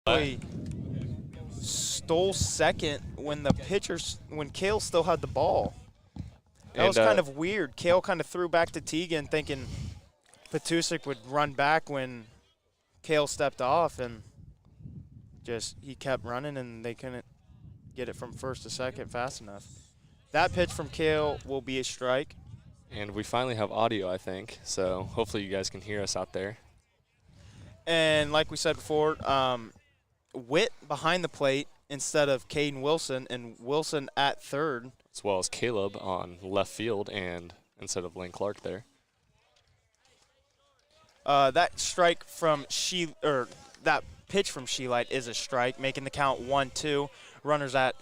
He stole second when when Kale still had the ball. That was kind of weird. Kale kind of threw back to Teagan thinking Petusik would run back when Kale stepped off, and just he kept running and they couldn't get it from first to second fast enough. That pitch from Kale will be a strike. And we finally have audio, I think, so hopefully you guys can hear us out there. And like we said before, Witt behind the plate instead of Caden Wilson, and Wilson at third. As well as Caleb on left field and instead of Lane Clark there. That strike from that pitch from Sheelight is a strike, making the count 1-2. Runners at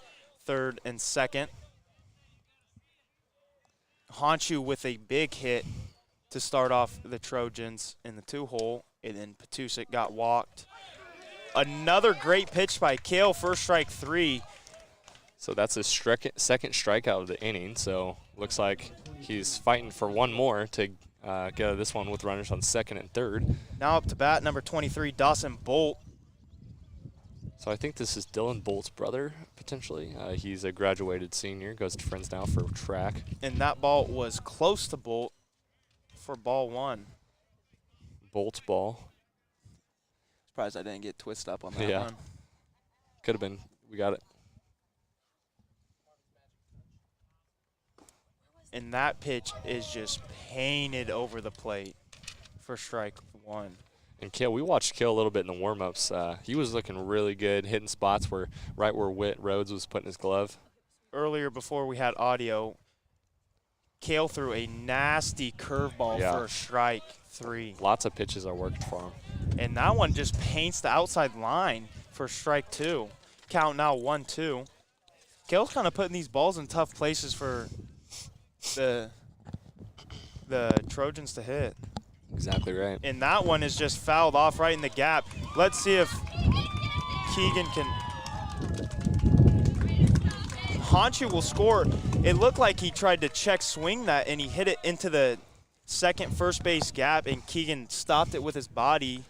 third and second. Honshu with a big hit to start off the Trojans in the 2-hole, and then Petusik got walked. Another great pitch by Kale, first strike 3. So that's his second strikeout of the inning, so looks like he's fighting for one more to get this one with runners on second and third. Now up to bat, number 23, Dawson Bolt. So I think this is Dylan Bolt's brother, potentially. He's a graduated senior, goes to Friends now for track. And that ball was close to Bolt for ball 1. Bolt's ball. Surprised I didn't get twisted up on that one. Could have been. We got it. And that pitch is just painted over the plate for strike 1. And Kale, we watched Kale a little bit in the warm-ups. He was looking really good, hitting spots right where Whit Rhodes was putting his glove. Earlier, before we had audio, Kale threw a nasty curveball for a strike 3. Lots of pitches are working for him. And that one just paints the outside line for strike 2. Count now 1-2. Kale's kind of putting these balls in tough places for the Trojans to hit. Exactly right. And that one is just fouled off right in the gap. Let's see if Keegan can. Honshu will score. It looked like he tried to check swing that, and he hit it into the second first base gap, and Keegan stopped it with his body.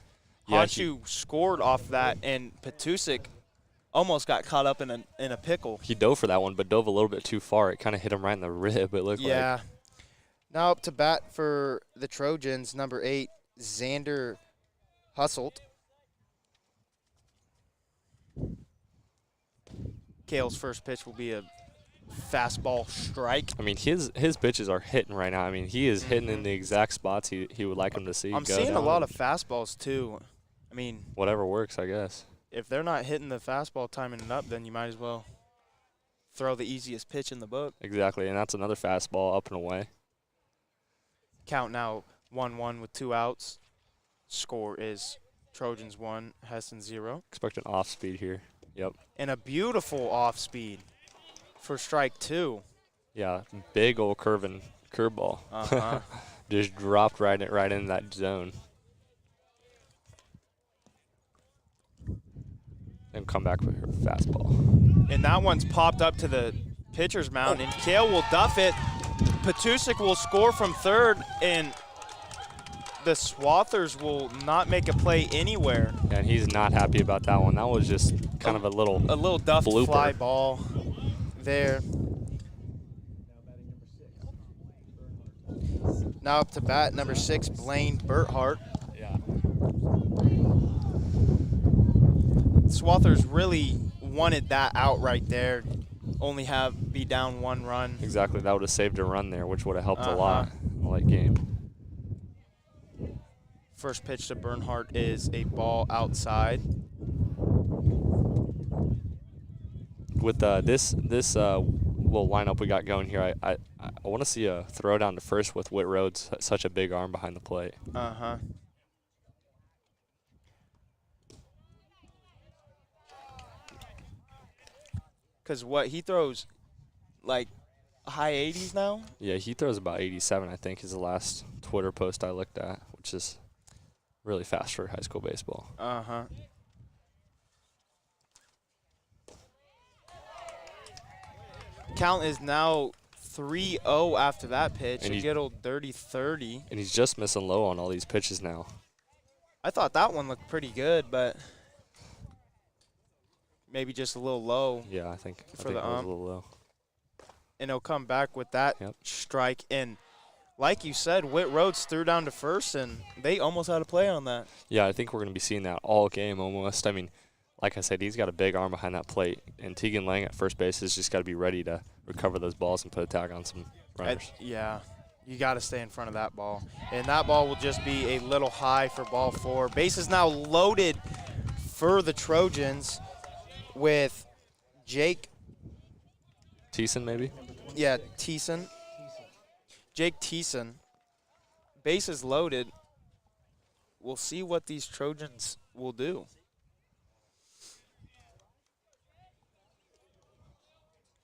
Honshu scored off that, and Petusik almost got caught up in a pickle. He dove for that one, but dove a little bit too far. It kind of hit him right in the rib, it looked like. Yeah. Now up to bat for the Trojans, number 8, Xander Husselt. Kale's first pitch will be a fastball strike. I mean, his pitches are hitting right now. I mean, he is hitting in the exact spots he would like him to see. I'm seeing a lot of fastballs, too. I mean, whatever works, I guess. If they're not hitting the fastball, timing it up, then you might as well throw the easiest pitch in the book. Exactly, and that's another fastball up and away. Count now 1-1 with 2 outs. Score is Trojans 1, Hesston 0. Expect an off speed here. Yep. And a beautiful off speed for strike 2. Yeah, big old curveball. Just dropped right in that zone. And come back with her fastball. And that one's popped up to the pitcher's mound, and Kale will duff it. Petusik will score from third, and the Swathers will not make a play anywhere. Yeah, and he's not happy about that one. That was just kind of a little duffed blooper. Fly ball there. Now up to bat, number 6, Blaine Burthart. Yeah. Swathers really wanted that out right there. Only be down 1 run. Exactly. That would have saved a run there, which would have helped a lot in the late game. First pitch to Bernhardt is a ball outside. With this little lineup we got going here, I want to see a throw down to first with Whit Rhodes, such a big arm behind the plate. Because he throws like high 80s now? Yeah, he throws about 87, I think, is the last Twitter post I looked at, which is really fast for high school baseball. Count is now 3-0 after that pitch. And a good old dirty 30. And he's just missing low on all these pitches now. I thought that one looked pretty good, but maybe just a little low. Yeah, I think For it the was a little low. And he'll come back with that strike. And like you said, Whit Rhodes threw down to first, and they almost had a play on that. Yeah, I think we're going to be seeing that all game almost. I mean, like I said, he's got a big arm behind that plate, and Tegan Lang at first base has just got to be ready to recover those balls and put a tag on some runners. Yeah, you got to stay in front of that ball. And that ball will just be a little high for ball 4. Base is now loaded for the Trojans with Jake Thiessen, maybe? Yeah, Thiessen. Jake Thiessen. Base is loaded. We'll see what these Trojans will do.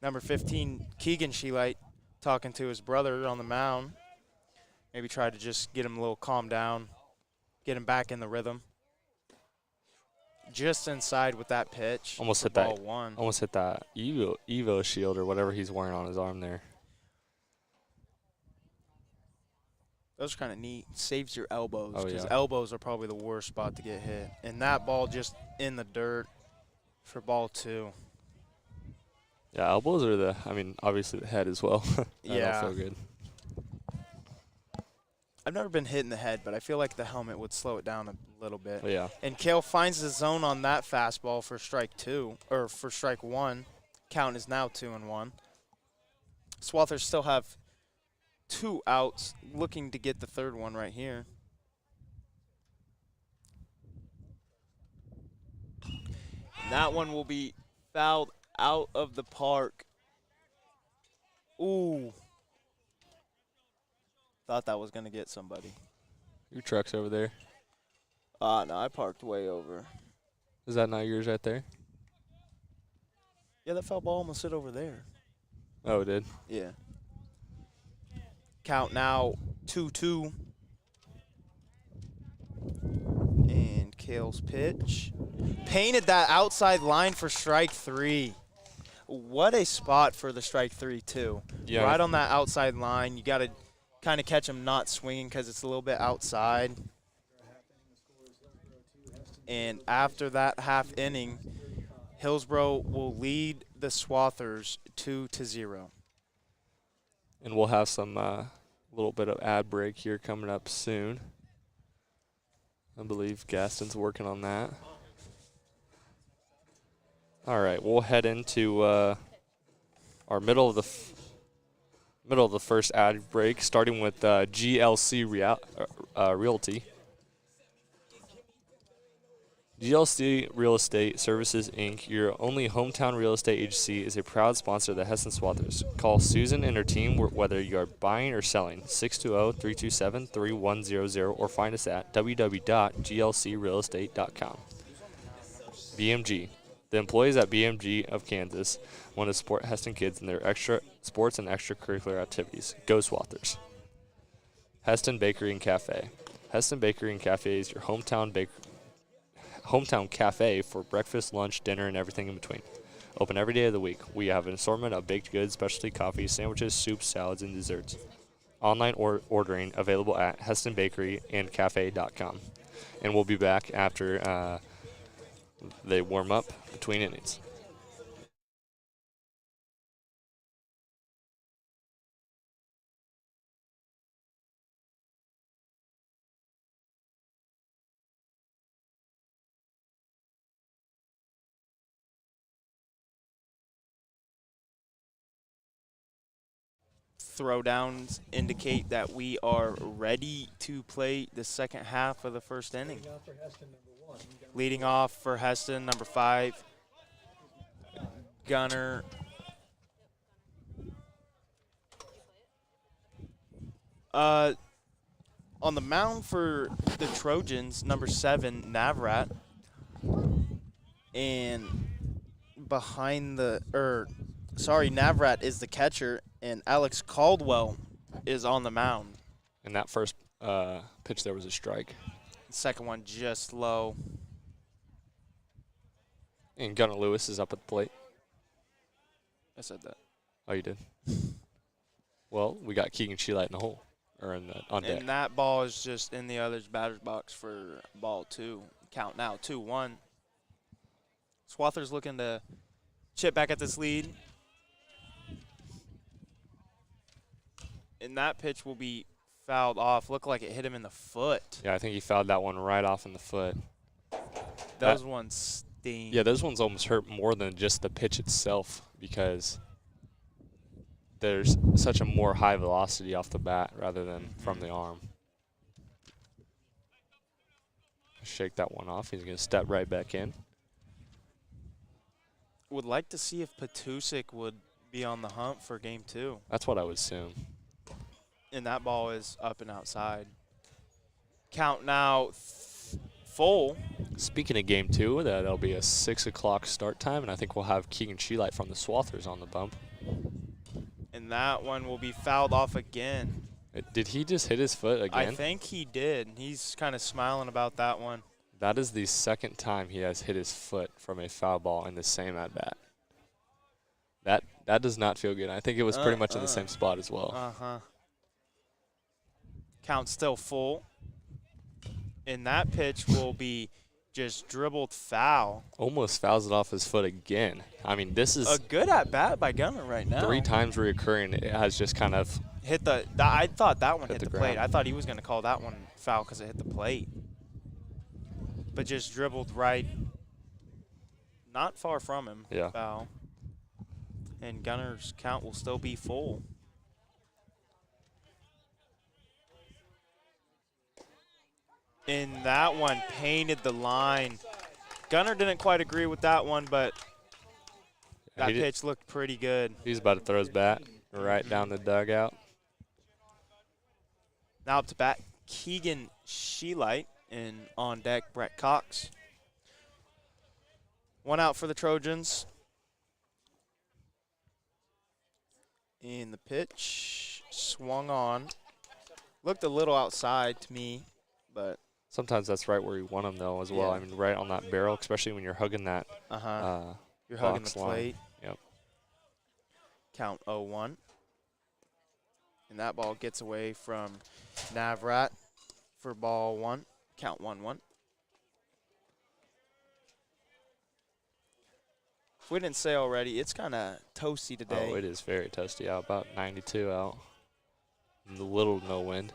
Number 15, Keegan Sheelight, talking to his brother on the mound. Maybe try to just get him a little calm down, get him back in the rhythm. Just inside with that pitch. Almost hit ball that. 1. Almost hit that Evo shield or whatever he's wearing on his arm there. Those are kind of neat. Saves your elbows, Oh, because yeah. elbows are probably the worst spot to get hit. And that ball just in the dirt for ball 2. Yeah, elbows are obviously the head as well. Yeah. Don't feel good. I've never been hit in the head, but I feel like the helmet would slow it down a little bit. But yeah. And Kale finds the zone on that fastball for strike 2, or for strike 1. Count is now 2-1. Swathers still have 2 outs, looking to get the third one right here. And that one will be fouled out of the park. Ooh. Thought that was going to get somebody. Your truck's over there. No, I parked way over. Is that not yours right there? Yeah, that foul ball almost hit over there. Oh, it did? Yeah. Count now 2-2. And Kale's pitch. Painted that outside line for strike 3. What a spot for the strike 3, too. Yeah. Right on that outside line. You got to kind of catch him not swinging because it's a little bit outside. And after that half inning, Hillsboro will lead the Swathers 2-0. And we'll have some little bit of ad break here coming up soon. I believe Gaston's working on that. All right, we'll head into our middle of the first ad break, starting with GLC Realty. GLC Real Estate Services, Inc., your only hometown real estate agency, is a proud sponsor of the Hesston Swathers. Call Susan and her team whether you are buying or selling, 620-327-3100, or find us at www.glcrealestate.com. BMG. The employees at BMG of Kansas want to support Hesston kids in their extra sports and extracurricular activities. Go Swathers. Hesston Bakery and Cafe. Hesston Bakery and Cafe is your hometown cafe for breakfast, lunch, dinner, and everything in between. Open every day of the week. We have an assortment of baked goods, specialty coffees, sandwiches, soups, salads, and desserts. Online ordering available at HesstonBakeryandCafe.com. And we'll be back after they warm up between innings. Throwdowns indicate that we are ready to play the second half of the first inning. Leading off for Hesston, number 5, Gunner. On the mound for the Trojans, number 7, Navrat. And behind Navrat is the catcher, and Alex Caldwell is on the mound. And that first pitch there was a strike. The second one just low. And Gunnar Lewis is up at the plate. I said that. Oh, you did? Well, we got Keegan Sheelight in the hole, or on deck. And that ball is just in the other's batter's box for ball 2. Count now 2-1. Swather's looking to chip back at this lead. And that pitch will be fouled off. Looked like it hit him in the foot. Yeah, I think he fouled that one right off in the foot. Those ones sting. Yeah, those ones almost hurt more than just the pitch itself because there's such a more high velocity off the bat rather than from the arm. Shake that one off. He's going to step right back in. Would like to see if Petusik would be on the hump for game 2. That's what I would assume. And that ball is up and outside. Count now full. Speaking of game 2, that'll be a 6 o'clock start time, and I think we'll have Keegan Sheelight from the Swathers on the bump. And that one will be fouled off again. Did he just hit his foot again? I think he did. He's kind of smiling about that one. That is the second time he has hit his foot from a foul ball in the same at-bat. That does not feel good. I think it was pretty much in the same spot as well. Uh-huh. Count still full. And that pitch will be just dribbled foul. Almost fouls it off his foot again. I mean, this is a good at-bat by Gunner right now. 3 times reoccurring. It has just kind of hit the – I thought that one hit the plate. ground. I thought he was going to call that one foul because it hit the plate. But just dribbled right, not far from him, foul. And Gunner's count will still be full. And that one painted the line. Gunner didn't quite agree with that one, but that pitch looked pretty good. He's about to throw his bat right down the dugout. Now up to bat, Keegan Sheelight, and on deck, Brett Cox. 1 out for the Trojans. And the pitch swung on. Looked a little outside to me, but sometimes that's right where you want them, though, as well. I mean, right on that barrel, especially when you're hugging that. You're hugging the plate. Yep. Count 0-1. And that ball gets away from Navrat for ball 1. Count 1-1. If we didn't say already, it's kind of toasty today. Oh, it is very toasty out. About 92 out. And a little no wind.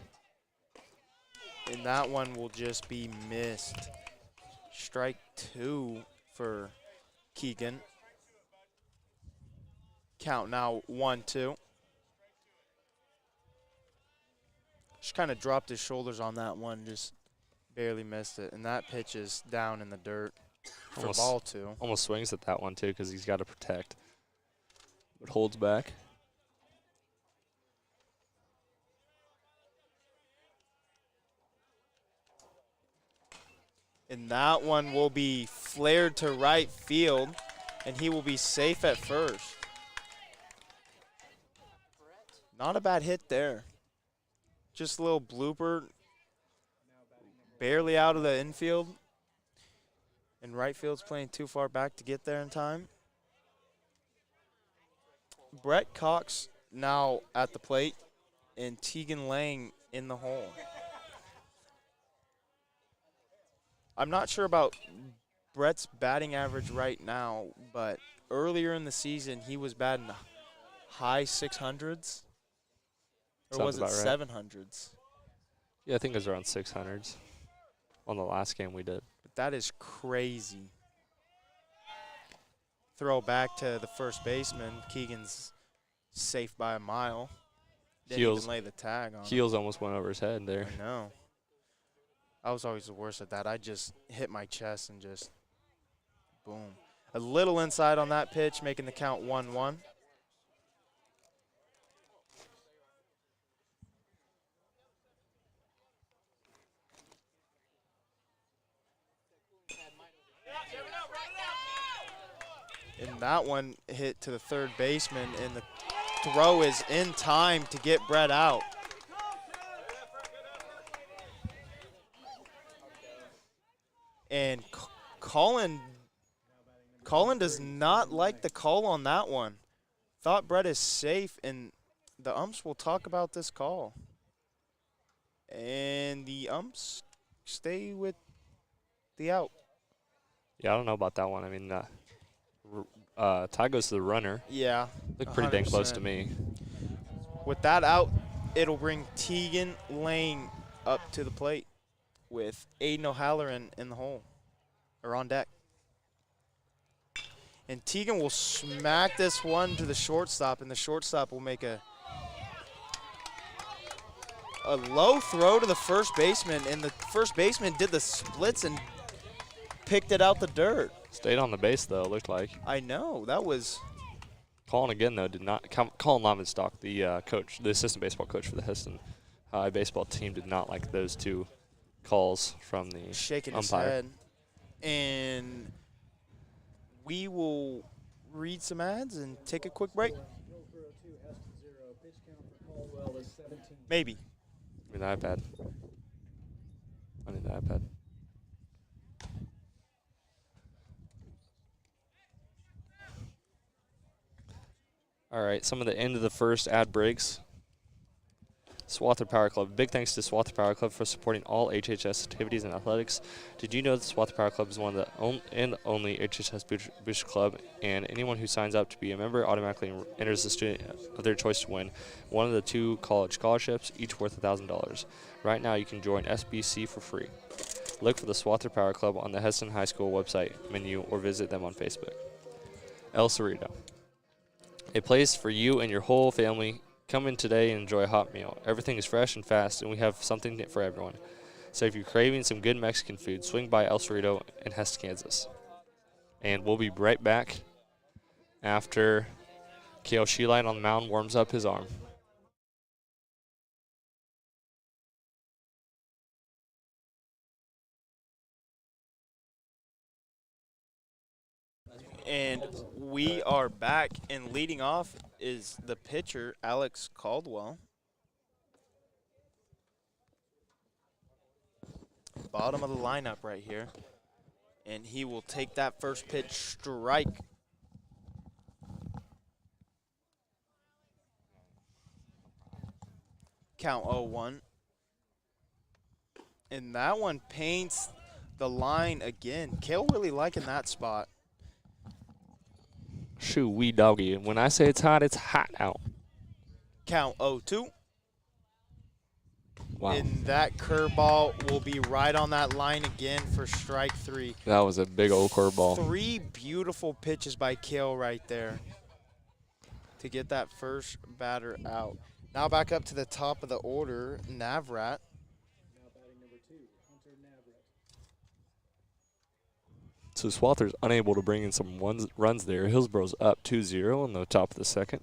And that one will just be missed. Strike 2 for Keegan. Count now 1-2. Just kind of dropped his shoulders on that one, just barely missed it. And that pitch is down in the dirt for ball 2. Almost swings at that one, too, because he's got to protect. But holds back. And that one will be flared to right field, and he will be safe at first. Not a bad hit there. Just a little blooper, barely out of the infield. And right field's playing too far back to get there in time. Brett Cox now at the plate, and Tegan Lang in the hole. I'm not sure about Brett's batting average right now, but earlier in the season he was batting high 600s. Or was it 700s? Yeah, I think it was around 600s on the last game we did. But that is crazy. Throw back to the first baseman. Keegan's safe by a mile. Didn't even lay the tag on. Heels almost went over his head there. I know. I was always the worst at that. I just hit my chest and just boom. A little inside on that pitch, making the count 1-1. And that one hit to the third baseman, and the throw is in time to get Brett out. And Colin does not like the call on that one. Thought Brett is safe, and the umps will talk about this call. And the umps stay with the out. Yeah, I don't know about that one. I mean, Tie goes to the runner. Yeah. Look pretty dang close to 100%. me. With that out, it'll bring Tegan Lane up to the plate with Aiden O'Halloran in the hole, or on deck. And Tegan will smack this one to the shortstop, and the shortstop will make a low throw to the first baseman, and the first baseman did the splits and picked it out the dirt. Stayed on the base, though, it looked like. I know. That was... Colin, again, though, did not – Colin Lavenstock, the coach, the assistant baseball coach for the Hesston High baseball team, did not like those two calls from the shaking umpire. his head. And we will read some ads and take a quick break. Maybe. I need the iPad. I need the iPad. All right, some of the end of the first ad breaks. Swather Power Club. Big thanks to Swather Power Club for supporting all HHS activities and athletics. Did you know that Swather Power Club is one of the only HHS booster club, and anyone who signs up to be a member automatically enters the student of their choice to win one of the 2 college scholarships, each worth $1,000. Right now, you can join SBC for free. Look for the Swather Power Club on the Hesston High School website menu or visit them on Facebook. El Cerrito. A place for you and your whole family. Come in today and enjoy a hot meal. Everything is fresh and fast, and we have something for everyone. So if you're craving some good Mexican food, swing by El Cerrito in Hesston, Kansas. And we'll be right back after Kale Sheline on the mound warms up his arm. And we are back, and leading off is the pitcher, Alex Caldwell. Bottom of the lineup right here. And he will take that first pitch strike. Count 0-1. And that one paints the line again. Kale really liking that spot. Shoo wee doggy. When I say it's hot out. Count 0-2. Wow. And that curveball will be right on that line again for strike 3. That was a big old curveball. 3 beautiful pitches by Kale right there to get that first batter out. Now back up to the top of the order, Navrat. So Swather's unable to bring in some runs there. Hillsboro's up 2-0 on the top of the second.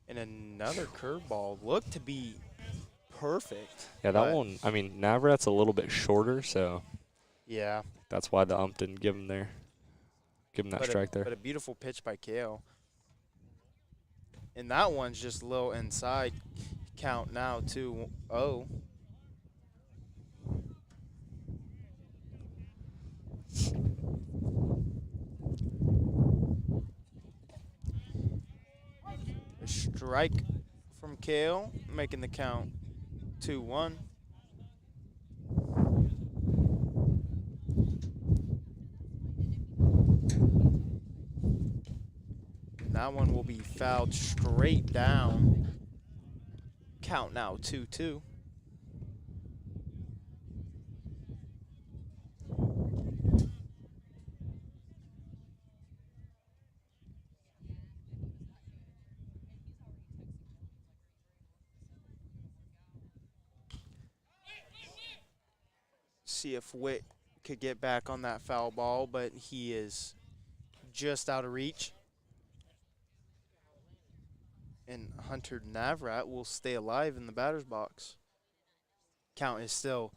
And another curveball looked to be perfect. Yeah, that one, I mean, Navrat's a little bit shorter, so yeah, that's why the ump didn't give him that strike there. But a beautiful pitch by Kale. And that one's just a little inside. Count now 2-0. A strike from Kale, making the count 2-1. That one will be fouled straight down. Count now 2-2. See if Witt could get back on that foul ball, but he is just out of reach. And Hunter Navrat will stay alive in the batter's box. Count is still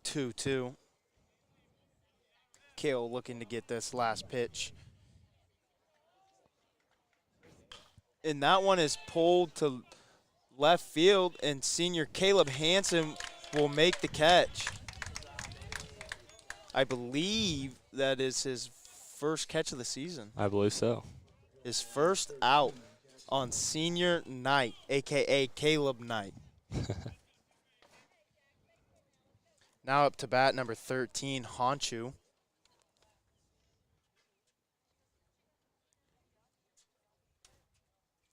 2-2. Kale looking to get this last pitch. And that one is pulled to left field, and senior Caleb Hansen will make the catch. I believe that is his first catch of the season. I believe so. His first out on senior night, a.k.a. Caleb night. Now up to bat, number 13, Honchu.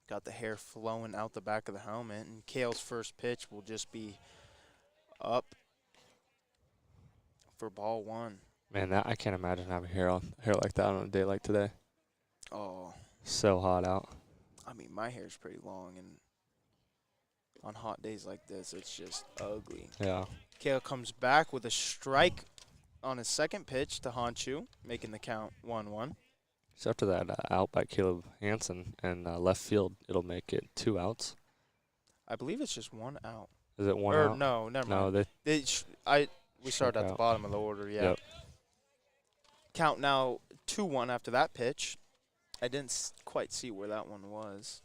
Got the hair flowing out the back of the helmet, and Kale's first pitch will just be up for ball one. Man, I can't imagine having hair like that on a day like today. Oh. So hot out. I mean, my hair's pretty long, and on hot days like this, it's just ugly. Yeah. Kale comes back with a strike on his second pitch to Honshu, making the count 1-1. So after that out by Caleb Hansen and left field, it'll make it 2 outs. I believe it's just 1 out. Is it 1 or out? No, never No, mind. We started at the out. bottom of the order, yeah. Yep. Count now 2-1 after that pitch. I didn't quite see where that one was.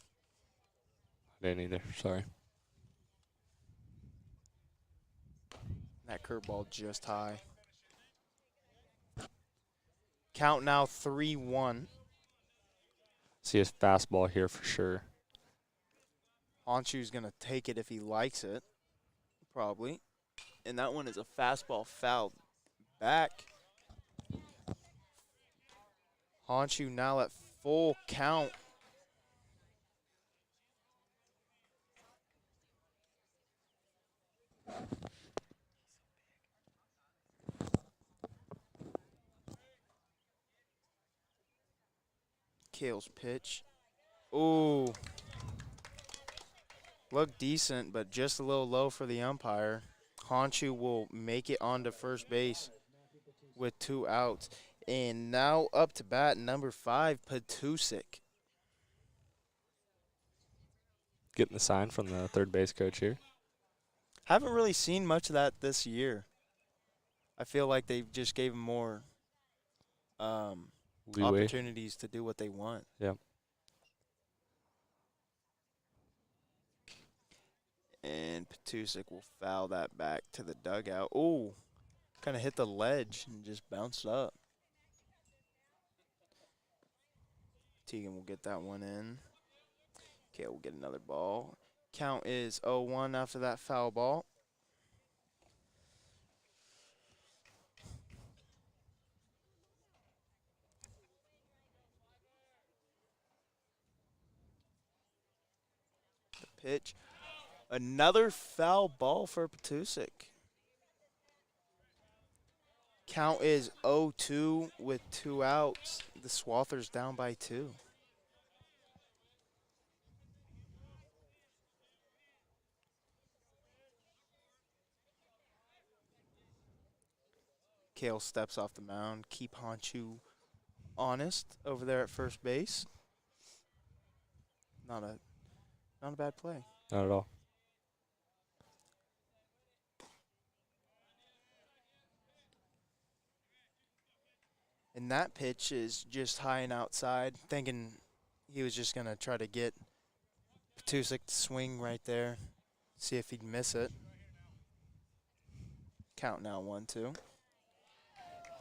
I didn't either. Sorry. That curveball just high. Count now 3-1. See his fastball here for sure. Honshu's going to take it if he likes it, probably. And that one is a fastball fouled back. Honshu now at full count. Kale's pitch. Ooh. Looked decent, but just a little low for the umpire. Honshu will make it onto first base with 2 outs. And now up to bat, number 5, Petusik. Getting the sign from the third base coach here. Haven't really seen much of that this year. I feel like they just gave him more Leeway. opportunities to do what they want. Yep. And Petusik will foul that back to the dugout. Ooh, kind of hit the ledge and just bounced up. Tegan will get that one in. Okay, we'll get another ball. Count is 0-1 after that foul ball. The pitch. Another foul ball for Petusik. Count is 0-2 with 2 outs. The Swathers down by 2. Kale steps off the mound. Keep Honshu honest over there at first base. Not a bad play. Not at all. And that pitch is just high and outside, thinking he was just going to try to get Petusik to swing right there, see if he'd miss it. Count now 1-2.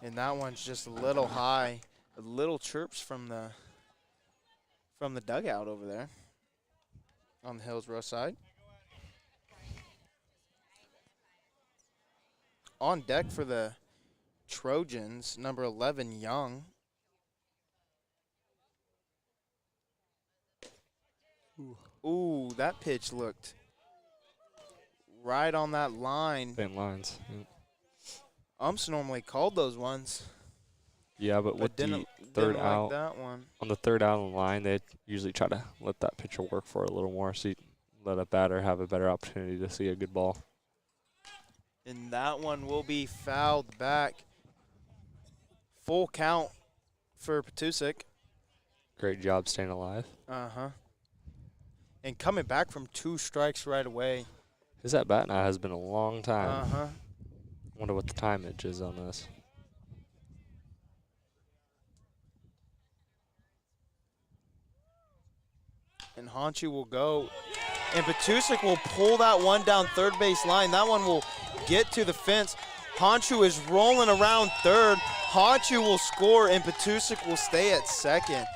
And that one's just a little high, a little chirps from the dugout over there on the Hillsboro side. On deck for the Trojans, number 11, Young. Ooh, that pitch looked right on that line. Thin lines. Yep. Umps normally called those ones. Yeah, but with the third out, that one. on the third out on the line, they usually try to let that pitcher work for it a little more, so you let a batter have a better opportunity to see a good ball. And that one will be fouled back. Full count for Petusik. Great job staying alive. Uh-huh. And coming back from 2 strikes right away. His at-bat now has been a long time. Uh-huh. Wonder what the timage is on this. And Honshu will go. And Petusik will pull that one down third base line. That one will get to the fence. Honshu is rolling around third. Honshu will score, and Petusik will stay at second.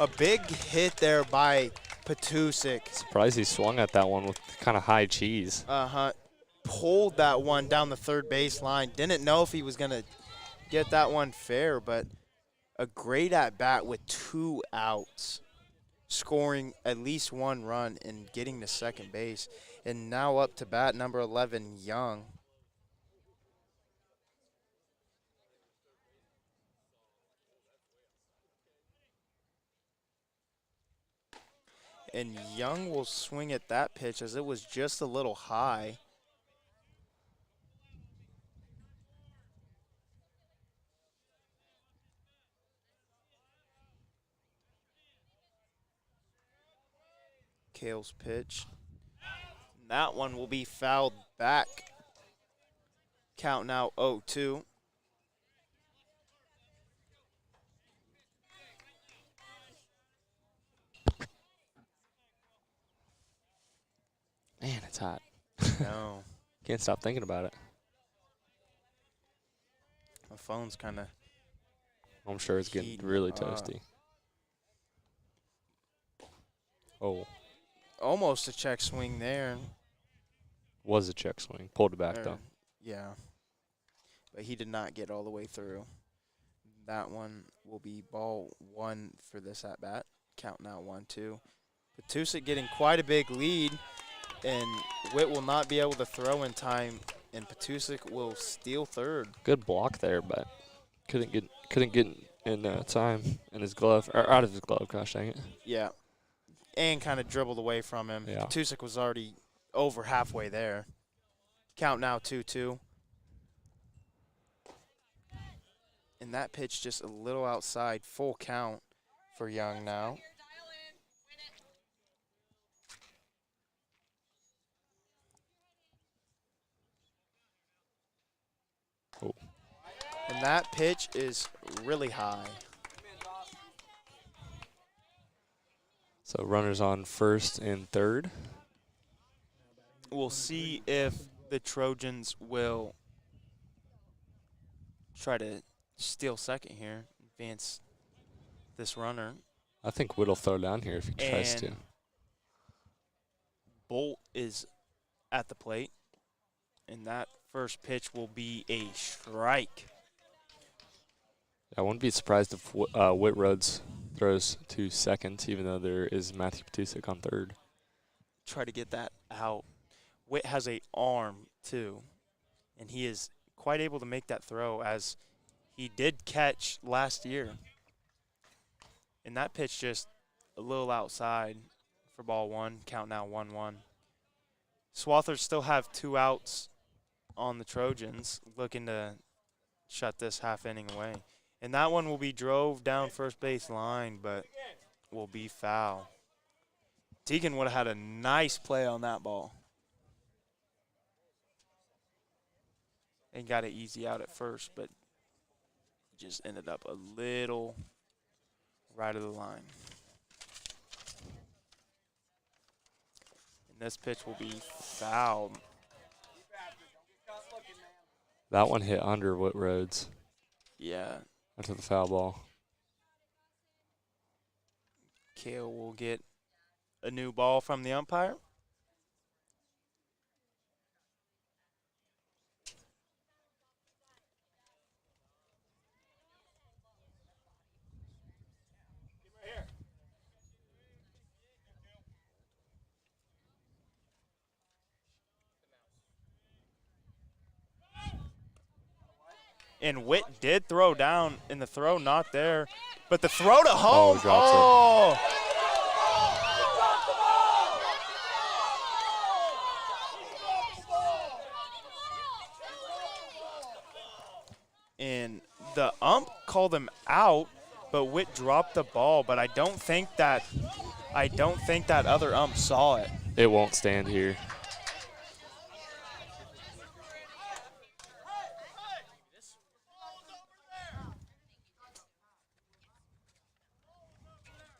A big hit there by Petusik. Surprised he swung at that one with kind of high cheese. Uh-huh. Pulled that one down the third base line. Didn't know if he was going to get that one fair, but a great at-bat with 2 outs. scoring at least one run and getting to second base. And now up to bat, number 11, Young. And Young will swing at that pitch as it was just a little high. Kale's pitch. That one will be fouled back. Count now 0-2. Man, it's hot. No. Can't stop thinking about it. My phone's kind of. I'm sure it's getting really toasty. Oh. Almost a check swing there. Was a check swing. Pulled it back, though. Yeah. But he did not get all the way through. That one will be ball 1 for this at-bat. Count now 1-2. Petusik getting quite a big lead, and Witt will not be able to throw in time, and Petusik will steal third. Good block there, but couldn't get in time in his glove, or out of his glove, gosh dang it. Yeah. And kind of dribbled away from him. Yeah. Petusik was already over halfway there. Count now 2-2. And that pitch just a little outside. Full count for Young now. Oh. And that pitch is really high. So runners on first and third. We'll see if the Trojans will try to steal second here, advance this runner. I think Witt will throw down here if he tries to. Bolt is at the plate, and that first pitch will be a strike. I wouldn't be surprised if Witt Rhodes throws to second, even though there is Matthew Petusik on third. Try to get that out. Witt has a arm, too, and he is quite able to make that throw, as he did catch last year. And that pitch just a little outside for ball 1. Count now 1-1. Swathers still have 2 outs on the Trojans, looking to shut this half inning away. And that one will be drove down first base line, but will be foul. Teagan would have had a nice play on that ball. And got it easy out at first, but just ended up a little right of the line. And this pitch will be fouled. That one hit under Witt Rhodes. Yeah. After the foul ball. Kale will get a new ball from the umpire. And Witt did throw down, and the throw not there. But the throw to home. Oh, drops it. And the ump called him out, but Witt dropped the ball. But I don't think that other ump saw it. It won't stand here.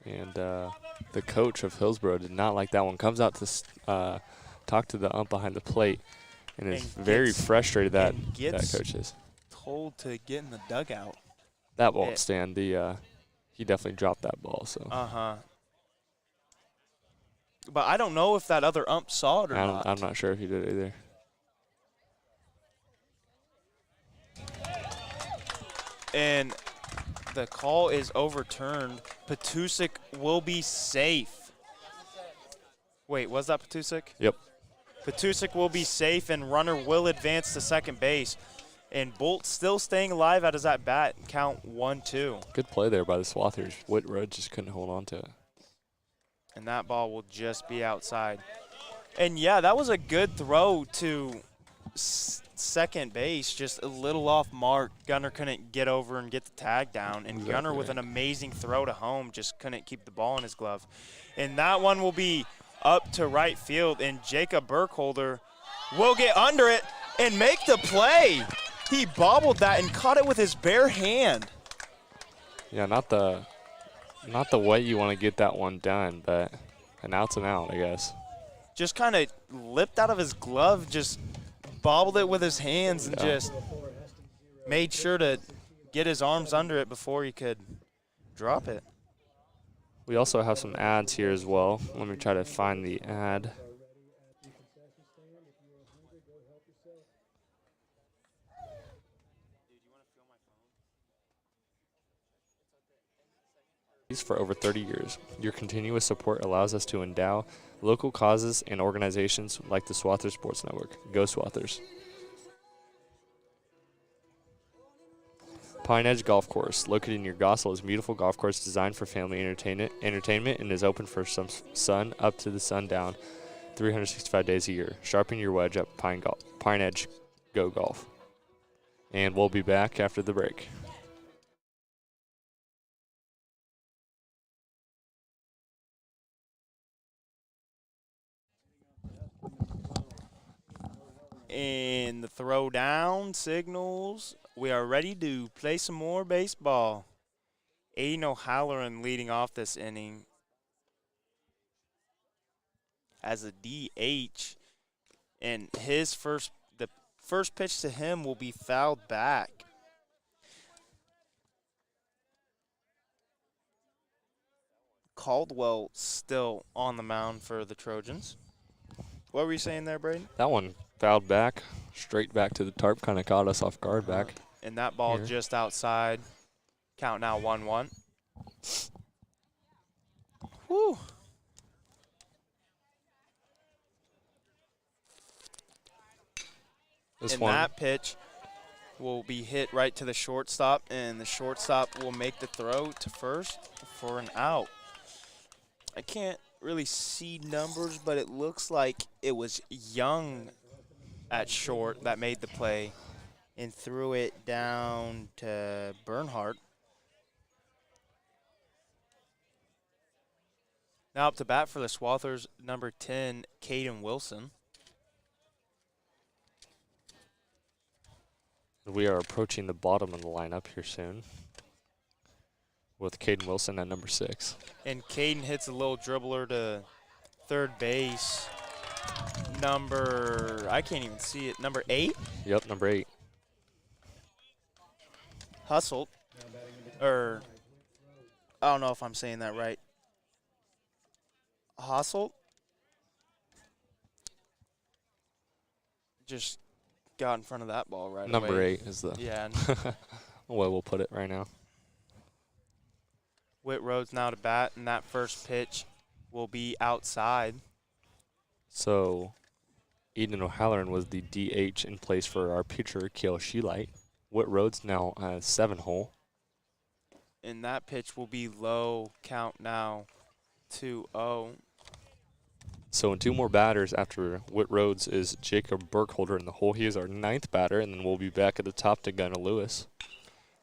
And the coach of Hillsboro did not like that one. Comes out to talk to the ump behind the plate, and is very frustrated that coach is. Told to get in the dugout. That won't stand. He definitely dropped that ball. So. But I don't know if that other ump saw it or not. I'm not sure if he did either. And The call is overturned. Petusik will be safe. Wait, was that Petusik? Yep. Petusik will be safe, and runner will advance to second base. And Bolt still staying alive out of that bat. Count 1-2. Good play there by the Swathers. Whit Road just couldn't hold on to it. And that ball will just be outside. And, yeah, that was a good throw to second base, just a little off mark. Gunner couldn't get over and get the tag down. And Exactly. Gunner with an amazing throw to home just couldn't keep the ball in his glove. And that one will be up to right field, and Jacob Burkholder will get under it and make the play. He bobbled that and caught it with his bare hand. Yeah, not the way you want to get that one done, but an out's an out, I guess. Just kind of lipped out of his glove, just bobbled it with his hands, and just made sure to get his arms under it before he could drop it. We also have some ads here as well. Let me try to find the ad. For over 30 years. Your continuous support allows us to endow local causes and organizations like the Swathers Sports Network. Go Swathers. Pine Edge Golf Course, located near Gossel, is a beautiful golf course designed for family entertainment and is open for some sun up to the sundown 365 days a year. Sharpen your wedge at Pine Edge Go Golf. And we'll be back after the break. And the throw down signals. We are ready to play some more baseball. Aiden O'Halloran leading off this inning as a DH. And the first pitch to him will be fouled back. Caldwell still on the mound for the Trojans. What were you saying there, Braden? That one fouled back, straight back to the tarp, kind of caught us off guard back. And that ball here. just outside. Count now 1-1. Whew. This one. That pitch will be hit right to the shortstop, and the shortstop will make the throw to first for an out. I can't really see numbers, but it looks like it was Young at short that made the play and threw it down to Bernhardt. Now up to bat for the Swathers, number 10, Caden Wilson. We are approaching the bottom of the lineup here soon with Caden Wilson at number 6. And Caden hits a little dribbler to third base. I can't even see it, number 8? Yep, number 8. Hustled. I don't know if I'm saying that right. Hustled. Just got in front of that ball right away. Number 8 is the way we'll put it right now. Whit Rhodes now to bat, and that first pitch will be outside. So Eden O'Halloran was the DH in place for our pitcher, Kale Sheelight. Whit Rhodes now has 7-hole. And that pitch will be low. Count now 2-0. So in 2 more batters after Whit Rhodes is Jacob Burkholder in the hole. He is our 9th batter, and then we'll be back at the top to Gunnar Lewis.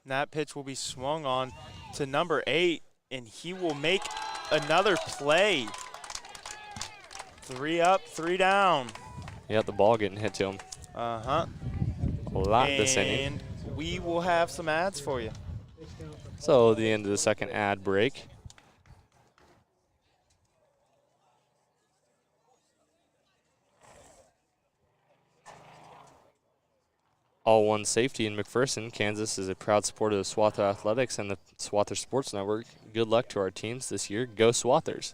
And that pitch will be swung on to number 8, and he will make another play. 3 up, 3 down. Yeah, the ball getting hit to him. Uh-huh. A lot this inning. And we will have some ads for you. So the end of the second ad break. All One Safety in McPherson, Kansas is a proud supporter of Swather Athletics and the Swather Sports Network. Good luck to our teams this year. Go Swathers.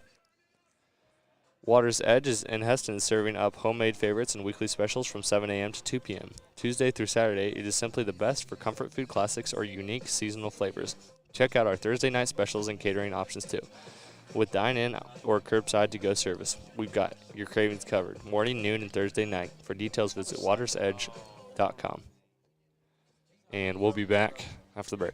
Water's Edge is in Hesston, serving up homemade favorites and weekly specials from 7 a.m. to 2 p.m. Tuesday through Saturday, it is simply the best for comfort food classics or unique seasonal flavors. Check out our Thursday night specials and catering options too. With dine-in or curbside to-go service, we've got your cravings covered. Morning, noon, and Thursday night. For details, visit watersedge.com. And we'll be back after the break.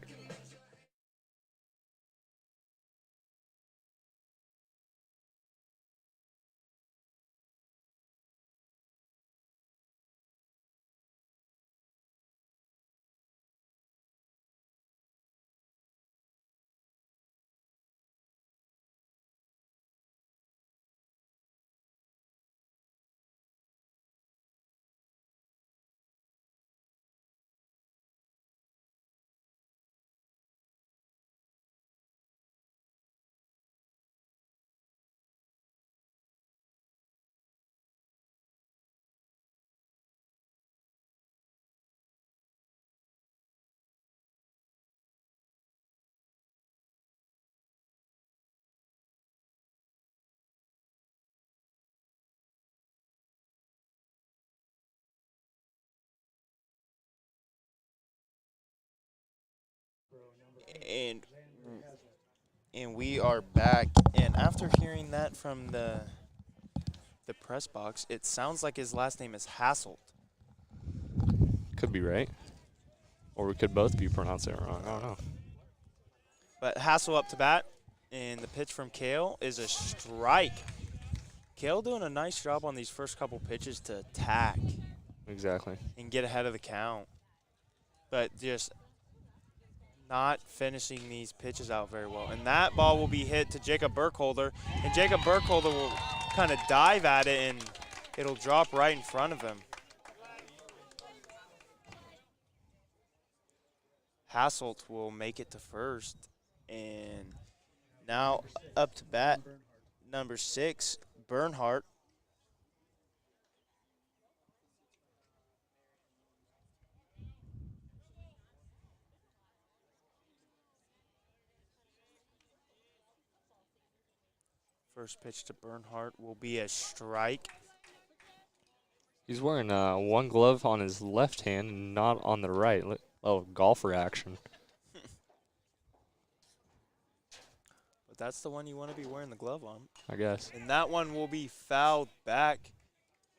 And we are back. And after hearing that from the press box, it sounds like his last name is Hasselt. Could be right. Or we could both be pronouncing it wrong. I don't know. But Hassel up to bat, and the pitch from Kale is a strike. Kale doing a nice job on these first couple pitches to attack. Exactly. And get ahead of the count. But just not finishing these pitches out very well. And that ball will be hit to Jacob Burkholder, and Jacob Burkholder will kind of dive at it, and it'll drop right in front of him. Hasselt will make it to first, and now up to bat, number 6, Bernhardt. First pitch to Bernhardt will be a strike. He's wearing one glove on his left hand and not on the right. Oh, golfer action. But that's the one you want to be wearing the glove on, I guess. And that one will be fouled back.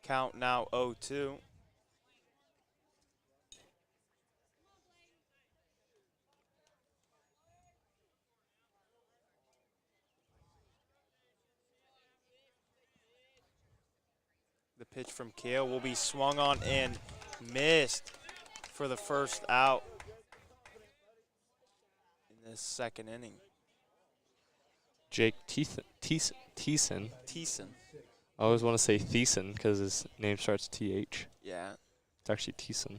Count now 0-2. The pitch from Kale will be swung on and missed for the first out in this second inning. Jake Thiessen. I always want to say Thiessen because his name starts TH. Yeah. It's actually Thiessen.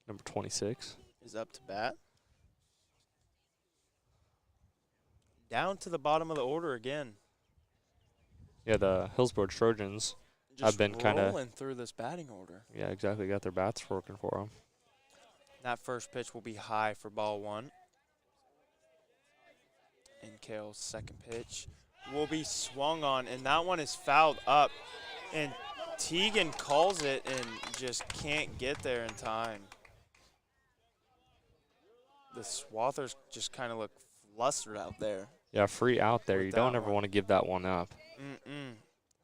Number 26. Is up to bat. Down to the bottom of the order again. Yeah, the Hillsboro Trojans have been kind of rolling through this batting order. Yeah, exactly. Got their bats working for them. That first pitch will be high for ball 1. And Kale's second pitch will be swung on, and that one is fouled up. And Teagan calls it and just can't get there in time. The Swathers just kind of look flustered out there. Yeah, free out there. You don't ever want to give that one up.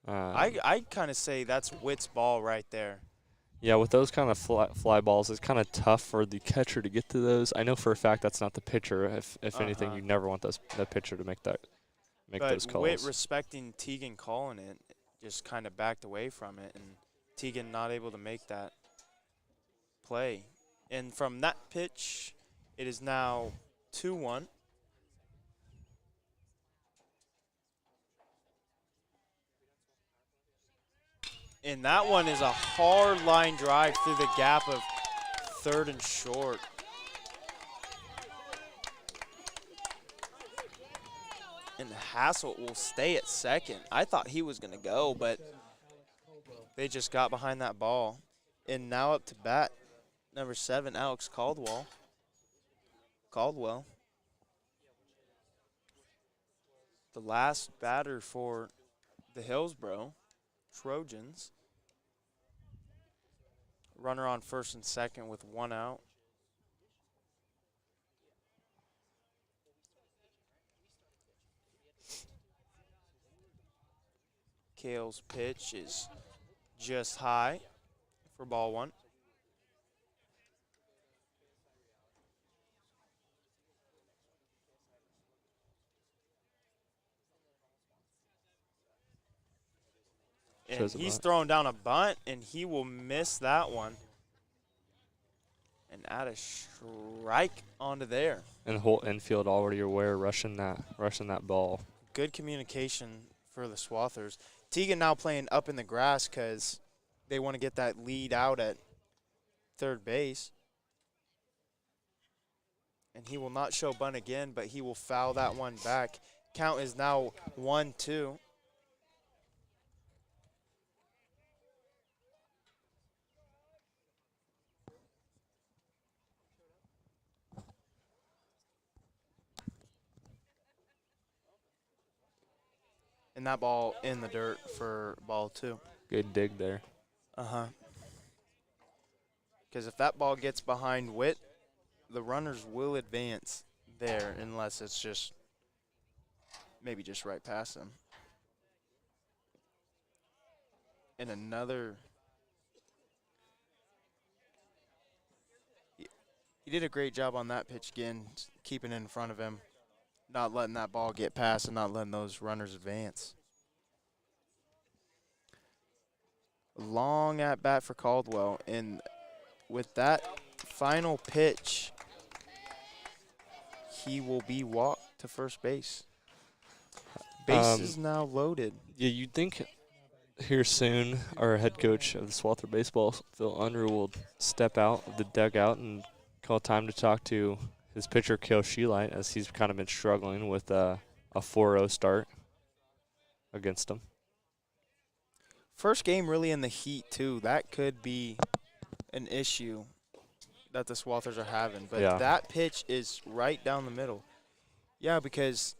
I kind of say that's Witt's ball right there. Yeah, with those kind of fly balls, it's kind of tough for the catcher to get to those. I know for a fact that's not the pitcher. If anything, you never want that pitcher to make those calls. But Witt, respecting Teagan calling it, just kind of backed away from it, and Teagan not able to make that play. And from that pitch, it is now 2-1. And that one is a hard line drive through the gap of third and short. And Hasselt will stay at second. I thought he was going to go, but they just got behind that ball. And now up to bat, number 7, Alex Caldwell. The last batter for the Hillsboro Trojans. Runner on first and second with 1 out. Kale's pitch is just high for ball one. And he's throwing down a bunt, and he will miss that one. And add a strike onto there. And the whole infield already aware, rushing that ball. Good communication for the Swathers. Teagan now playing up in the grass because they want to get that lead out at third base. And he will not show bunt again, but he will foul that one back. Count is now 1-2. And that ball in the dirt for ball two. Good dig there. Because if that ball gets behind Witt, the runners will advance there unless it's just maybe just right past them. And another. He did a great job on that pitch again, keeping it in front of him, not letting that ball get past and not letting those runners advance. Long at bat for Caldwell, and with that final pitch, he will be walked to first base. Base is now loaded. Yeah, you'd think here soon our head coach of the Swather Baseball, Phil Unruh, will step out of the dugout and call time to talk to his pitcher, Kale Sheelight, as he's kind of been struggling with a 4-0 start against him. First game really in the heat, too. That could be an issue that the Swathers are having. But that pitch is right down the middle. Yeah, because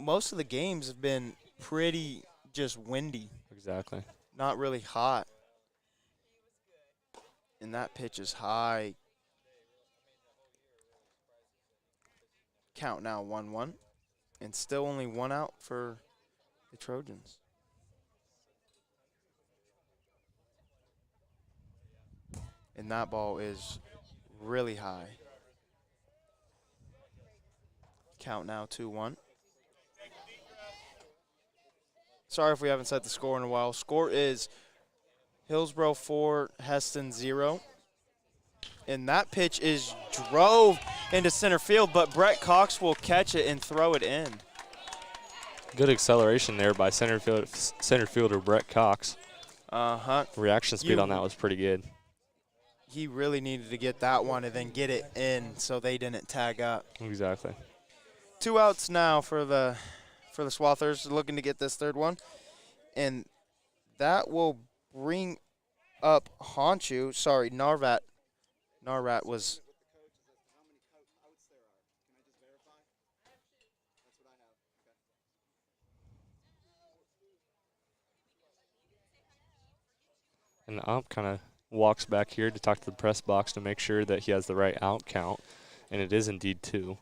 most of the games have been pretty just windy. Exactly. Not really hot. And that pitch is high. Count now 1-1. And still only one out for the Trojans. And that ball is really high. Count now 2-1. Sorry if we haven't set the score in a while. Score is Hillsboro 4, Hesston 0. And that pitch is drove into center field, but Brett Cox will catch it and throw it in. Good acceleration there by center fielder Brett Cox. Reaction speed on that was pretty good. He really needed to get that one and then get it in so they didn't tag up. Exactly. 2 outs now for the Swathers, looking to get this third one. And that will bring up Narvat. Narvat was. And the ump kind of walks back here to talk to the press box to make sure that he has the right out count, and it is indeed 2.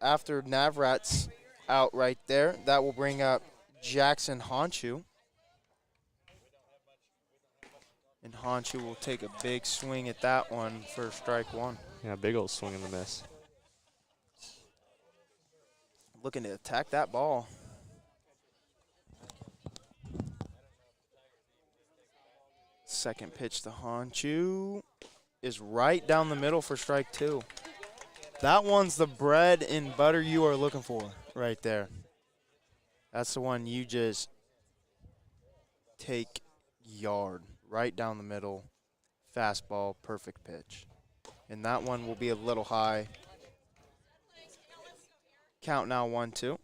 After Navrat's out right there, that will bring up Jackson Honshu. And Honshu will take a big swing at that one for strike one. Yeah, big old swing and a miss. Looking to attack that ball. Second pitch to Honshu is right down the middle for strike 2. That one's the bread and butter you are looking for right there. That's the one you just take yard. Right down the middle, fastball, perfect pitch. And that one will be a little high. Count now 1-2.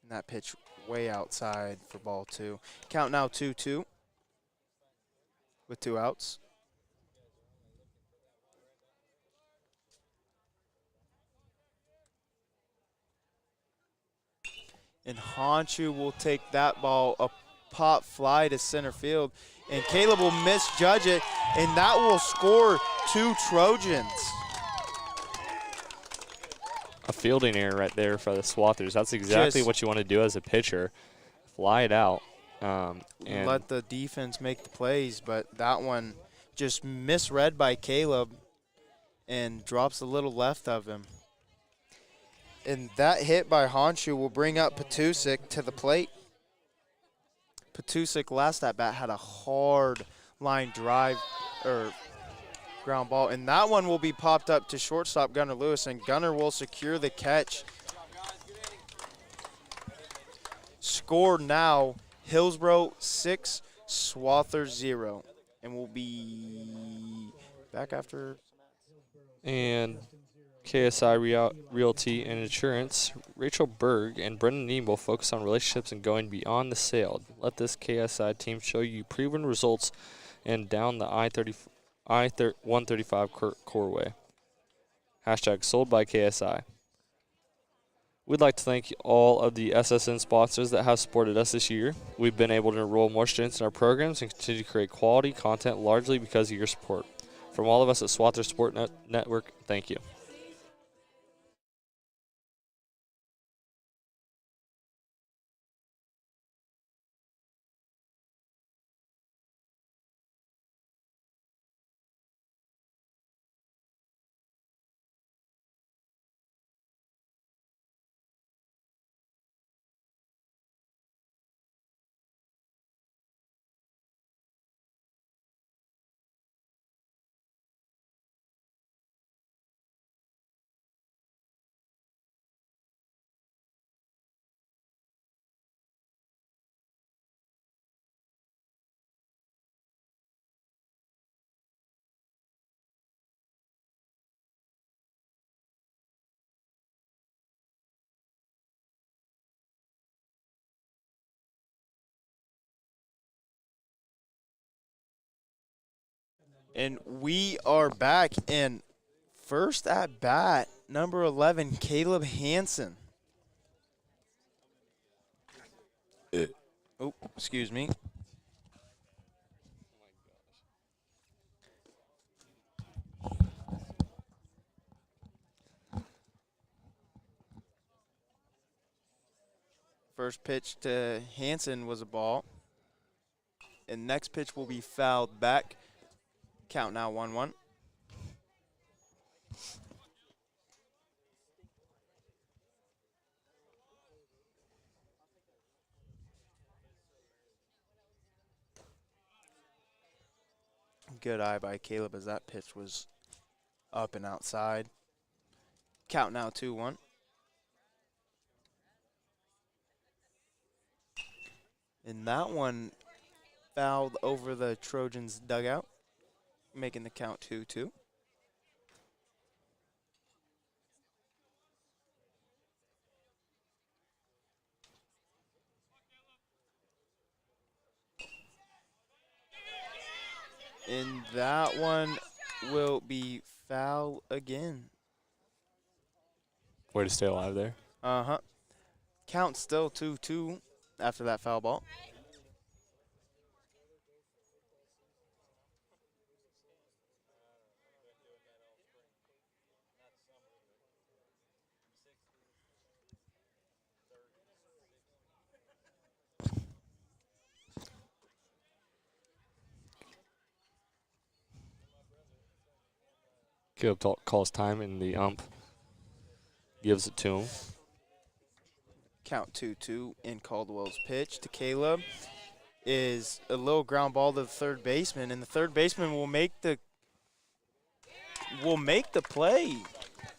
And that pitch way outside for ball 2. Count now 2-2 with 2 outs. And Honshu will take that ball up pop fly to center field, and Caleb will misjudge it, and that will score 2 Trojans. A fielding error right there for the Swathers. That's exactly what you want to do as a pitcher. Fly it out. And let the defense make the plays, but that one just misread by Caleb and drops a little left of him. And that hit by Honshu will bring up Petusik to the plate. Petusik last at bat had a hard line drive or ground ball, and that one will be popped up to shortstop Gunnar Lewis, and Gunnar will secure the catch. Score now, Hillsboro 6, Swather 0. And we'll be back after. And KSI Realty and Insurance, Rachel Berg and Brendan Neem will focus on relationships and going beyond the sale. Let this KSI team show you proven results and down the I-135 Coreway. Hashtag sold by KSI. We'd like to thank all of the SSN sponsors that have supported us this year. We've been able to enroll more students in our programs and continue to create quality content largely because of your support. From all of us at Swather Sport Network, thank you. And we are back, and first at bat, number 11, Caleb Hansen. Oh, excuse me. First pitch to Hansen was a ball. And next pitch will be fouled back. Count now 1-1. Good eye by Caleb as that pitch was up and outside. Count now 2-1. And that one fouled over the Trojans' dugout, making the count 2-2. And that one will be foul again. Way to stay alive there. Uh-huh. Count still 2-2 after that foul ball. Caleb calls time, and the ump gives it to him. Count 2-2 in Caldwell's pitch to Caleb is a little ground ball to the third baseman, and the third baseman will make the play.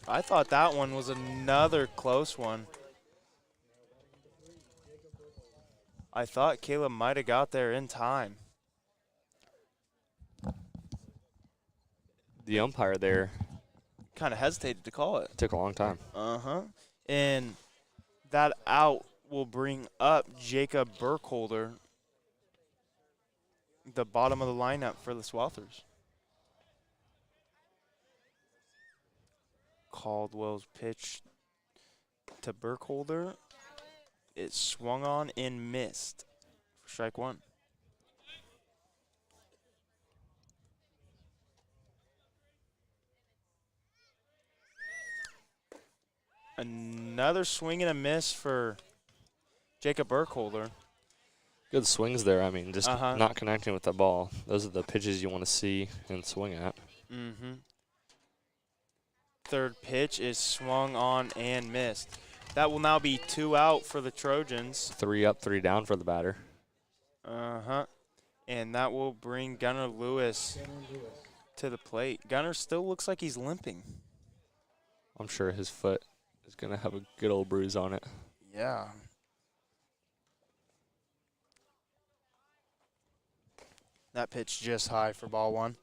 I thought that one was another close one. I thought Caleb might have got there in time. The umpire there kind of hesitated to call it. Took a long time. Uh-huh. And that out will bring up Jacob Burkholder, the bottom of the lineup for the Swathers. Caldwell's pitch to Burkholder. It swung on and missed Strike one. Another swing and a miss for Jacob Burkholder. Good swings there. I mean, just not connecting with the ball. Those are the pitches you want to see and swing at. Mm-hmm. Third pitch is swung on and missed. That will now be 2 out for the Trojans. 3 up, 3 down for the batter. And that will bring Gunnar Lewis to the plate. Gunnar still looks like he's limping. I'm sure his foot is going to have a good old bruise on it. Yeah. That pitch just high for ball one.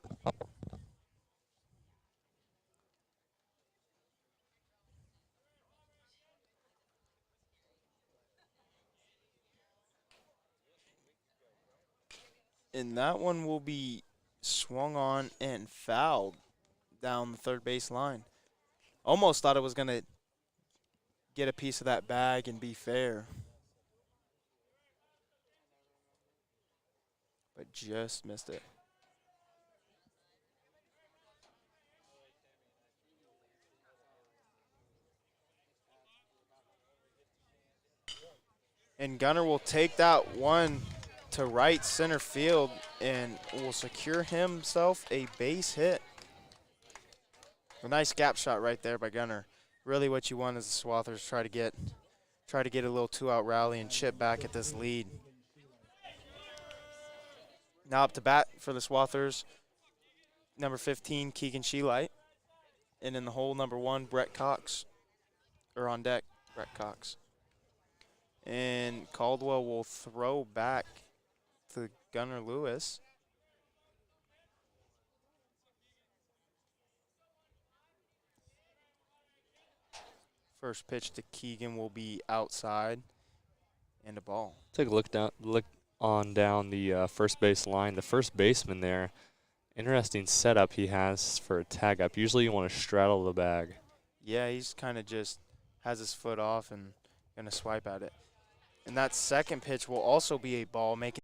And that one will be swung on and fouled down the third base line. Almost thought it was going to get a piece of that bag and be fair. But just missed it. And Gunnar will take that one to right center field and will secure himself a base hit. A nice gap shot right there by Gunnar. Really what you want as the Swathers try to get a little 2-out rally and chip back at this lead. Now up to bat for the Swathers, number 15, Keegan Sheelight. And in the hole, number 1, Brett Cox. Or on deck, Brett Cox. And Caldwell will throw back to Gunnar Lewis. First pitch to Keegan will be outside and a ball. Take a look down the first base line. The first baseman there, interesting setup he has for a tag up. Usually you want to straddle the bag. Yeah, he's kind of just has his foot off and going to swipe at it. And that second pitch will also be a ball, making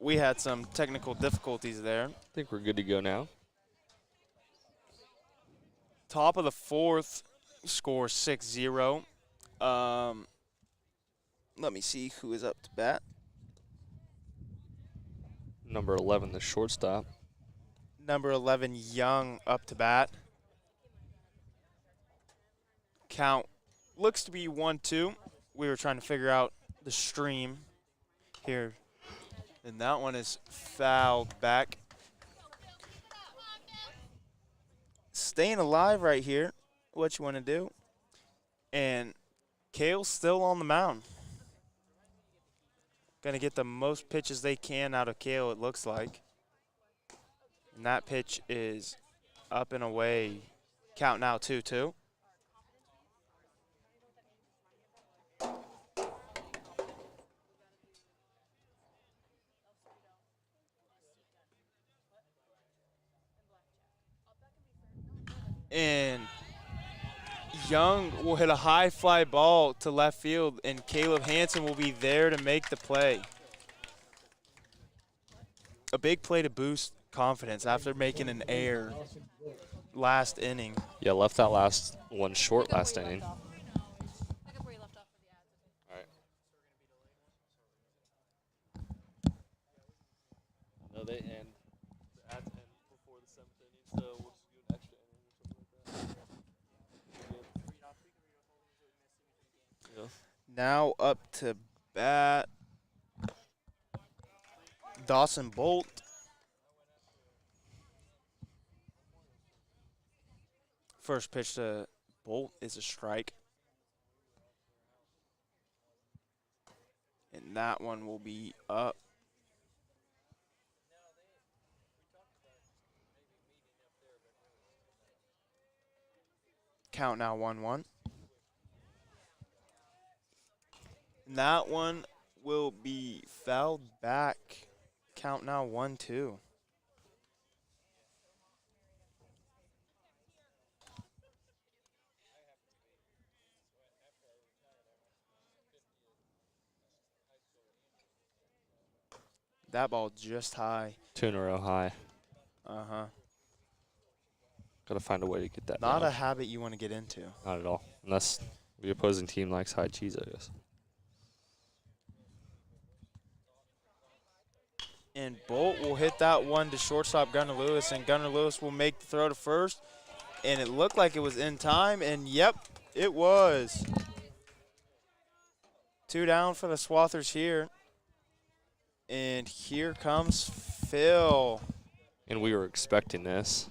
we had some technical difficulties there. I think we're good to go now. Top of the fourth, score 6-0. Let me see who is up to bat. Number 11, the shortstop. Number 11, Young, up to bat. Count looks to be 1-2. We were trying to figure out the stream here. And that one is fouled back. Staying alive right here, what you want to do. And Kale's still on the mound. Going to get the most pitches they can out of Kale, it looks like. And that pitch is up and away. Count now 2-2. And Young will hit a high fly ball to left field, and Caleb Hansen will be there to make the play. A big play to boost confidence after making an error last inning. Yeah, left that last one short last inning. All right. No, they end. The ads end before the 7th inning. Now up to bat, Dawson Bolt. First pitch to Bolt is a strike. And that one will be up. Count now 1-1. And that one will be fouled back. Count now 1-2. That ball just high. 2 in a row high. Uh-huh. Got to find a way to get that Not down. a habit you want to get into. Not at all. Unless the opposing team likes high cheese, I guess. And Bolt will hit that one to shortstop Gunnar Lewis, and Gunnar Lewis will make the throw to first. And it looked like it was in time, and yep, it was. 2 down for the Swathers here. And here comes Phil. And we were expecting this.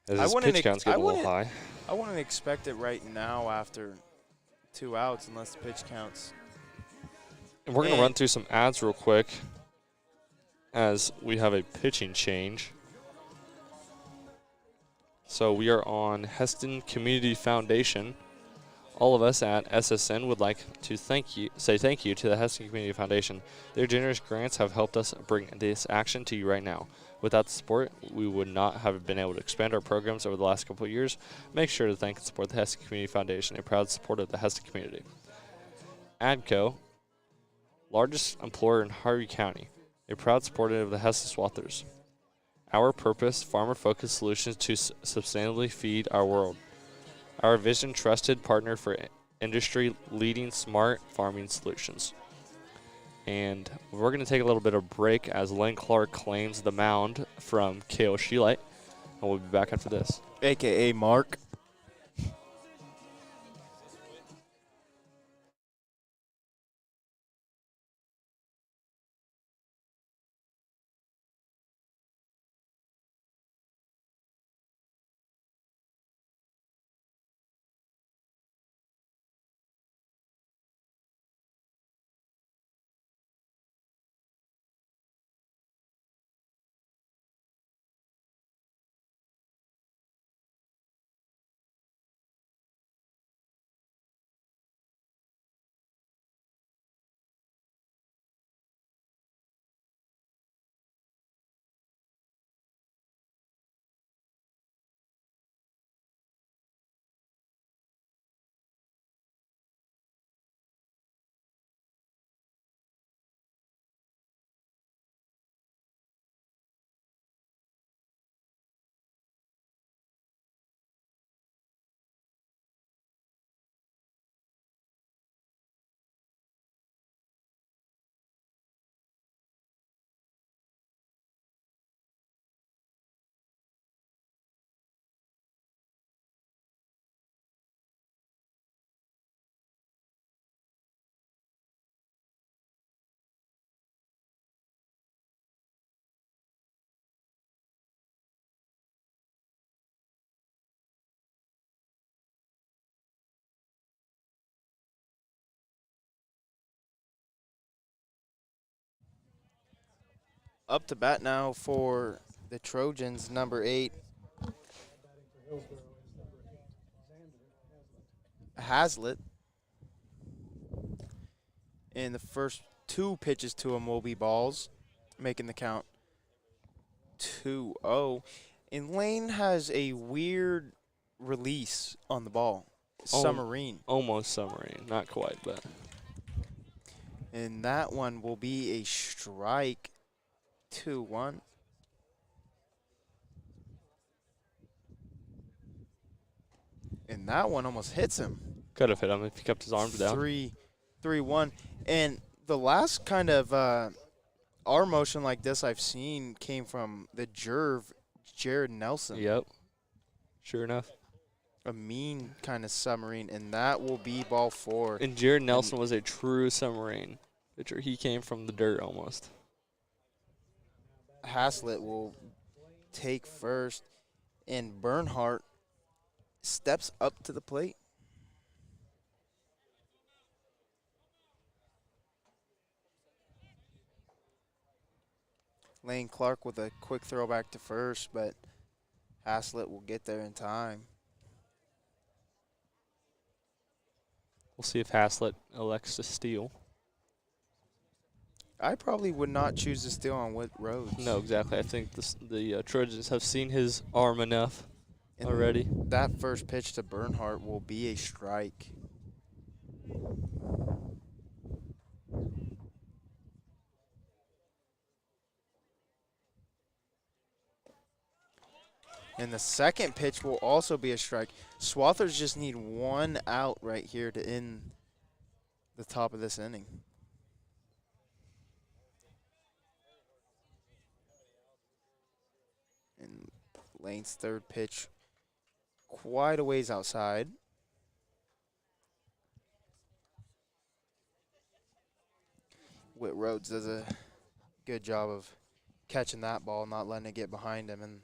As I his wouldn't pitch counts get a little high. I wouldn't expect it right now after 2 outs unless the pitch counts. And we're going to run through some ads real quick as we have a pitching change. So we are on Hesston Community Foundation. All of us at SSN would like to say thank you to the Hesston Community Foundation. Their generous grants have helped us bring this action to you right now. Without the support, we would not have been able to expand our programs over the last couple of years. Make sure to thank and support the Hesston Community Foundation, a proud supporter of the Hesston community. ADCO, largest employer in Harvey County, a proud supporter of the Hesston Swathers. Our purpose, farmer-focused solutions to sustainably feed our world. Our vision, trusted partner for industry-leading smart farming solutions. And we're going to take a little bit of break as Len Clark claims the mound from K.O. Sheelight. And we'll be back after this. A.K.A. Mark. Up to bat now for the Trojans, number 8. Hazlitt. And the first 2 pitches to him will be balls, making the count 2-0. And Lane has a weird release on the ball. Submarine. Almost submarine. Not quite, but. And that one will be a strike. 2-1. And that one almost hits him. Could have hit him if he kept his arms down. 3-1. And the last kind of arm motion like this I've seen came from the Jared Nelson. Yep. Sure enough. a mean kind of submarine, and that will be ball 4. And Jared Nelson was a true submarine pitcher. He came from the dirt almost. Haslett will take first, and Bernhardt steps up to the plate. Lane Clark with a quick throw back to first, but Haslett will get there in time. We'll see if Haslett elects to steal. I probably would not choose to steal on Whit Rhodes. No, exactly. I think the Trojans have seen his arm enough And already. that first pitch to Bernhardt will be a strike. And the second pitch will also be a strike. Swathers just need 1 out right here to end the top of this inning. And Lane's third pitch quite a ways outside. Whit Rhodes does a good job of catching that ball, not letting it get behind him, and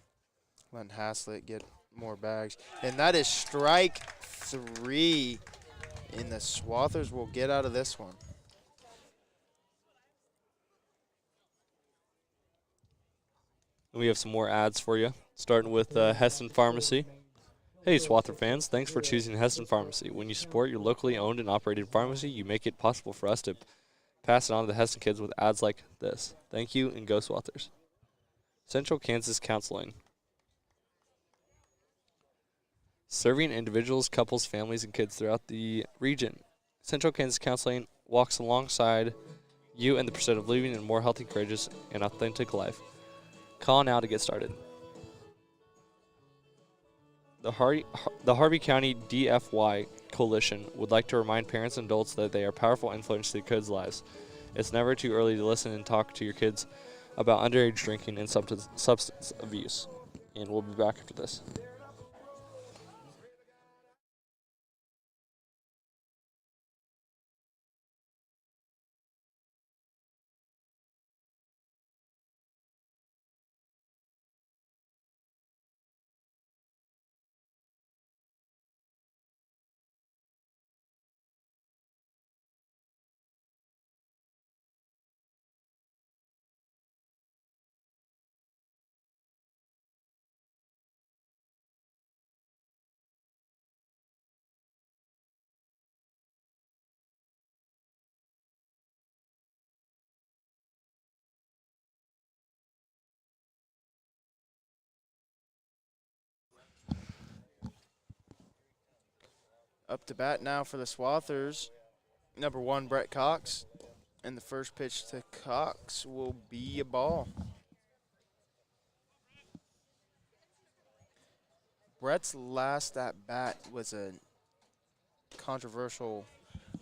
letting Haslett get more bags. And that is strike 3. And the Swathers will get out of this one. We have some more ads for you, starting with Hesston Pharmacy. Hey, Swather fans, thanks for choosing Hesston Pharmacy. When you support your locally owned and operated pharmacy, you make it possible for us to pass it on to the Hesston kids with ads like this. Thank you, and go Swathers. Central Kansas Counseling. Serving individuals, couples, families, and kids throughout the region. Central Kansas Counseling walks alongside you in the pursuit of living a more healthy, courageous, and authentic life. Call now to get started. The Harvey County DFY Coalition would like to remind parents and adults that they are powerful influence to their kids' lives. It's never too early to listen and talk to your kids about underage drinking and substance abuse. And we'll be back after this. Up to bat now for the Swathers. Number 1, Brett Cox. And the first pitch to Cox will be a ball. Brett's last at bat was a controversial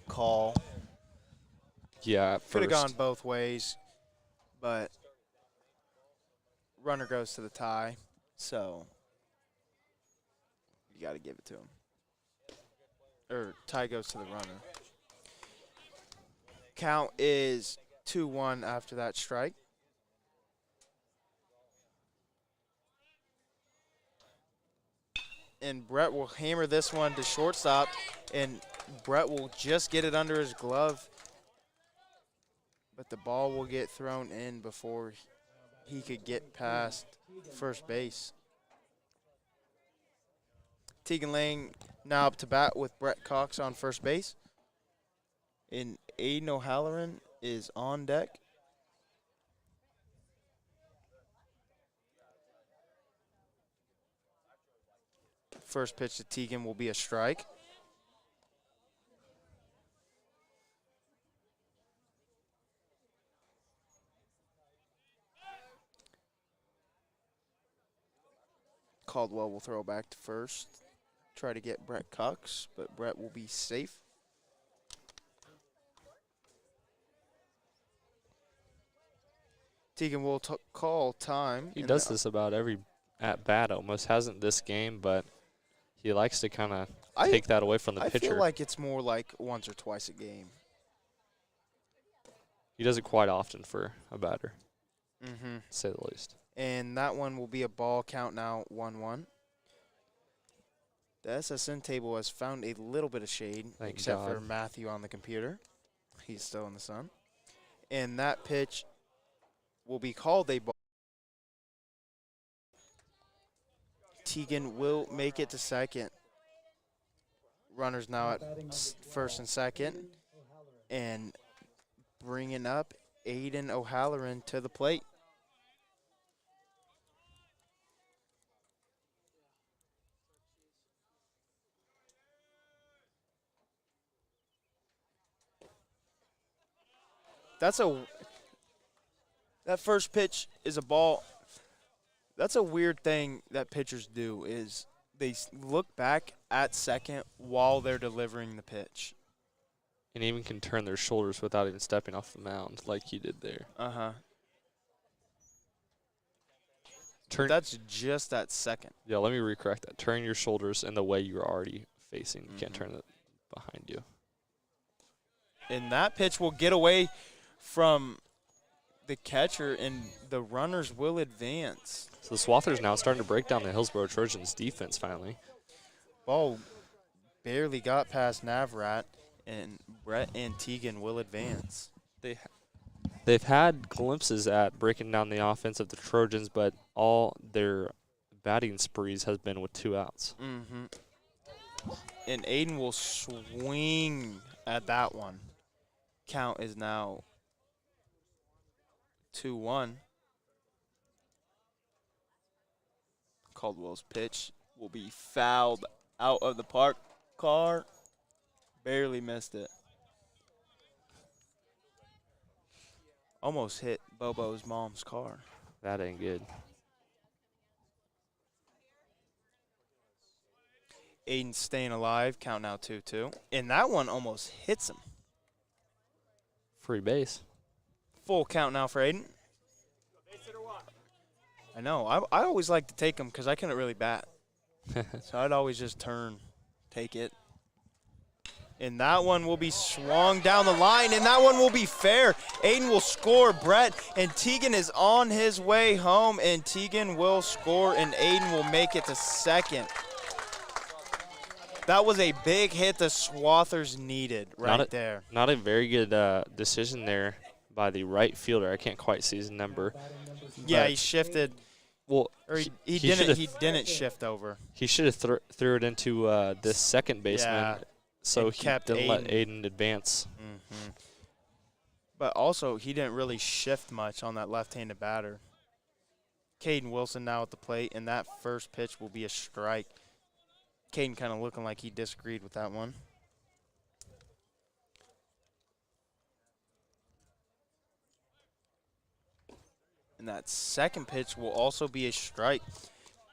call. Yeah, could have gone both ways, but runner goes to the tie, so you got to give it to him. Or tie goes to the runner. Count is 2-1 after that strike. And Brett will hammer this one to shortstop, and Brett will just get it under his glove. But the ball will get thrown in before he could get past first base. Tegan Lang now up to bat with Brett Cox on first base. And Aiden O'Halloran is on deck. First pitch to Tegan will be a strike. Caldwell will throw back to first. Try to get Brett Cox, but Brett will be safe. Tegan will call time. He does this about every at-bat almost. Hasn't this game, but He likes to kind of take that away from the pitcher. I feel like it's more like once or twice a game. He does it quite often for a batter, to say the least. And that one will be a ball. Count now 1-1. The SSN table has found a little bit of shade, except for Matthew on the computer. He's still in the sun. And that pitch will be called a ball. Teagan will make it to second. Runners now at first and second. And bringing up Aiden O'Halloran to the plate. That first pitch is a ball. That's a weird thing that pitchers do is they look back at second while they're delivering the pitch. And even can turn their shoulders without even stepping off the mound like you did there. That's just that second. Yeah, let me recorrect that. Turn your shoulders in the way you're already facing. You can't turn it behind you. And that pitch will get away from the catcher, and the runners will advance. So the Swathers now starting to break down the Hillsboro Trojans' defense finally. Ball barely got past Navrat, and Brett and Teagan will advance. They've had glimpses at breaking down the offense of the Trojans, but all their batting sprees has been with 2 outs. And Aiden will swing at that one. Count is now 2-1. Caldwell's pitch will be fouled out of the park. Car barely missed it. Almost hit Bobo's mom's car. That ain't good. Aiden staying alive. Count now 2-2. And that one almost hits him. Free base. Full count now for Aiden. I know. I always like to take him because I couldn't really bat. So I'd always just turn, take it. And that one will be swung down the line, and that one will be fair. Aiden will score, Brett, and Teagan is on his way home, and Teagan will score, and Aiden will make it to second. That was a big hit the Swathers needed there. Not a very good decision there by the right fielder. I can't quite see his number. Yeah, he shifted. Well, or he didn't shift over. He should have threw it into this second baseman, so he didn't let Aiden advance. But also, he didn't really shift much on that left-handed batter. Caden Wilson now at the plate, and that first pitch will be a strike. Caden kind of looking like he disagreed with that one. And that second pitch will also be a strike.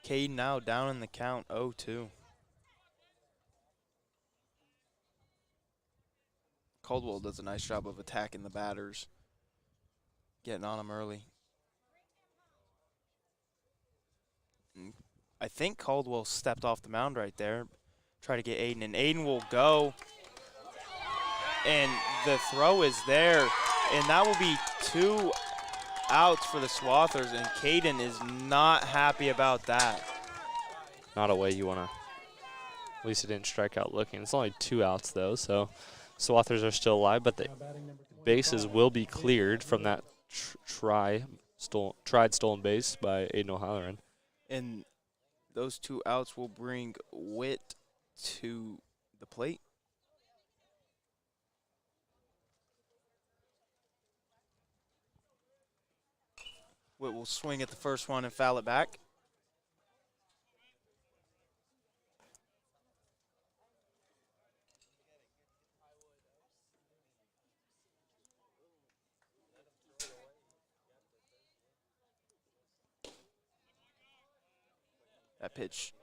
Caden now down in the count, 0-2. Caldwell does a nice job of attacking the batters, getting on them early. And I think Caldwell stepped off the mound right there. Try to get Aiden, and Aiden will go. And the throw is there, and that will be 2 outs for the Swathers, and Caden is not happy about that. Not a way you want to. At least he didn't strike out looking. It's only 2 outs, though, so Swathers are still alive, but the bases will be cleared from that tried stolen base by Aiden O'Halloran. And those 2 outs will bring Witt to the plate. Witt will swing at the first one and foul it back. That pitch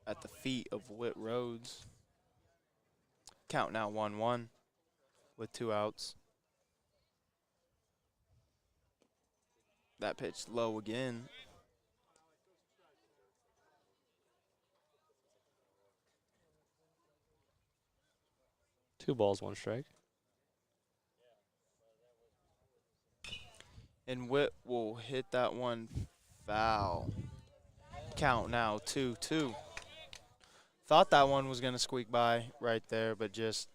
at the feet of Witt Rhodes. Count now 1-1 with 2 outs. That pitch low again. 2 balls, 1 strike. And Witt will hit that one foul. Count now 2-2. Thought that one was going to squeak by right there, but just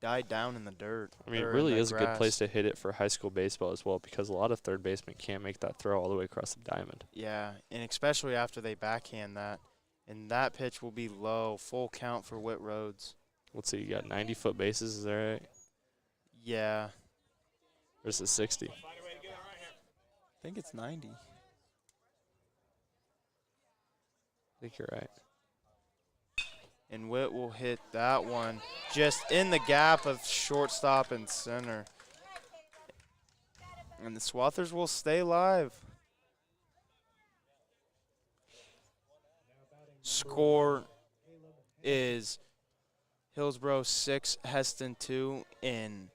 died down in the dirt. I mean, it really is a good place to hit it for high school baseball as well, because a lot of third basemen can't make that throw all the way across the diamond. Yeah, and especially after they backhand that. And that pitch will be low. Full count for Whit Rhodes. Let's see, you got 90-foot bases, is that right? Yeah. Versus 60. I think it's 90. I think you're right. And Witt will hit that one just in the gap of shortstop and center. And the Swathers will stay live. Score is Hillsboro 6, Hesston 2, and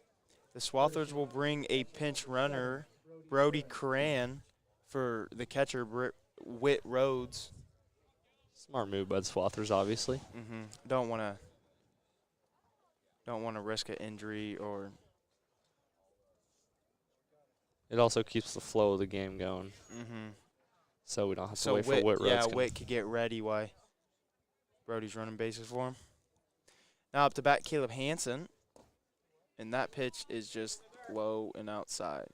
the Swathers will bring a pinch runner, Brody Cran, for the catcher, Whit Rhodes. Smart move by the Swathers, obviously. Don't want to risk an injury or. It also keeps the flow of the game going. So we don't have to wait for Whit Rhodes. Yeah, Whit could get ready while Brody's running bases for him. Now up to bat, Caleb Hansen. And that pitch is just low and outside.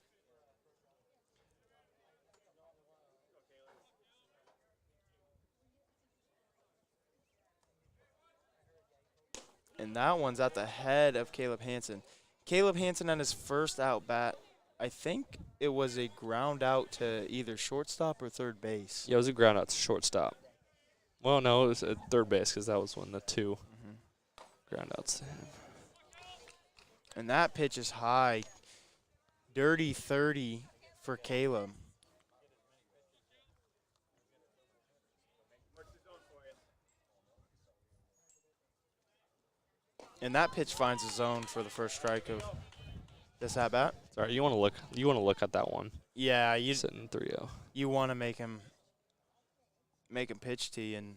And that one's at the head of Caleb Hansen. Caleb Hansen on his first out bat, I think it was a ground out to either shortstop or third base. Yeah, it was a ground out to shortstop. Well, no, it was at third base because that was when the 2 ground outs. And that pitch is high. Dirty 30 for Caleb. And that pitch finds a zone for the first strike of this at bat. Sorry, you want to look. You want to look at that one. Yeah, you sitting 3-0. You want to make him pitch to you, and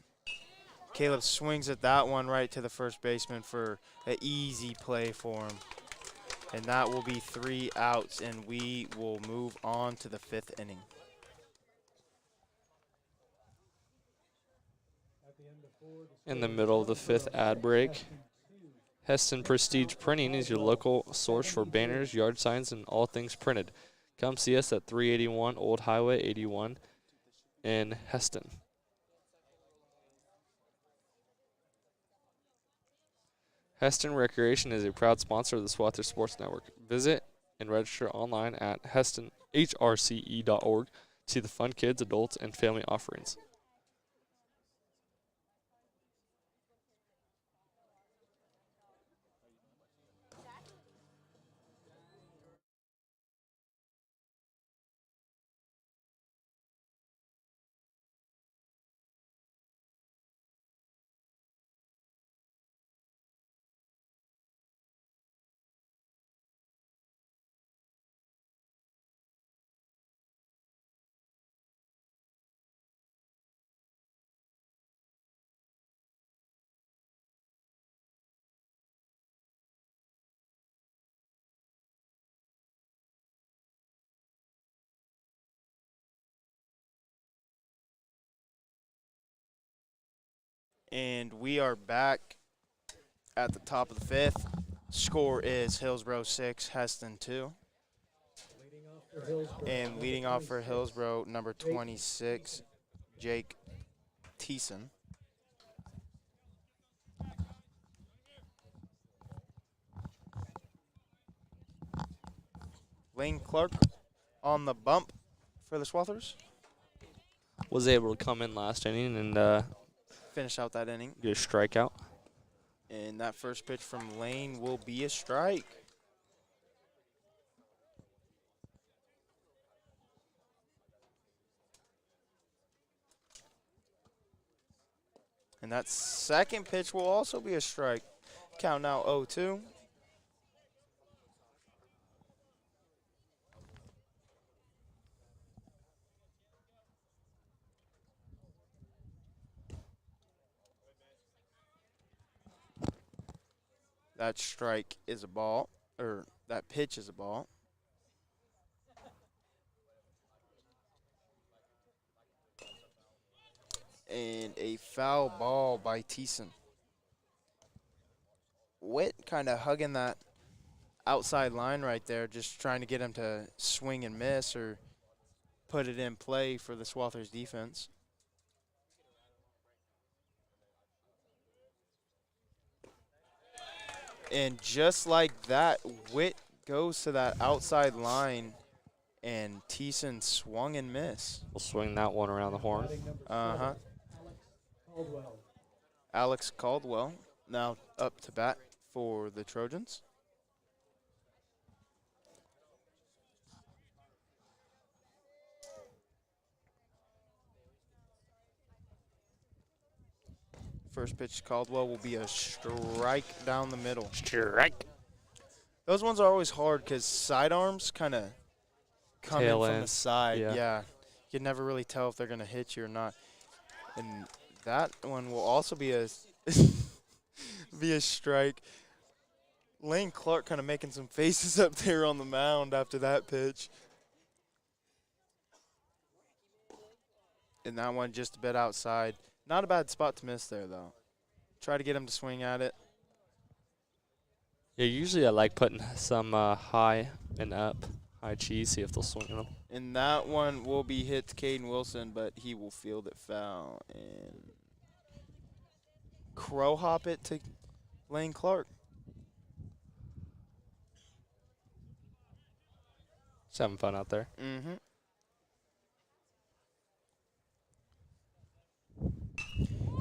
Caleb swings at that one right to the first baseman for an easy play for him. And that will be 3 outs, and we will move on to the 5th inning. In the middle of the 5th ad break, Hesston Prestige Printing is your local source for banners, yard signs, and all things printed. Come see us at 381 Old Highway 81 in Hesston. Hesston Recreation is a proud sponsor of the Swathers Sports Network. Visit and register online at HesstonHRCE.org to see the fun kids, adults, and family offerings. And we are back at the top of the 5th. Score is Hillsboro 6, Hesston 2. And leading off for Hillsboro, number 26, Jake Thiessen. Lane Clark on the bump for the Swathers. Was able to come in last inning and finish out that inning. get a strikeout. And that first pitch from Lane will be a strike. And that second pitch will also be a strike. Count now 0-2. That strike is a ball, or that pitch is a ball. And a foul ball by Thiessen. Witt kind of hugging that outside line right there, just trying to get him to swing and miss or put it in play for the Swathers defense. And just like that, Witt goes to that outside line, and Thiessen swung and missed. We'll swing that one around the horn. Uh-huh. Alex Caldwell now up to bat for the Trojans. First pitch to Caldwell will be a strike down the middle. Strike. Those ones are always hard because sidearms kind of come Tail in from end. the side. Yeah. Yeah. You can never really tell if they're going to hit you or not. And that one will also be a be a strike. Lane Clark kind of making some faces up there on the mound after that pitch. And that one just a bit outside. Not a bad spot to miss there, though. Try to get him to swing at it. Yeah, usually I like putting some high and up, high cheese, see if they'll swing at them. And that one will be hit to Caden Wilson, but he will field it foul and crow hop it to Lane Clark. Just having fun out there. Mm-hmm.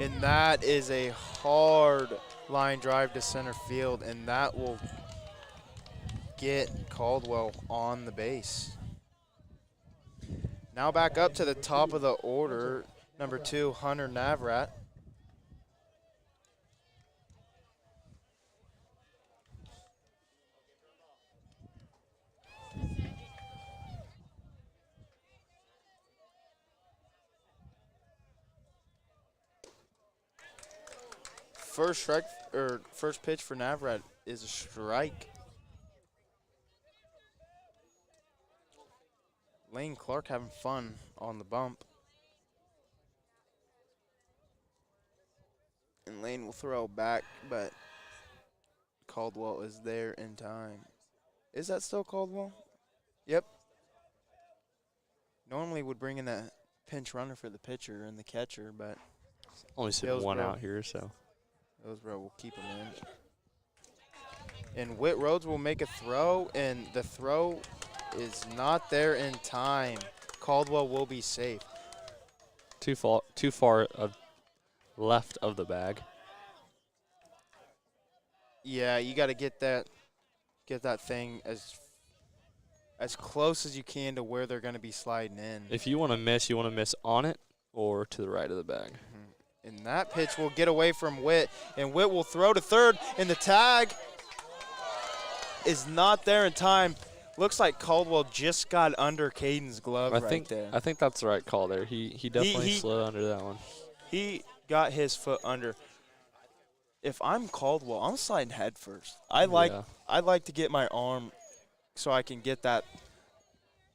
And that is a hard line drive to center field, and that will get Caldwell on the base. Now back up to the top of the order, number 2, Hunter Navrat. First pitch for Navrat is a strike. Lane Clark having fun on the bump. And Lane will throw back, but Caldwell is there in time. Is that still Caldwell? Yep. Normally would bring in that pinch runner for the pitcher and the catcher, but Only sitting one out here, so. Hillsboro will keep him in. And Whit Rhodes will make a throw, and the throw is not there in time. Caldwell will be safe. Too far left of the bag. Yeah, you got to get that thing as close as you can to where they're going to be sliding in. If you want to miss on it or to the right of the bag. And that pitch will get away from Witt, and Witt will throw to third, and the tag is not there in time. Looks like Caldwell just got under Caden's glove there. I think that's the right call there. He definitely slid under that one. He got his foot under. If I'm Caldwell, I'm sliding head first. I like to get my arm so I can get that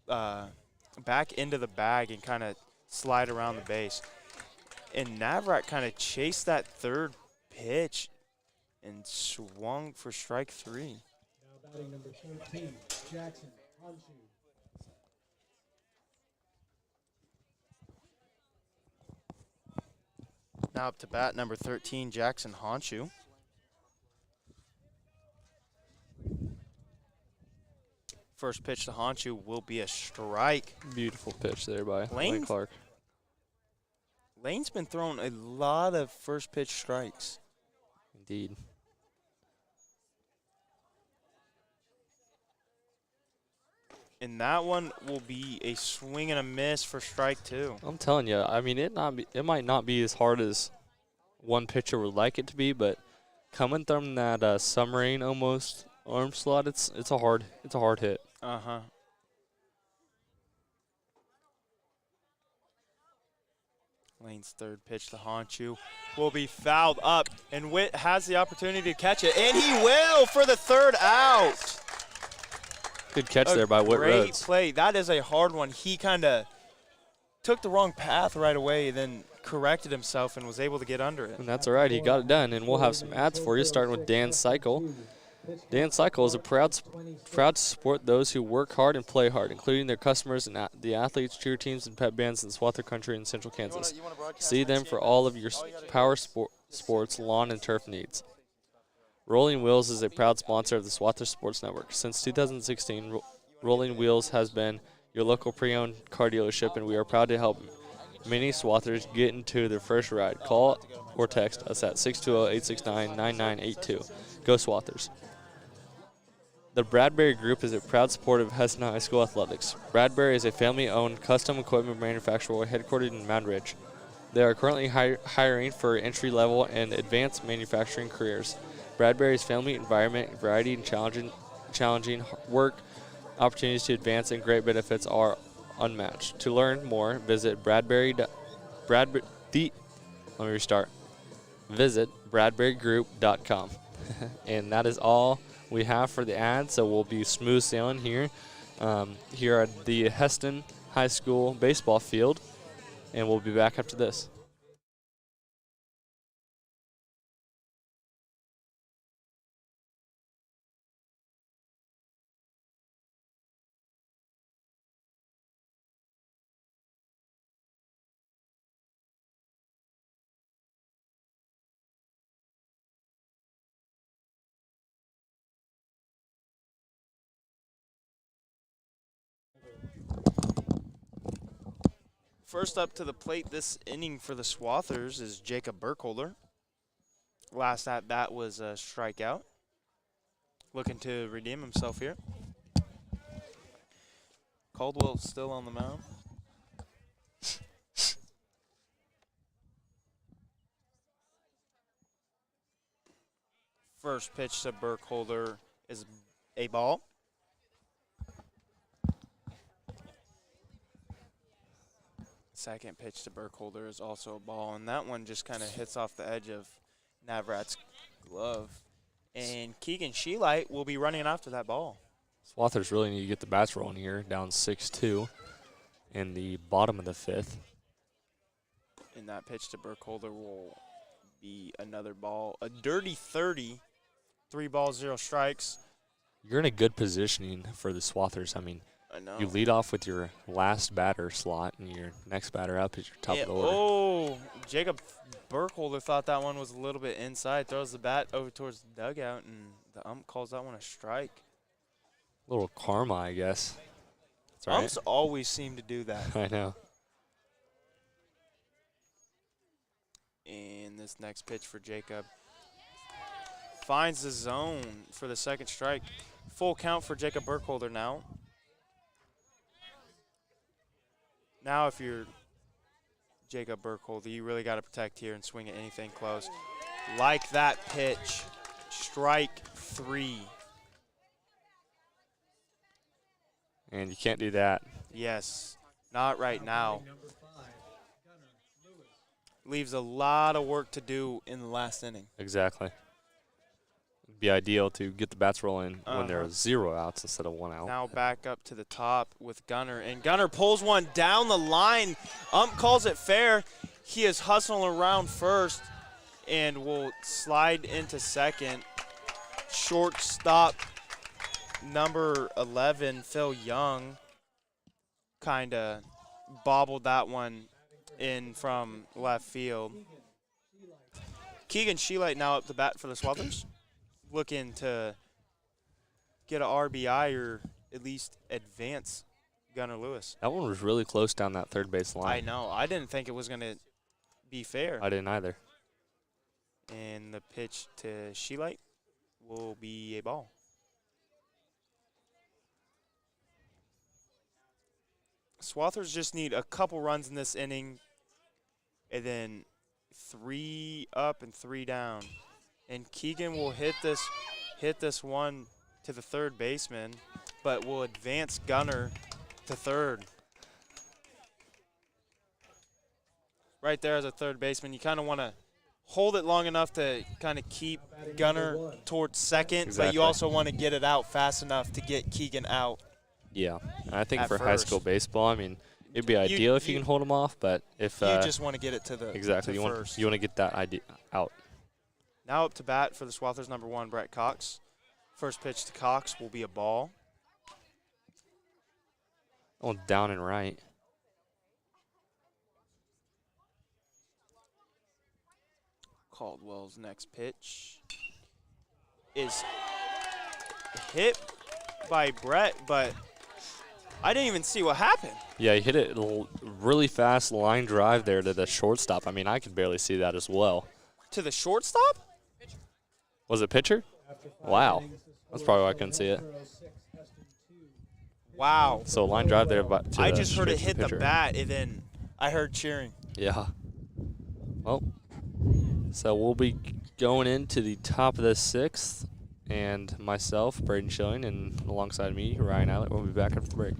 back into the bag and kind of slide around the base. And Navrat kind of chased that third pitch and swung for strike 3. Now batting number 13, Jackson Honshu. Now up to bat, number 13, Jackson Honshu. First pitch to Honshu will be a strike. Beautiful pitch there by Lane Lane Clark. Lane's been throwing a lot of first pitch strikes. Indeed. And that one will be a swing and a miss for strike 2. I'm telling you, I mean, it might not be as hard as one pitcher would like it to be, but coming from that submarine almost arm slot, it's a hard hit. Uh-huh. Lane's third pitch to Honchu will be fouled up, and Witt has the opportunity to catch it, and he will for the third out. Good catch there by Witt Great Rhodes. play. That is a hard one. He kind of took the wrong path right away, then corrected himself and was able to get under it. And that's all right. He got it done. And we'll have some ads for you, starting with Dan Cycle. Dan Cycle is proud to support those who work hard and play hard, including their customers and the athletes, cheer teams, and pet bands in Swather Country and Central Kansas. See them for all of your power sports, lawn, and turf needs. Rolling Wheels is a proud sponsor of the Swather Sports Network. Since 2016, Rolling Wheels has been your local pre-owned car dealership, and we are proud to help many Swathers get into their first ride. Call or text us at 620-869-9982. Go Swathers. The Bradbury Group is a proud supporter of Hesston High School athletics. Bradbury is a family-owned custom equipment manufacturer headquartered in Mound Ridge. They are currently hiring for entry-level and advanced manufacturing careers. Bradbury's family environment, variety, and challenging work opportunities to advance and great benefits are unmatched. To learn more, visit Visit bradburygroup.com. And that is all we have for the ad, so we'll be smooth sailing here at the Hesston High School baseball field, and we'll be back after this. First up to the plate this inning for the Swathers is Jacob Burkholder. Last at bat was a strikeout. Looking to redeem himself here. Caldwell still on the mound. First pitch to Burkholder is a ball. Second pitch to Burkholder is also a ball, and that one just kind of hits off the edge of Navrat's glove. And Keegan Sheelight will be running after that ball. Swathers really need to get the bats rolling here, down 6-2 in the bottom of the fifth. And that pitch to Burkholder will be another ball. A dirty 30, 3 balls, 0 strikes. You're in a good positioning for the Swathers. I mean, I know. you lead off with your last batter slot, and your next batter up is your top of the order. Oh, Jacob Burkholder thought that one was a little bit inside. Throws the bat over towards the dugout, and the ump calls that one a strike. A little karma, I guess. That's right. Umps always seem to do that. I know. And this next pitch for Jacob finds the zone for the second strike. Full count for Jacob Burkholder now. Now if you're Jacob Burkholder, you really got to protect here and swing at anything close. Like that pitch, strike 3. And you can't do that. Yes, not right now. Leaves a lot of work to do in the last inning. Exactly. It'd be ideal to get the bats rolling when there are 0 outs instead of 1 out. Now back up to the top with Gunner, and Gunner pulls one down the line. Ump calls it fair. He is hustling around first and will slide into second. Shortstop number 11, Phil Young, kind of bobbled that one in from left field. Keegan Sheelight now up the bat for the Swathers, looking to get an RBI or at least advance Gunnar Lewis. That one was really close down that third base line. I know. I didn't think it was going to be fair. I didn't either. And the pitch to Sheelight will be a ball. Swathers just need a couple runs in this inning, and then 3 up and 3 down. And Keegan will hit this one to the third baseman, but will advance Gunner to third. right there as a third baseman. You kind of want to hold it long enough to kind of keep Gunner towards second, but Exactly. you also want to get it out fast enough to get Keegan out. Yeah, and I think At for high first. school baseball, I mean, it'd be ideal if you can hold them off, but if You just want to get it to the exactly to you first. want to get that idea out. Now up to bat for the Swathers, number 1, Brett Cox. First pitch to Cox will be a ball. Oh, down and right. Caldwell's next pitch is hit by Brett, but I didn't even see what happened. Yeah, he hit it really fast line drive there to the shortstop. I mean, I could barely see that as well. To the shortstop? Was it pitcher? Wow. That's probably why I couldn't see it. Wow. So line drive there, but I just heard it straight hit to the pitcher. bat, and then I heard cheering. Yeah. Well, so we'll be going into the top of the 6th, and myself, Braden Schilling, and alongside me, Ryan Eilert, will be back after the break.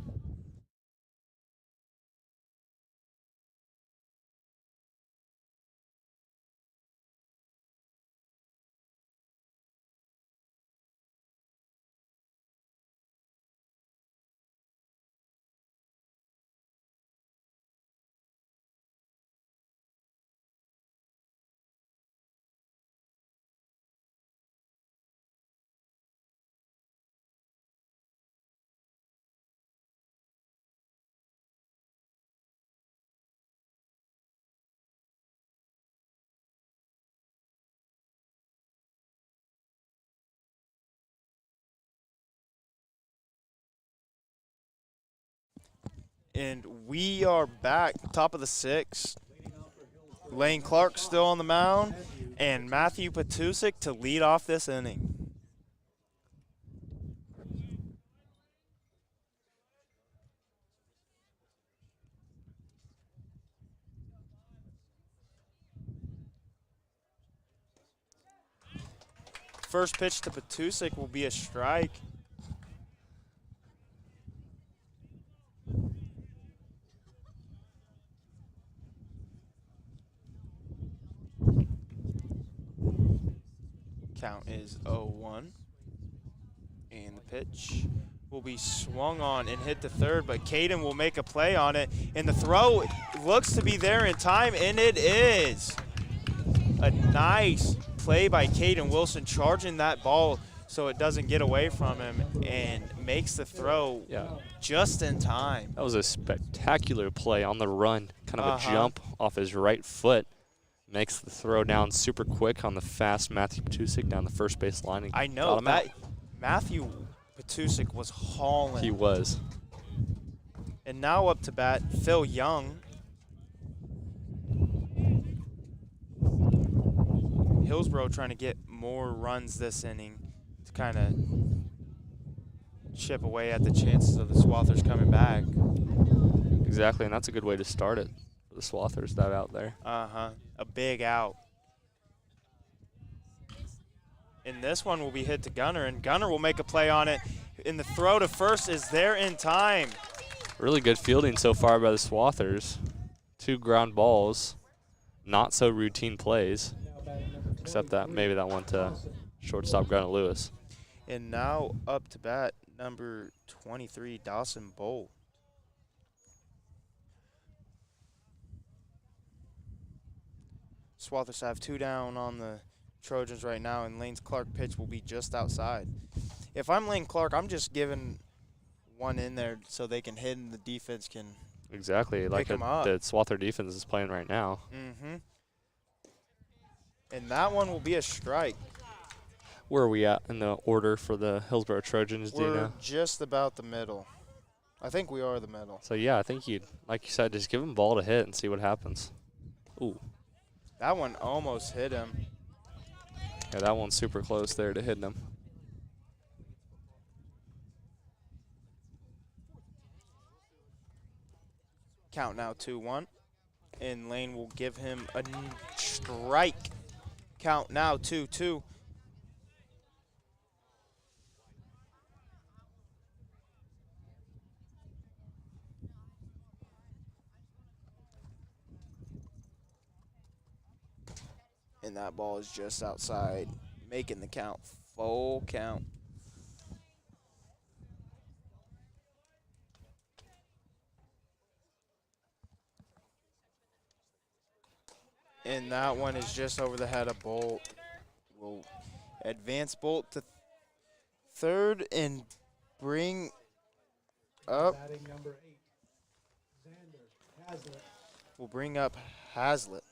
And we are back, top of the 6th. Lane Clark still on the mound, and Matthew Petusik to lead off this inning. First pitch to Petusik will be a strike. Count is 0-1. And the pitch will be swung on and hit to third, but Caden will make a play on it. And the throw looks to be there in time, and it is. A nice play by Caden Wilson, charging that ball so it doesn't get away from him, and makes the throw just in time. That was a spectacular play on the run, kind of a jump off his right foot. Makes the throw down super quick on the fast Matthew Petusik down the first base line. And I know that Matthew Petusik was hauling. He was. And now up to bat, Phil Young. Hillsboro trying to get more runs this inning to kind of chip away at the chances of the Swathers coming back. Exactly, and that's a good way to start it for the Swathers, that out there. A big out. And this one will be hit to Gunner, and Gunner will make a play on it. And the throw to first is there in time. Really good fielding so far by the Swathers. 2 ground balls, not so routine plays, except that maybe that one to shortstop Gunnar Lewis. And now up to bat, number 23, Dawson Bolt. Swathers have 2 down on the Trojans right now, and Lane Clark pitch will be just outside. If I'm Lane Clark, I'm just giving one in there so they can hit and the defense can Exactly, like the Swather defense is playing right now. And that one will be a strike. Where are we at in the order for the Hillsboro Trojans, do you know? We're just about the middle. I think we are the middle. So, yeah, I think you'd, like you said, just give him ball to hit and see what happens. Ooh. That one almost hit him. Yeah, that one's super close there to hitting him. Count now 2-1. And Lane will give him a strike. Count now 2-2. And that ball is just outside, making the count. Full count. And that one is just over the head of Bolt. Will advance Bolt to third and bring up. Batting number 8, Xander Hazlitt. We'll bring up Hazlitt.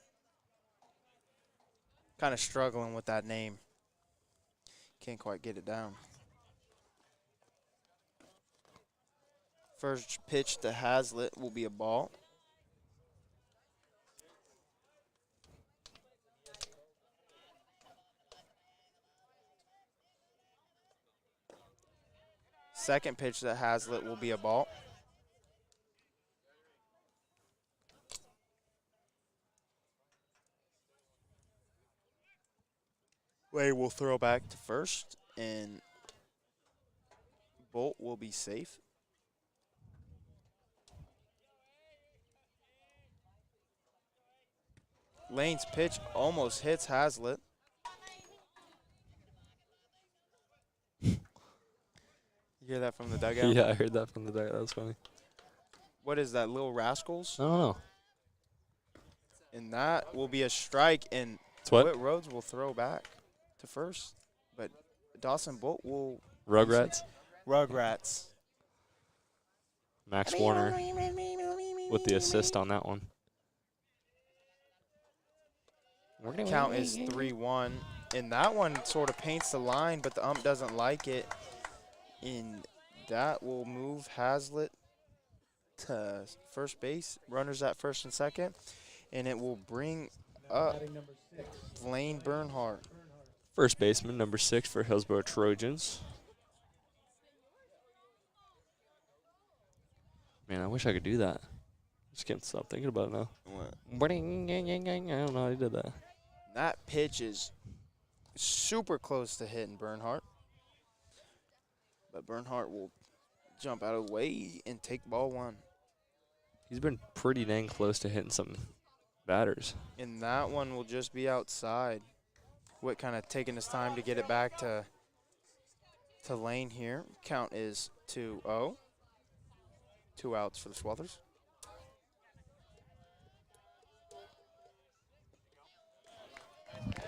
Kind of struggling with that name. Can't quite get it down. First pitch to Hazlitt will be a ball. Second pitch to Hazlitt will be a ball. Way will throw back to first, and Bolt will be safe. Lane's pitch almost hits Hazlitt. You hear that from the dugout? Yeah, I heard that from the dugout. That was funny. What is that, Little Rascals? I don't know. And that will be a strike, and It's what? Whit Rhodes will throw back to first. But Dawson Bolt will... Rugrats? Rugrats. Max Warner with the assist on that one. Count is 3-1. And that one sort of paints the line, but the ump doesn't like it. And that will move Hazlitt to first base. Runners at first and second. And it will bring up Batting number 6, Blaine Bernhardt. First baseman, number 6 for Hillsboro Trojans. Man, I wish I could do that. Just can't stop thinking about it now. What? I don't know how he did that. That pitch is super close to hitting Bernhardt. But Bernhardt will jump out of the way and take ball 1. He's been pretty dang close to hitting some batters. And that one will just be outside. Witt kind of taking his time to get it back to Lane here. Count is 2-0. 2 outs for the Swathers.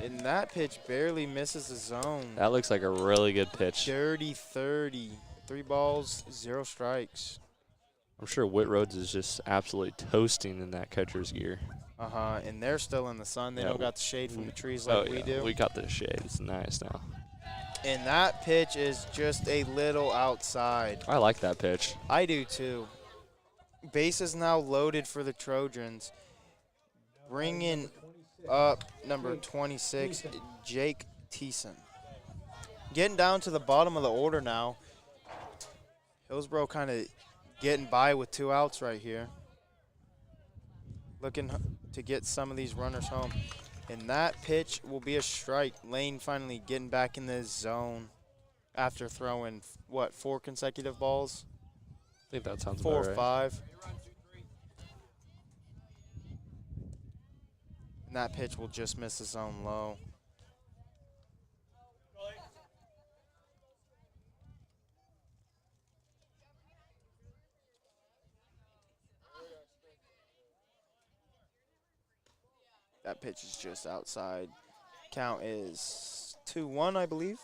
And that pitch barely misses the zone. That looks like a really good pitch. Dirty 30. 3 balls, 0 strikes. I'm sure Whit Rhodes is just absolutely toasting in that catcher's gear. Uh-huh, and they're still in the sun. They Yeah, don't got the shade from the trees like we do. We got the shade. It's nice now. And that pitch is just a little outside. I like that pitch. I do too. Base is now loaded for the Trojans. Bringing up number 26, Jake Thiessen. Getting down to the bottom of the order now. Hillsboro kind of getting by with 2 outs right here. Looking to get some of these runners home. And that pitch will be a strike. Lane finally getting back in the zone after throwing, what, 4 consecutive balls? I think that sounds 4 about or right. 5. And that pitch will just miss the zone low. That pitch is just outside. Count is 2-1, I believe.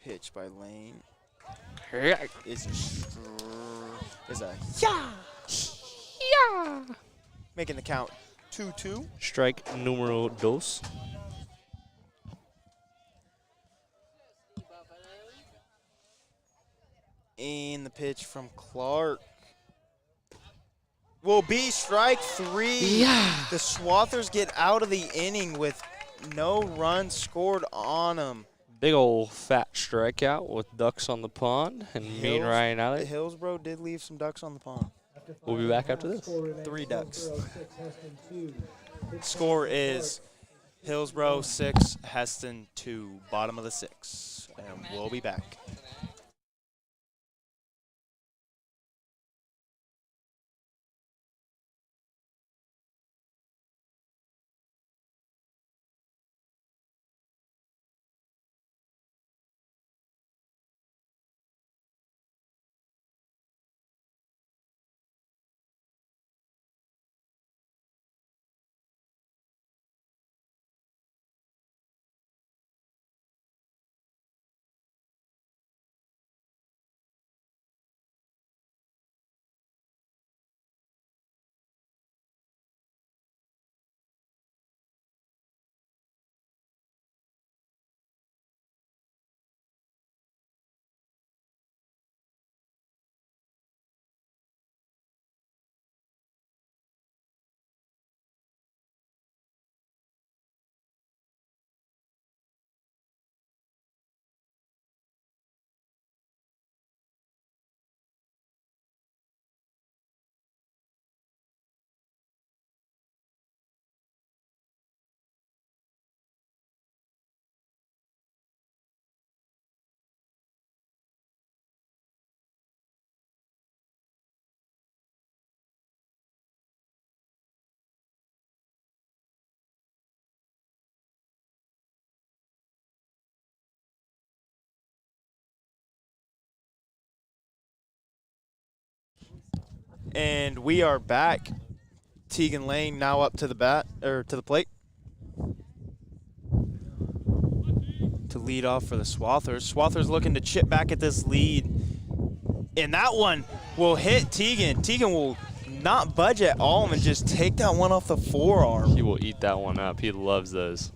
Pitch by Lane is a yeah. Making the count 2-2. Strike numero dos. And the pitch from Clark will be strike 3. Yeah. The Swathers get out of the inning with no runs scored on them. Big old fat strikeout with ducks on the pond and me and Ryan out it. Hillsboro did leave some ducks on the pond. We'll be back after this. 3 ducks. Score is Hillsboro 6, Hesston 2, bottom of the 6. And we'll be back. And we are back. Tegan Lane now up to the plate. To lead off for the Swathers. Swathers looking to chip back at this lead. And that one will hit Tegan. Tegan will not budge at all and just take that one off the forearm. He will eat that one up. He loves those.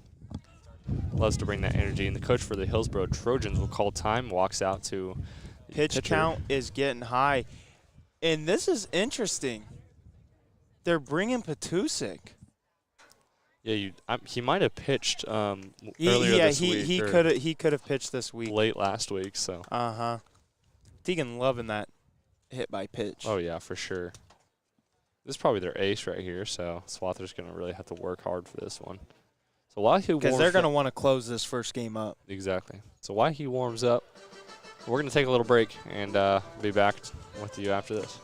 Loves to bring that energy. And the coach for the Hillsboro Trojans will call time, walks out to pitch count is getting high. And this is interesting. They're bringing Petusik. Yeah, he might have pitched earlier this week. He could have pitched this week. Late last week, so. Tegan loving that hit by pitch. Oh yeah, for sure. This is probably their ace right here, so Swather's gonna really have to work hard for this one. So while he because they're gonna want to close this first game up. Exactly. So while he warms up, we're gonna take a little break and be back with you after this.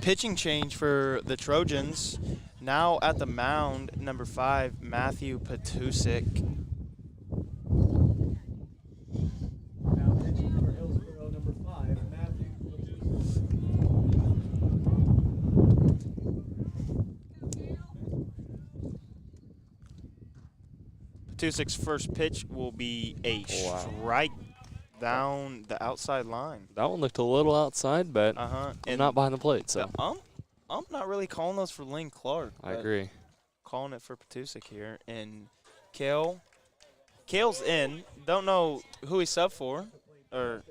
Pitching change for the Trojans. Now at the mound, number 5, Matthew Petusik. Now pitching for Hillsboro, number 5, Matthew Petusik. Petusik's first pitch will be a strike down the outside line. That one looked a little outside, but and not behind the plate. So I'm not really calling those for Lane Clark. I agree. Calling it for Petusik here. And Kale's in. Don't know who he subbed for. Or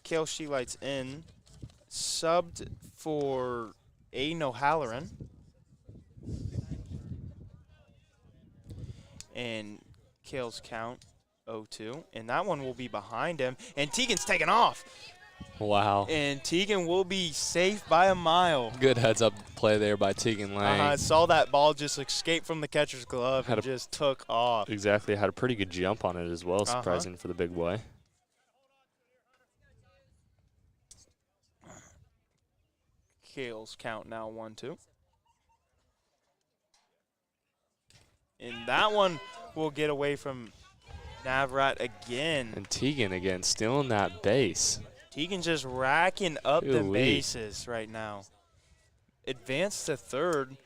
Kale Shelight's in. Subbed for Aiden O'Halloran. And Kale's count 0-2, and that one will be behind him, and Tegan's taking off. Wow. And Tegan will be safe by a mile. Good heads-up play there by Tegan Lane. I saw that ball just escape from the catcher's glove and just took off. Exactly. Had a pretty good jump on it as well, surprising for the big boy. Kale's count now 1-2. And that one will get away from Navrat again. And Tegan again, stealing that base. Tegan just racking up the bases right now. Advanced to third.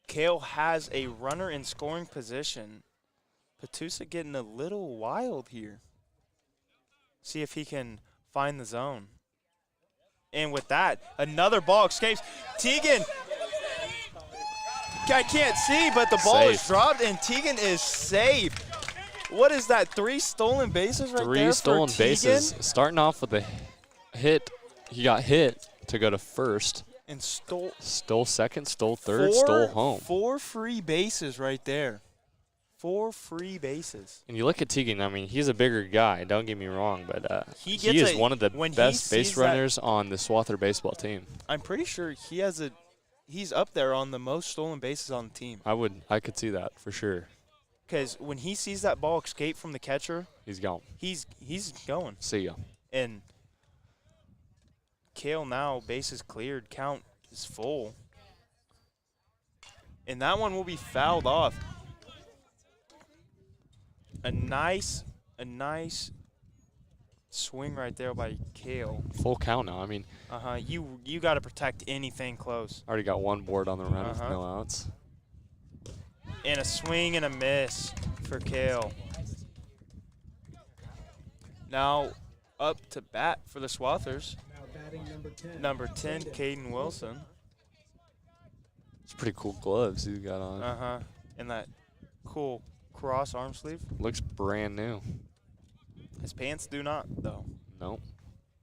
Kale has a runner in scoring position. Petusik getting a little wild here. See if he can find the zone. And with that, another ball escapes. Tegan, I can't see, but the ball is dropped, and Tegan is safe. What is that, 3 stolen bases right there for Tegan? 3 stolen bases. Starting off with a hit. He got hit to go to first. And stole second, stole third, stole home. 4 free bases right there. 4 free bases. And you look at Teagan, I mean, he's a bigger guy, don't get me wrong, but he gets is one of the best base runners on the Swather baseball team. I'm pretty sure he's up there on the most stolen bases on the team. I could see that for sure. Because when he sees that ball escape from the catcher, he's gone. He's going. See ya. And Kale now, bases cleared, count is full. And that one will be fouled off. A nice swing right there by Kale. Full count now. I mean, you got to protect anything close. Already got 1 board on the run with no outs. And a swing and a miss for Kale. Now up to bat for the Swathers. Now batting number 10, Caden Wilson. It's pretty cool gloves he's got on. And that cool cross arm sleeve. Looks brand new. His pants do not, though. Nope.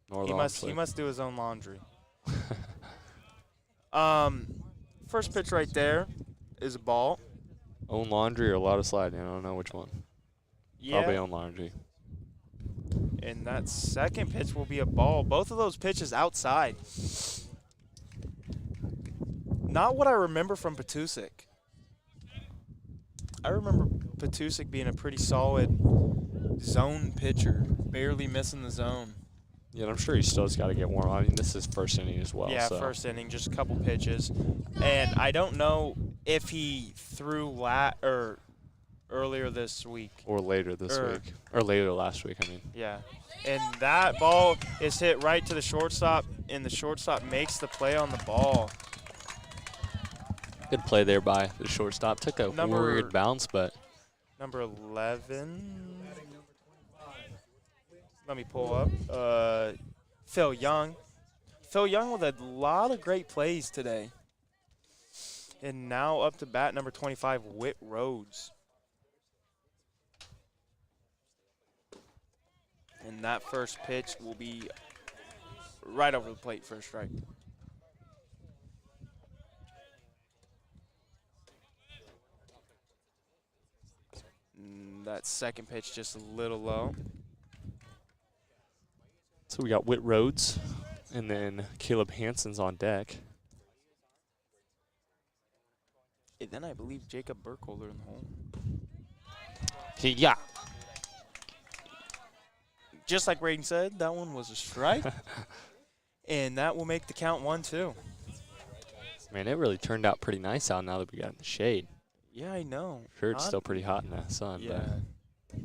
Nor he must do his own laundry. First pitch right there is a ball. Own laundry or a lot of sliding? I don't know which one. Yeah. Probably own laundry. And that second pitch will be a ball. Both of those pitches outside. Not what I remember from Petusik. I remember Petusik being a pretty solid zone pitcher, barely missing the zone. Yeah, I'm sure he still's got to get warm. I mean, this is first inning as well. Yeah, so. First inning, just a couple pitches. And I don't know if he threw earlier this week. Or later this week. Or later last week, I mean. Yeah. And that ball is hit right to the shortstop, and the shortstop makes the play on the ball. Good play there by the shortstop. Took a weird bounce, but. Number 11. Let me pull up. Phil Young. Phil Young with a lot of great plays today. And now up to bat, number 25, Whit Rhodes. And that first pitch will be right over the plate for a strike. And that second pitch just a little low. So we got Whit Rhodes, and then Caleb Hansen's on deck. And then I believe Jacob Burkholder in the hole. Yeah. Just like Braden said, that one was a strike. And that will make the count 1-2. Man, it really turned out pretty nice out now that we got in the shade. Yeah, I know. Sure, it's still pretty hot in the sun. Yeah. But.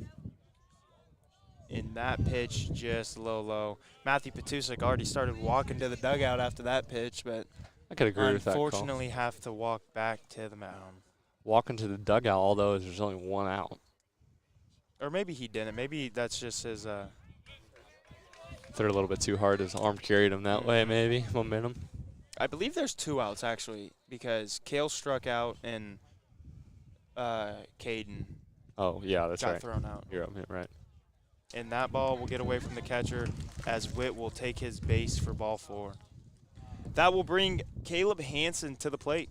And that pitch just a little low. Matthew Petusik already started walking to the dugout after that pitch, but I could agree with that call. Unfortunately have to walk back to the mound. Walking to the dugout, although there's only 1 out. Or maybe he didn't. Maybe that's just his threw a little bit too hard. His arm carried him that way, maybe. Momentum. I believe there's 2 outs, actually, because Kale struck out and Caden Oh, yeah, that's right. got thrown out. You're right. And that ball will get away from the catcher as Whit will take his base for ball 4. That will bring Caleb Hansen to the plate.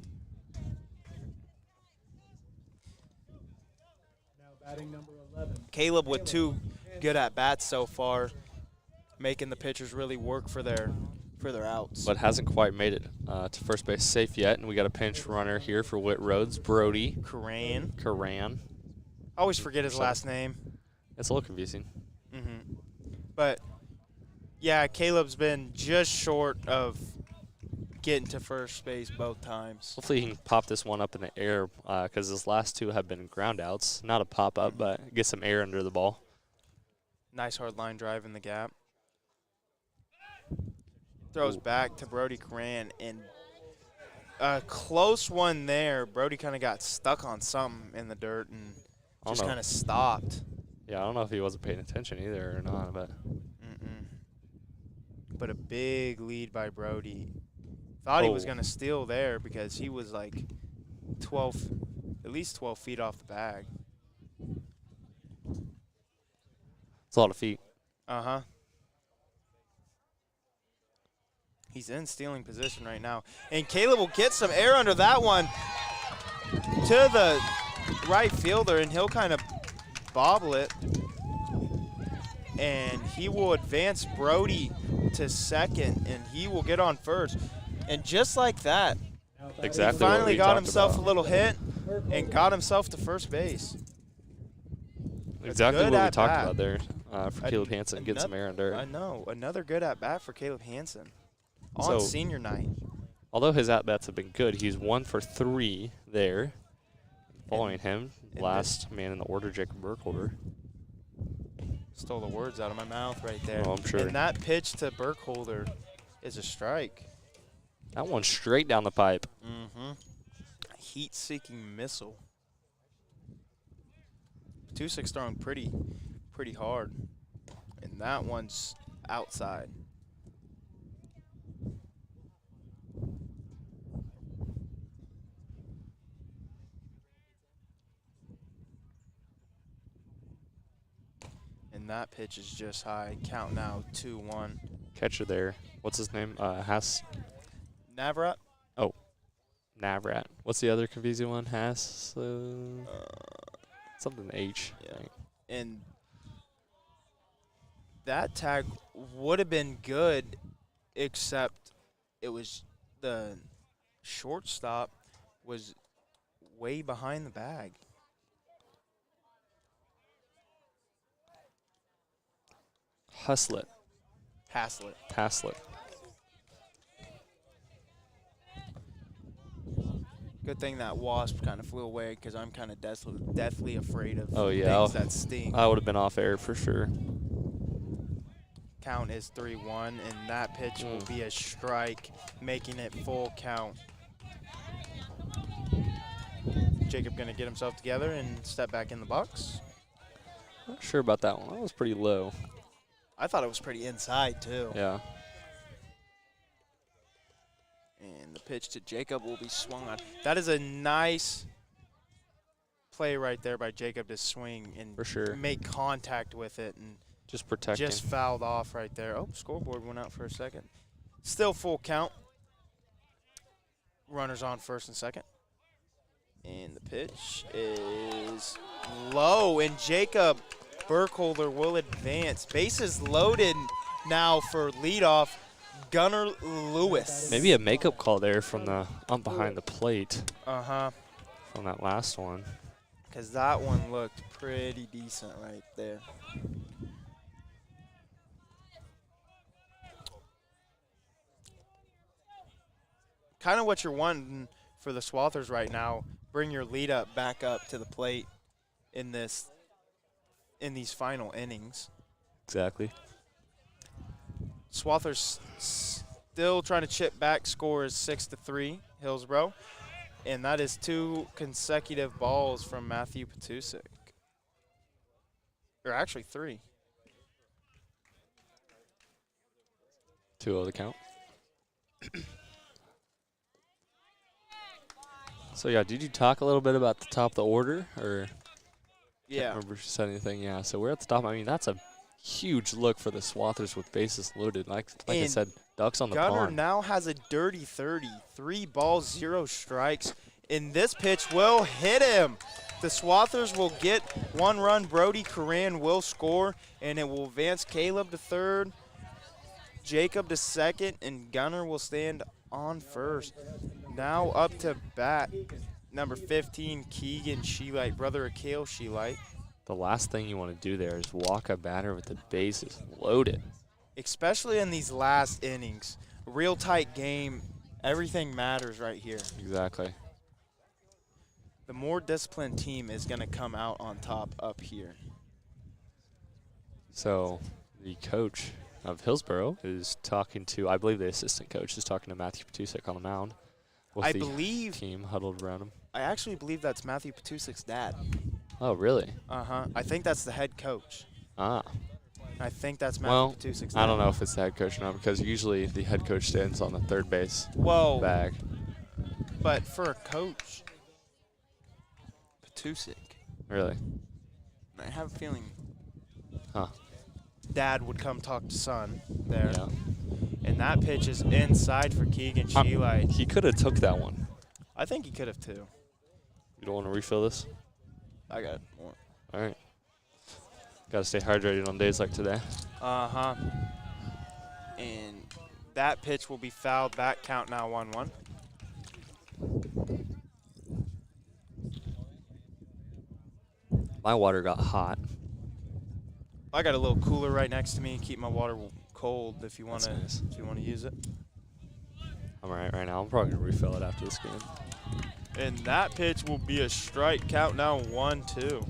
Now batting number 11. Caleb with 2 good at-bats so far, making the pitchers really work for their outs. But hasn't quite made it to first base safe yet, and we got a pinch runner here for Whit Rhodes, Brody Coran. I always forget his last name. It's a little confusing. But, yeah, Caleb's been just short of getting to first base both times. Hopefully he can pop this one up in the air because his last 2 have been ground outs. Not a pop-up, but get some air under the ball. Nice hard line drive in the gap. Throws back to Brody Coran, and a close one there. Brody kind of got stuck on something in the dirt and just kind of stopped. Yeah, I don't know if he wasn't paying attention either or not, but. But a big lead by Brody. Thought he was going to steal there because he was like at least 12 feet off the bag. It's a lot of feet. Uh-huh. He's in stealing position right now. And Caleb will get some air under that one to the right fielder, and he'll kind of bobble it. And he will advance Brody to second, and he will get on first. And just like that, Exactly. he finally got himself about. a little hit and got himself to first base. Exactly what we talked at-bat. about there for Caleb Hansen. Get some air under. I know. Another good at-bat for Caleb Hansen on So, senior night. Although his at-bats have been good, he's 1 for 3 there. Following him, last man in the order, Jacob Burkholder. Stole the words out of my mouth right there. Oh, I'm sure. And that pitch to Burkholder is a strike. That one straight down the pipe. Mm-hmm. Heat-seeking missile. Petusic's throwing pretty hard. And that one's outside. And that pitch is just high. Count now, 2-1. Catcher there. What's his name? Navrat? Oh, Navrat. What's the other confusing one? Something H. Yeah. I think. And that tag would have been good, except it was the shortstop was way behind the bag. Haslett. Good thing that wasp kind of flew away, because I'm kind of deathly afraid of Oh, things that sting. I would have been off air for sure. Count is 3-1, and that pitch will be a strike, making it full count. Jacob going to get himself together and step back in the box. Not sure about that one. That was pretty low. I thought it was pretty inside, too. Yeah. And the pitch to Jacob will be swung on. That is a nice play right there by Jacob to swing and For sure. make contact with it, and Just protecting. just fouled off right there. Oh, scoreboard went out for a second. Still full count. Runners on first and second. And the pitch is low, and Jacob Burkholder will advance. Bases loaded now for leadoff Gunnar Lewis. Maybe a makeup call there from the behind the plate Uh-huh. from that last one. Because that one looked pretty decent right there. Kind of what you're wanting for the Swathers right now. Bring your lead up back up to the plate in these final innings. Exactly. Swathers still trying to chip back. Score is 6-3, Hillsboro. And that is 2 consecutive balls from Matthew Petusik. Or actually 3. 2-0 the count. So, yeah, did you talk a little bit about the top of the order? Or Yeah. can't remember if you said anything. Yeah, so we're at the top. I mean, that's a huge look for the Swathers with bases loaded. Like I said, ducks on the Gunner pond. now has a dirty 30. 3 balls, 0 strikes. And this pitch will hit him. The Swathers will get 1 run. Brody Coran will score, and it will advance Caleb to third, Jacob to second, and Gunner will stand on first. Now up to bat, number 15, Keegan Sheelight, brother of Kale Sheelight. The last thing you want to do there is walk a batter with the bases loaded. Especially in these last innings. Real tight game. Everything matters right here. Exactly. The more disciplined team is going to come out on top up here. So the coach of Hillsboro is talking to, I believe the assistant coach is talking to Matthew Petusik on the mound. With I the believe, team huddled around him. I actually believe that's Matthew Petusik's dad. Oh, really? Uh-huh. I think that's the head coach. Ah. I think that's Well, Matthew Petusik's dad. I don't know if it's the head coach or not, because usually the head coach stands on the third base Whoa. bag. But for a coach, Petusik, Really? I have a feeling Huh. dad would come talk to son there. Yeah. And that pitch is inside for Keegan Sheelight. He could have took that one. I think he could have too. You don't want to refill this? I got more. All right. Got to stay hydrated on days like today. Uh-huh. And that pitch will be fouled back. Count now 1-1. My water got hot. I got a little cooler right next to me. Keep my water cold if you want to. Nice. If you want to use it. I'm all right right now. I'm probably gonna refill it after this game. And that pitch will be a strike. Count now 1-2.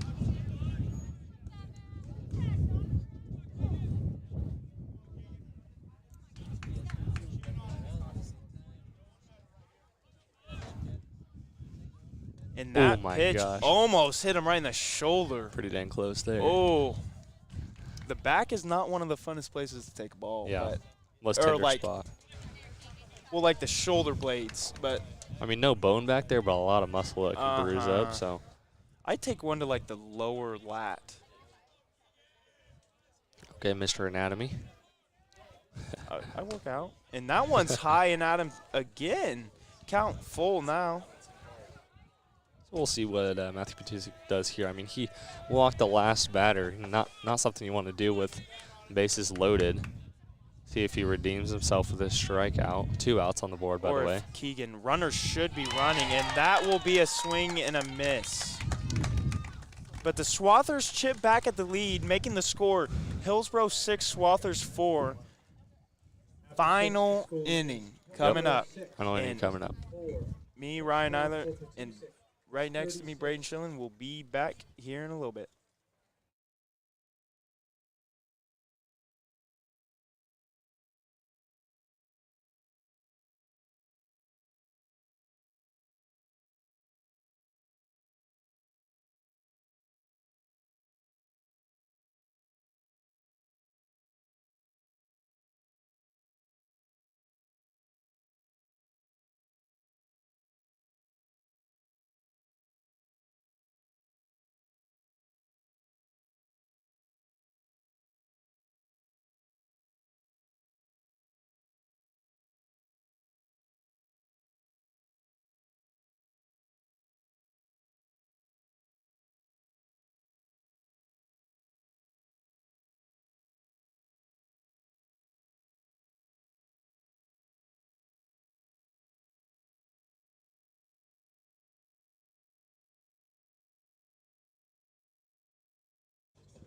And that pitch almost hit him right in the shoulder. Pretty dang close there. Oh. The back is not one of the funnest places to take a ball. Yeah. But, Most tender like, spot. well, like the shoulder blades. But I mean, no bone back there, but a lot of muscle that can bruise up. So I'd take one to like the lower lat. Okay, Mr. Anatomy. I work out. And that one's high and at him again. Count full now. So we'll see what Matthew Petusik does here. I mean, he walked the last batter. Not something you want to do with bases loaded. See if he redeems himself with a strikeout. 2 outs on the board, by the way. Keegan, runners should be running, and that will be a swing and a miss. But the Swathers chip back at the lead, making the score Hillsboro 6, Swathers 4. Final inning coming up. Final inning coming up. Me, Ryan Eiler, and right next to me, Braden Schilling, will be back here in a little bit.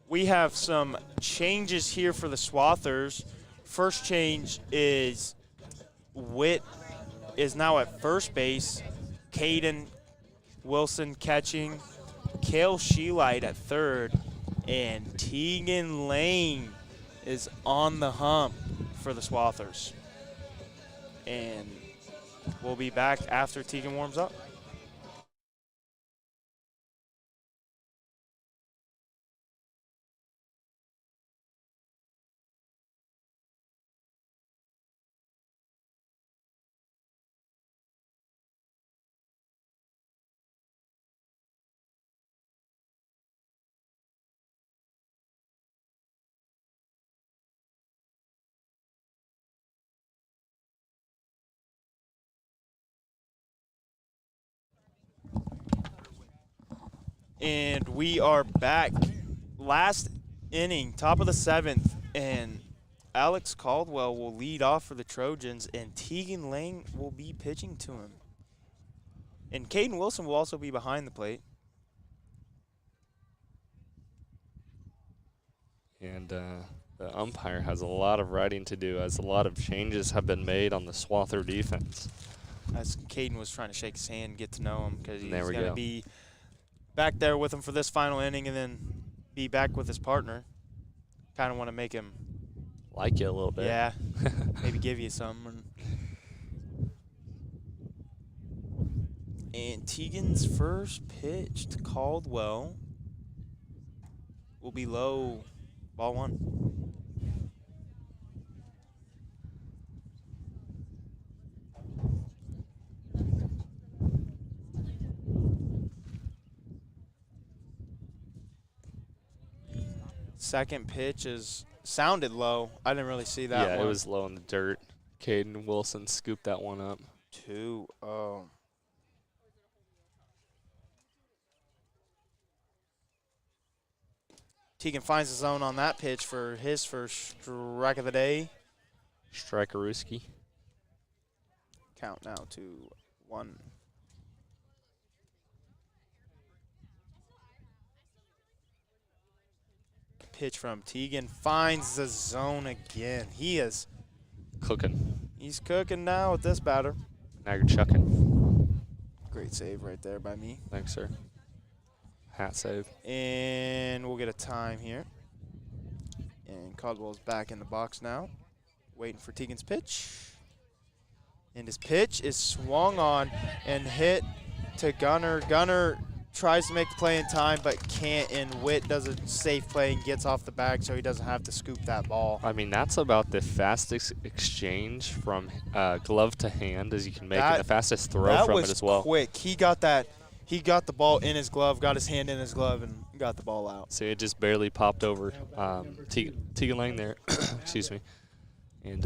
We have some changes here for the Swathers. First change is Witt is now at first base. Caden Wilson catching. Kale Sheelight at third. And Tegan Lane is on the hump for the Swathers. And we'll be back after Tegan warms up. And we are back. Last inning, top of the 7th, and Alex Caldwell will lead off for the Trojans, and Tegan Lang will be pitching to him. And Caden Wilson will also be behind the plate. And the umpire has a lot of writing to do, as a lot of changes have been made on the Swather defense. As Caden was trying to shake his hand, get to know him, because he's going go. to be back there with him for this final inning and then be back with his partner. Kind of want to make him like you a little bit. Yeah, maybe give you some. And Tegan's first pitch to Caldwell will be low, ball 1. Second pitch is sounded low. I didn't really see that one. Yeah, it was low in the dirt. Caden Wilson scooped that one up. 2-0. Teagan finds the zone on that pitch for his first strike of the day. Strikerooski. Count now to 1. Pitch from Teagan finds the zone again. He is Cooking. He's cooking now with this batter. Now you're chucking. Great save right there by me. Thanks, sir. Hat save. And we'll get a time here. And Caldwell's back in the box now, waiting for Teagan's pitch. And his pitch is swung on and hit to Gunner. Gunner tries to make the play in time, but can't, and Witt does a safe play and gets off the bag so he doesn't have to scoop that ball. I mean, that's about the fastest exchange from glove to hand as you can make, and the fastest throw from it as well. That was quick. He got that. He got the ball in his glove, got his hand in his glove, and got the ball out. So it just barely popped over Teagan Lang there. Excuse me. And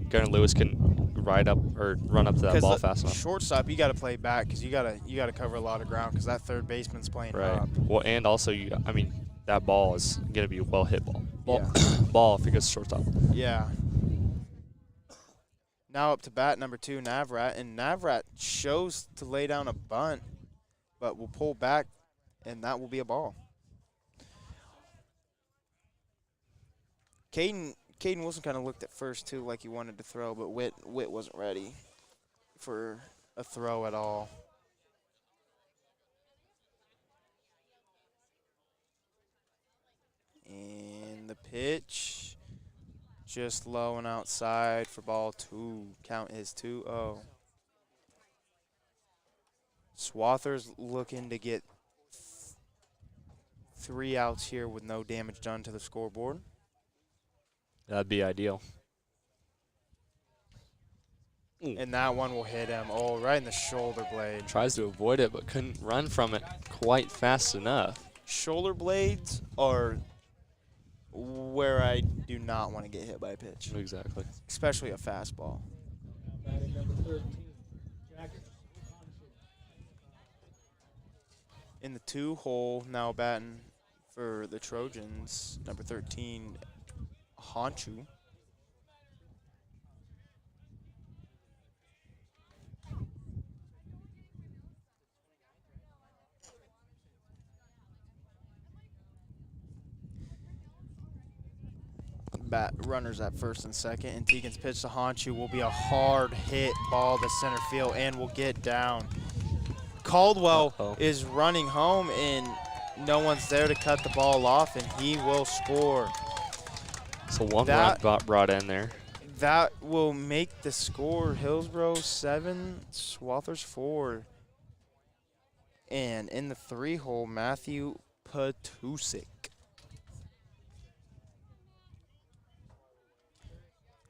Gunnar Lewis can run up to that ball fast enough. Shortstop, you got to play back because you got to cover a lot of ground because that third baseman's playing up. Well, and also that ball is gonna be a well hit ball. Yeah. Ball if it goes shortstop. Yeah. Now up to bat number 2, Navrat, and Navrat shows to lay down a bunt, but will pull back, and that will be a ball. Caden Wilson kind of looked at first, too, like he wanted to throw, but Witt wasn't ready for a throw at all. And the pitch, just low and outside for ball 2. Count is 2-0. Swather's looking to get 3 outs here with no damage done to the scoreboard. That'd be ideal. And that one will hit him, right in the shoulder blade. Tries to avoid it, but couldn't run from it quite fast enough. Shoulder blades are where I do not want to get hit by a pitch. Exactly. Especially a fastball. Batting number 13, Jackson. In the 2-hole, now batting for the Trojans, number 13, Honchu. Runners at first and second, and Teagan's pitch to Honchu will be a hard hit ball to center field and will get down. Caldwell is running home, and no one's there to cut the ball off, and he will score. So one run got brought in there. That will make the score Hillsboro 7, Swathers 4. And in the 3-hole, Matthew Petusik.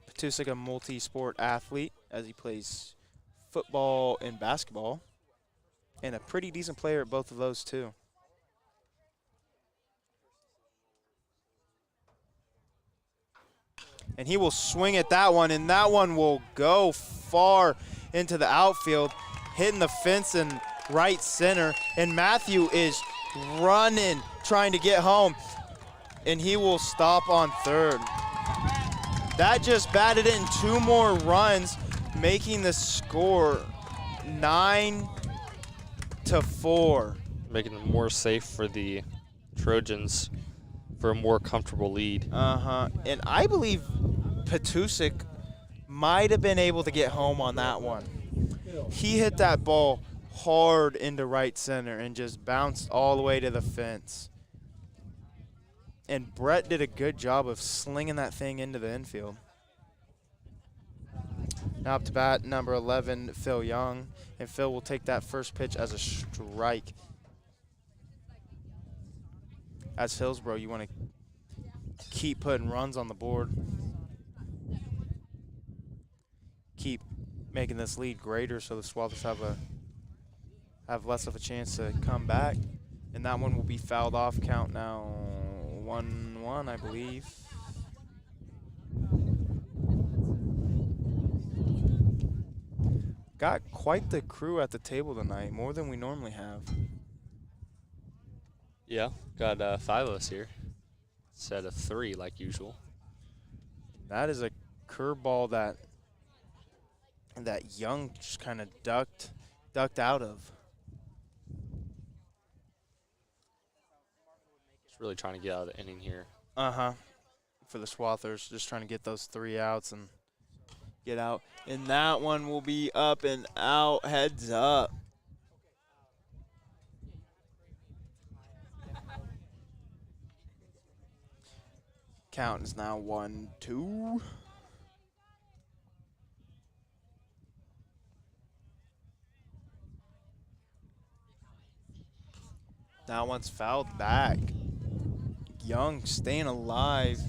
Petusik, a multi-sport athlete, as he plays football and basketball, and a pretty decent player at both of those, too. And he will swing at that one, and that one will go far into the outfield, hitting the fence in right center. And Matthew is running, trying to get home, and he will stop on third. That just batted in 2 more runs, making the score 9-4. Making it more safe for the Trojans for a more comfortable lead. And I believe Petusik might have been able to get home on that one. He hit that ball hard into right center and just bounced all the way to the fence. And Brett did a good job of slinging that thing into the infield. Now up to bat, number 11, Phil Young. And Phil will take that first pitch as a strike. As Hillsboro, you want to keep putting runs on the board. Keep making this lead greater so the Swathers have less of a chance to come back. And that one will be fouled off. Count now 1-1, I believe. Got quite the crew at the table tonight, more than we normally have. Yeah, got 5 of us here instead of 3 like usual. That is a curveball that Young just kind of ducked out of. Just really trying to get out of the inning here. For the Swathers, just trying to get those 3 outs and get out. And that one will be up and out, heads up. Count is now 1-2. That one's fouled back. Young staying alive.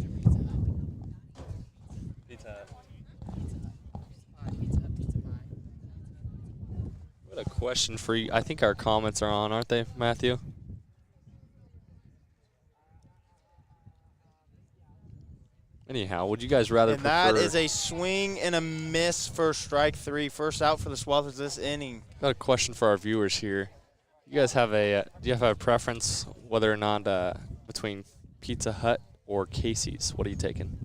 What a question for you. I think our comments are on, aren't they, Matthew? Anyhow, would you guys rather And prefer... that is a swing and a miss for strike 3. First out for the Swathers this inning. Got a question for our viewers here. You guys have a do you have a preference whether or not between Pizza Hut or Casey's? What are you taking?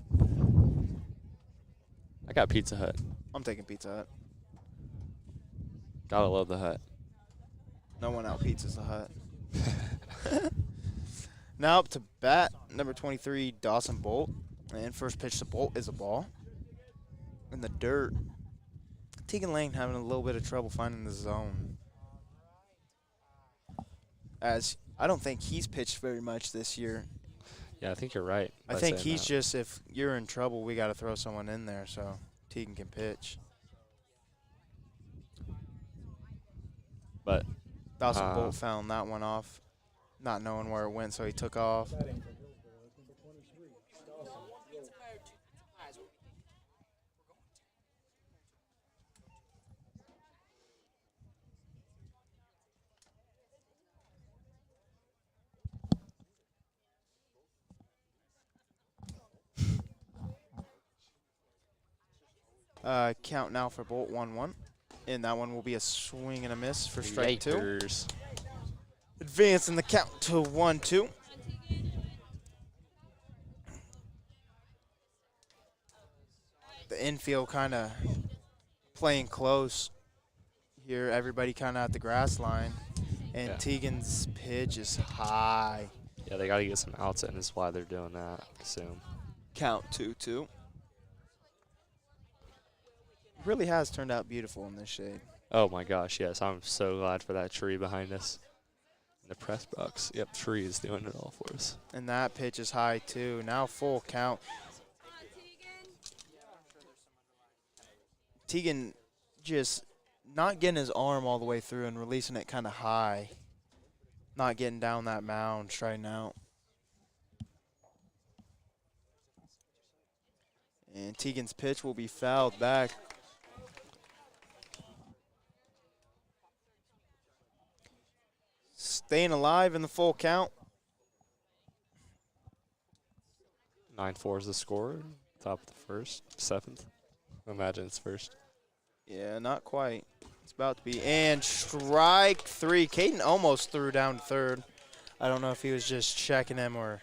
I got Pizza Hut. I'm taking Pizza Hut. Gotta love the Hut. No one out pizzas the Hut. Now up to bat, number 23, Dawson Bolt. And first pitch to Bolt is a ball. In the dirt. Tegan Lane having a little bit of trouble finding the zone. As I don't think he's pitched very much this year. Yeah, I think you're right. I think he's just, if you're in trouble, we got to throw someone in there so Tegan can pitch. But Dawson Bolt found that one off, not knowing where it went, so he took off. Batting for Hillsboro is number 23, Dawson. Count now for Bolt 1-1. And that one will be a swing and a miss for strike 2. Yikers. Advancing the count to 1-2. The infield kind of playing close here. Everybody kind of at the grass line. And Tegan's pitch is high. Yeah, they got to get some outs in is why they're doing that, I assume. Count 2-2. Really has turned out beautiful in this shade. Oh my gosh, yes. I'm so glad for that tree behind us. In the press box. Yep, tree is doing it all for us. And that pitch is high too. Now full count. Tegan just not getting his arm all the way through and releasing it kind of high. Not getting down that mound, striking out. And Tegan's pitch will be fouled back. Staying alive in the full count. 9-4 is the score. Top of the first, 7th. Imagine it's first. Yeah, not quite. It's about to be. And strike 3. Caden almost threw down to third. I don't know if he was just checking him or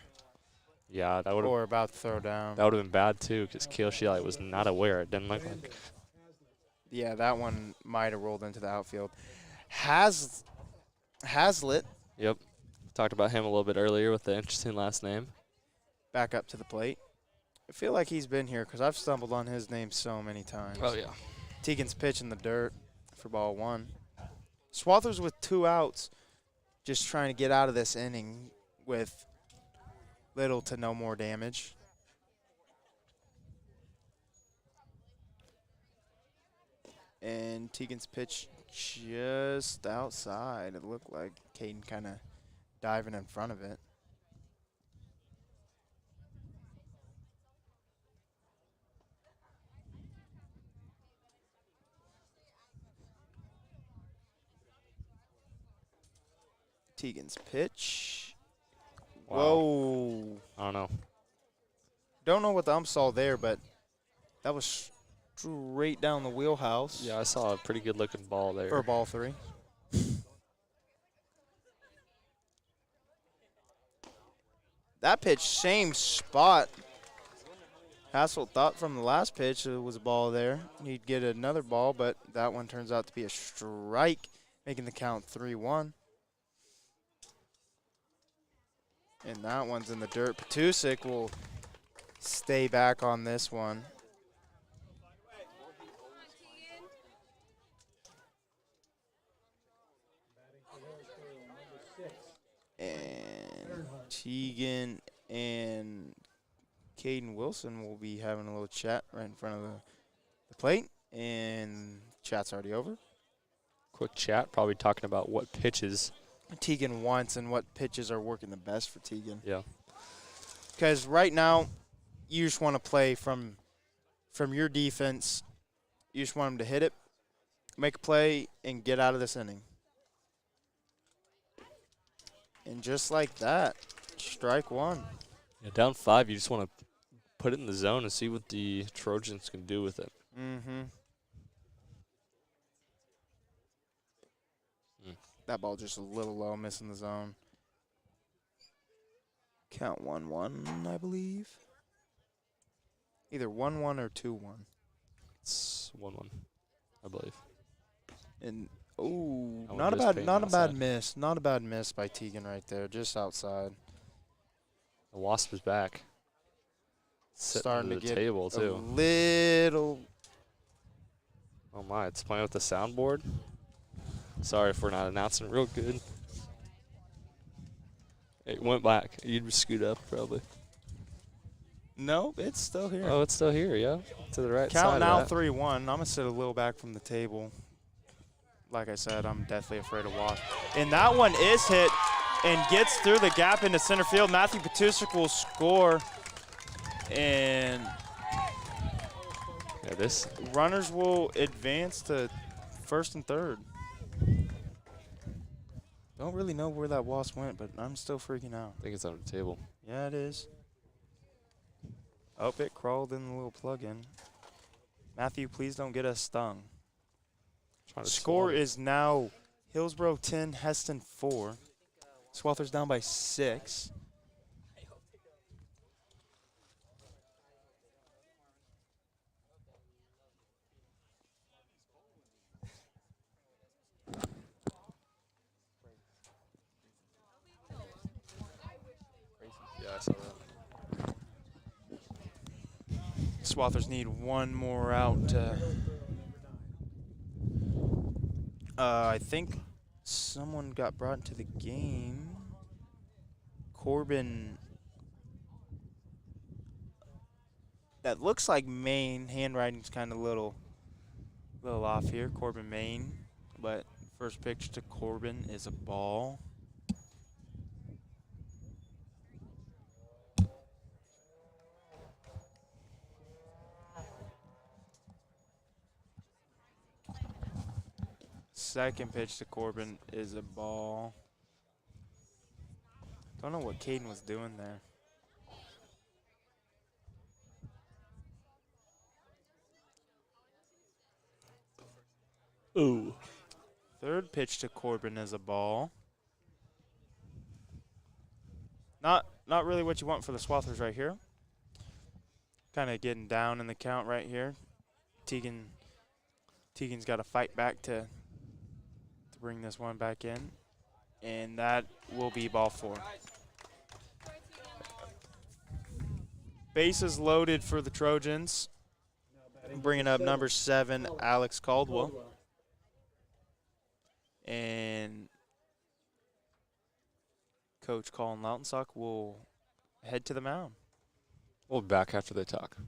that would about to throw down. That would have been bad too, because Kale was not aware. It didn't look like. Yeah, that one might have rolled into the outfield. Hazlitt. Yep. Talked about him a little bit earlier with the interesting last name. Back up to the plate. I feel like he's been here because I've stumbled on his name so many times. Oh, yeah. Tegan's pitch in the dirt for ball 1. Swathers with 2 outs, just trying to get out of this inning with little to no more damage. And Tegan's pitch just outside. It looked like Caden kind of diving in front of it. Tegan's pitch. Wow. Whoa. I don't know. Don't know what the ump saw there, but that was straight down the wheelhouse. Yeah, I saw a pretty good looking ball there. For ball 3. That pitch, same spot. Hassel thought from the last pitch it was a ball there. He'd get another ball, but that one turns out to be a strike, making the count 3-1. And that one's in the dirt. Petusik will stay back on this one. And Teagan and Caden Wilson will be having a little chat right in front of the plate. And chat's already over. Quick chat, probably talking about what pitches Teagan wants and what pitches are working the best for Teagan. Yeah. Because right now, you just want to play from your defense. You just want them to hit it, make a play, and get out of this inning. And just like that, strike 1. Yeah, down 5, you just want to put it in the zone and see what the Trojans can do with it. Mm-hmm. That ball just a little low, missing the zone. Count 1-1, I believe. Either 1-1 or 2-1. It's 1-1, I believe. And oh, I not a would've bad, just not a painted bad outside. miss, not a bad miss by Teagan right there, just outside. The Wasp is back. Sitting Starting under to the get table, a too. little. Oh, my. It's playing with the soundboard. Sorry if we're not announcing real good. It went back. You'd scoot up, probably. Nope, it's still here. Oh, it's still here, yeah. To the right Count side now of that. 3-1. I'm gonna sit a little back from the table. Like I said, I'm deathly afraid of Wasp. And that one is hit and gets through the gap into center field. Matthew Petusik will score. And Yeah, this. runners will advance to first and third. Don't really know where that Wasp went, but I'm still freaking out. I think it's under the table. Yeah, it is. Oh, it crawled in the little plug-in. Matthew, please don't get us stung. Trying to Score swallow. is now Hillsboro 10, Hesston 4. Swather's down by 6. Yeah, I saw that. Swathers need one more out. I think someone got brought into the game. Corbin. That looks like Maine. Handwriting's kind of little off here. Corbin Maine, but first pitch to Corbin is a ball. Second pitch to Corbin is a ball. Don't know what Caden was doing there. Ooh. Third pitch to Corbin is a ball. Not really what you want for the Swathers right here. Kind of getting down in the count right here. Teagan's got to fight back to bring this one back in. And that will be ball 4. Bases loaded for the Trojans. Bringing up number 7, Alex Caldwell. And Coach Colin Lautensock will head to the mound. We'll be back after they talk.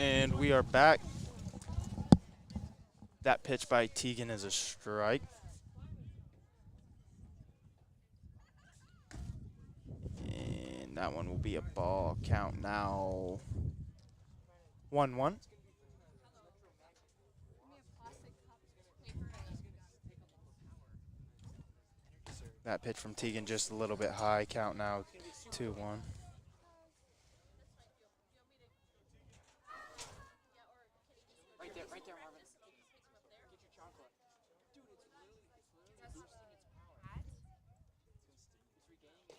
And we are back. That pitch by Teagan is a strike. And that one will be a ball. Count now 1-1. That pitch from Teagan just a little bit high. Count now 2-1. Right there, Marvin.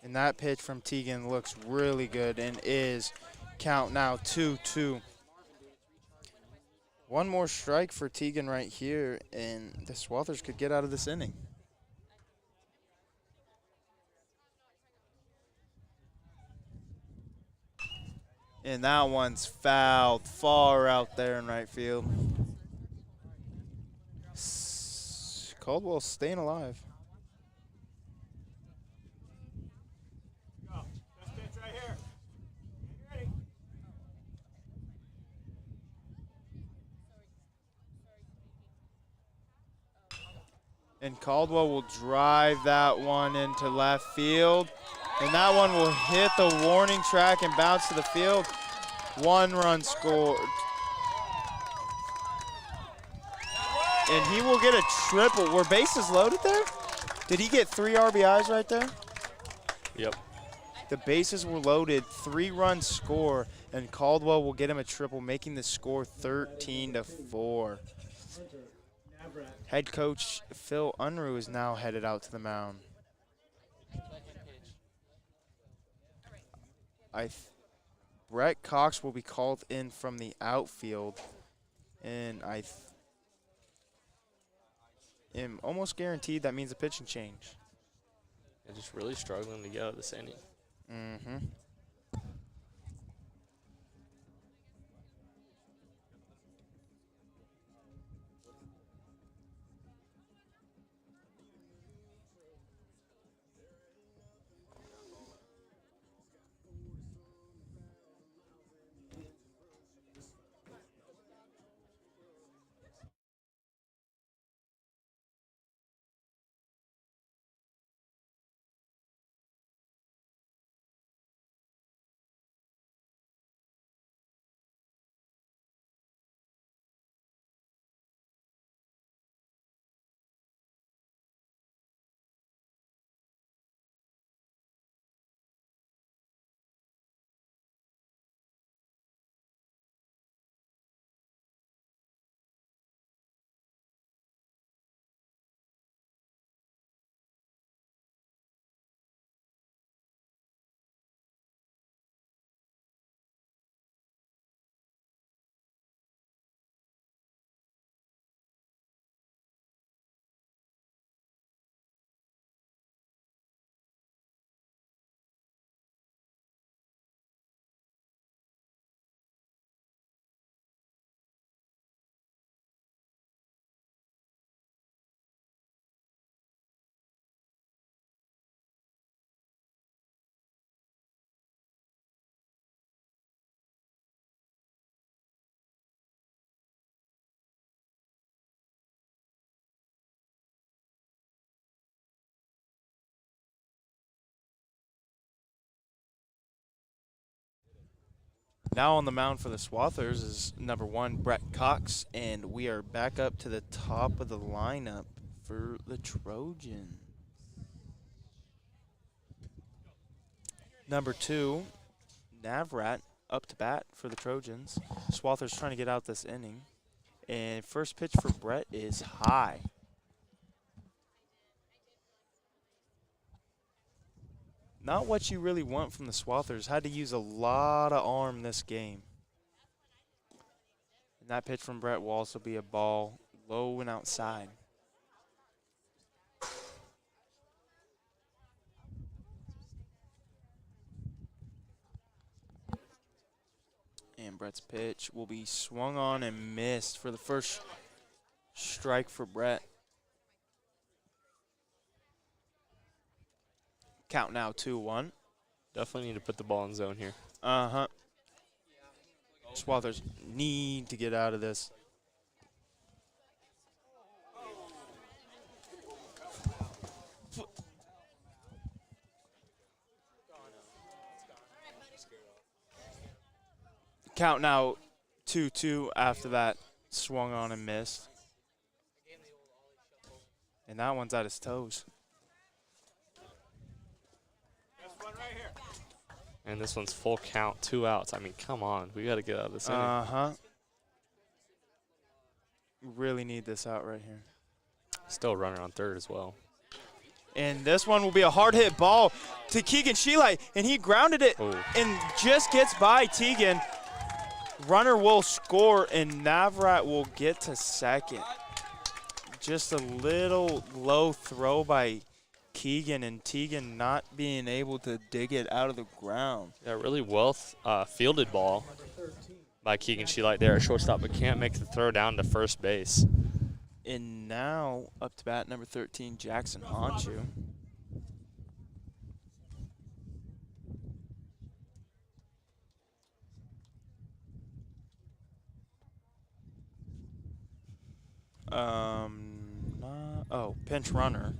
And that pitch from Teagan looks really good and is count now 2-2. One more strike for Teagan right here, and the Swathers could get out of this inning. And that one's fouled far out there in right field. Caldwell's staying alive. And Caldwell will drive that one into left field. And that one will hit the warning track and bounce to the field. 1 run scored. And he will get a triple. Were bases loaded there? Did he get 3 RBIs right there? Yep. The bases were loaded, 3-run score, and Caldwell will get him a triple, making the score 13-4. Head coach Phil Unruh is now headed out to the mound. Brett Cox will be called in from the outfield, and I am almost guaranteed that means a pitching change. And just really struggling to get out of this inning. Mm-hmm. Now on the mound for the Swathers is number 1, Brett Cox, and we are back up to the top of the lineup for the Trojans. Number 2, Navrat, up to bat for the Trojans. Swathers trying to get out this inning. And first pitch for Brett is high. Not what you really want from the Swathers. Had to use a lot of arm this game. And that pitch from Brett will also be a ball low and outside. And Brett's pitch will be swung on and missed for the first strike for Brett. Count now 2-1. Definitely need to put the ball in zone here. Uh-huh. Swathers need to get out of this. Count now 2-2 after that swung on and missed. And that one's at his toes. And this one's full count, 2 outs. I mean, come on. We got to get out of this inning. Uh-huh. Really need this out right here. Still a runner on third as well. And this one will be a hard hit ball to Keegan Sheelight, and he grounded it and just gets by Teagan. Runner will score, and Navrat will get to second. Just a little low throw by Keegan, and Teagan not being able to dig it out of the ground. Yeah, really well fielded ball by Keegan Sheelight there at shortstop, but can't make the throw down to first base. And now up to bat number 13, Jackson Honchu. Pinch runner.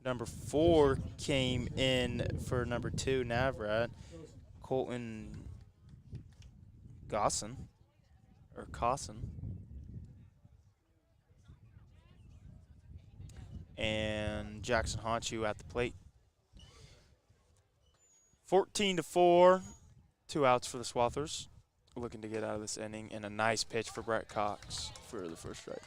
Number 4 came in for number 2, Navrat, Colton Gosson, or Cosson. And Jackson Honchu at the plate. 14-4, 2 outs for the Swathers. Looking to get out of this inning, and a nice pitch for Brett Cox for the first strike.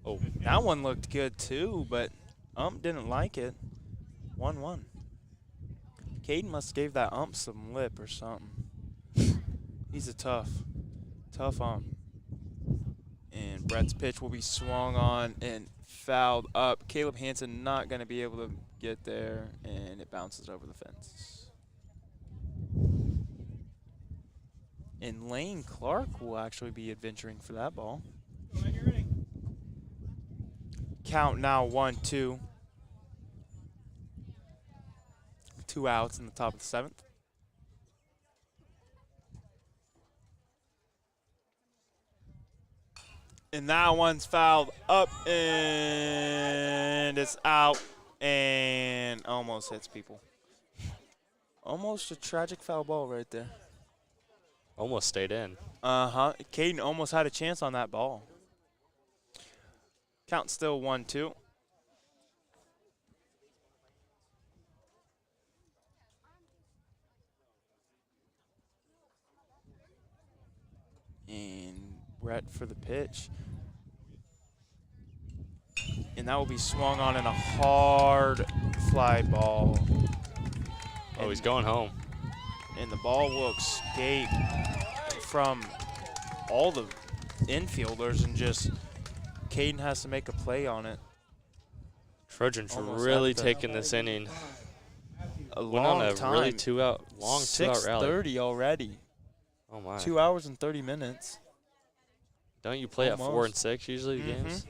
Oh, that one looked good too, but didn't like it. 1-1. Caden must have gave that some lip or something. He's a tough ump. And Brett's pitch will be swung on and fouled up. Caleb Hansen not going to be able to get there, and it bounces over the fence. And Lane Clark will actually be adventuring for that ball. Count now 1-2. 2 outs in the top of the 7th. And that one's fouled up, and it's out, and almost hits people. Almost a tragic foul ball right there. Almost stayed in. Uh-huh. Caden almost had a chance on that ball. Count still 1-2. And Brett for the pitch. And that will be swung on in a hard fly ball. Oh, he's going home. And the ball will escape from all the infielders, and just Caden has to make a play on it. Trojans Almost really at the- taking this inning. A Went on long a time. really long 2-out rally. 6:30 already. Oh my! 2 hours and 30 minutes. Don't you play at 4 and Almost. 6 usually the games?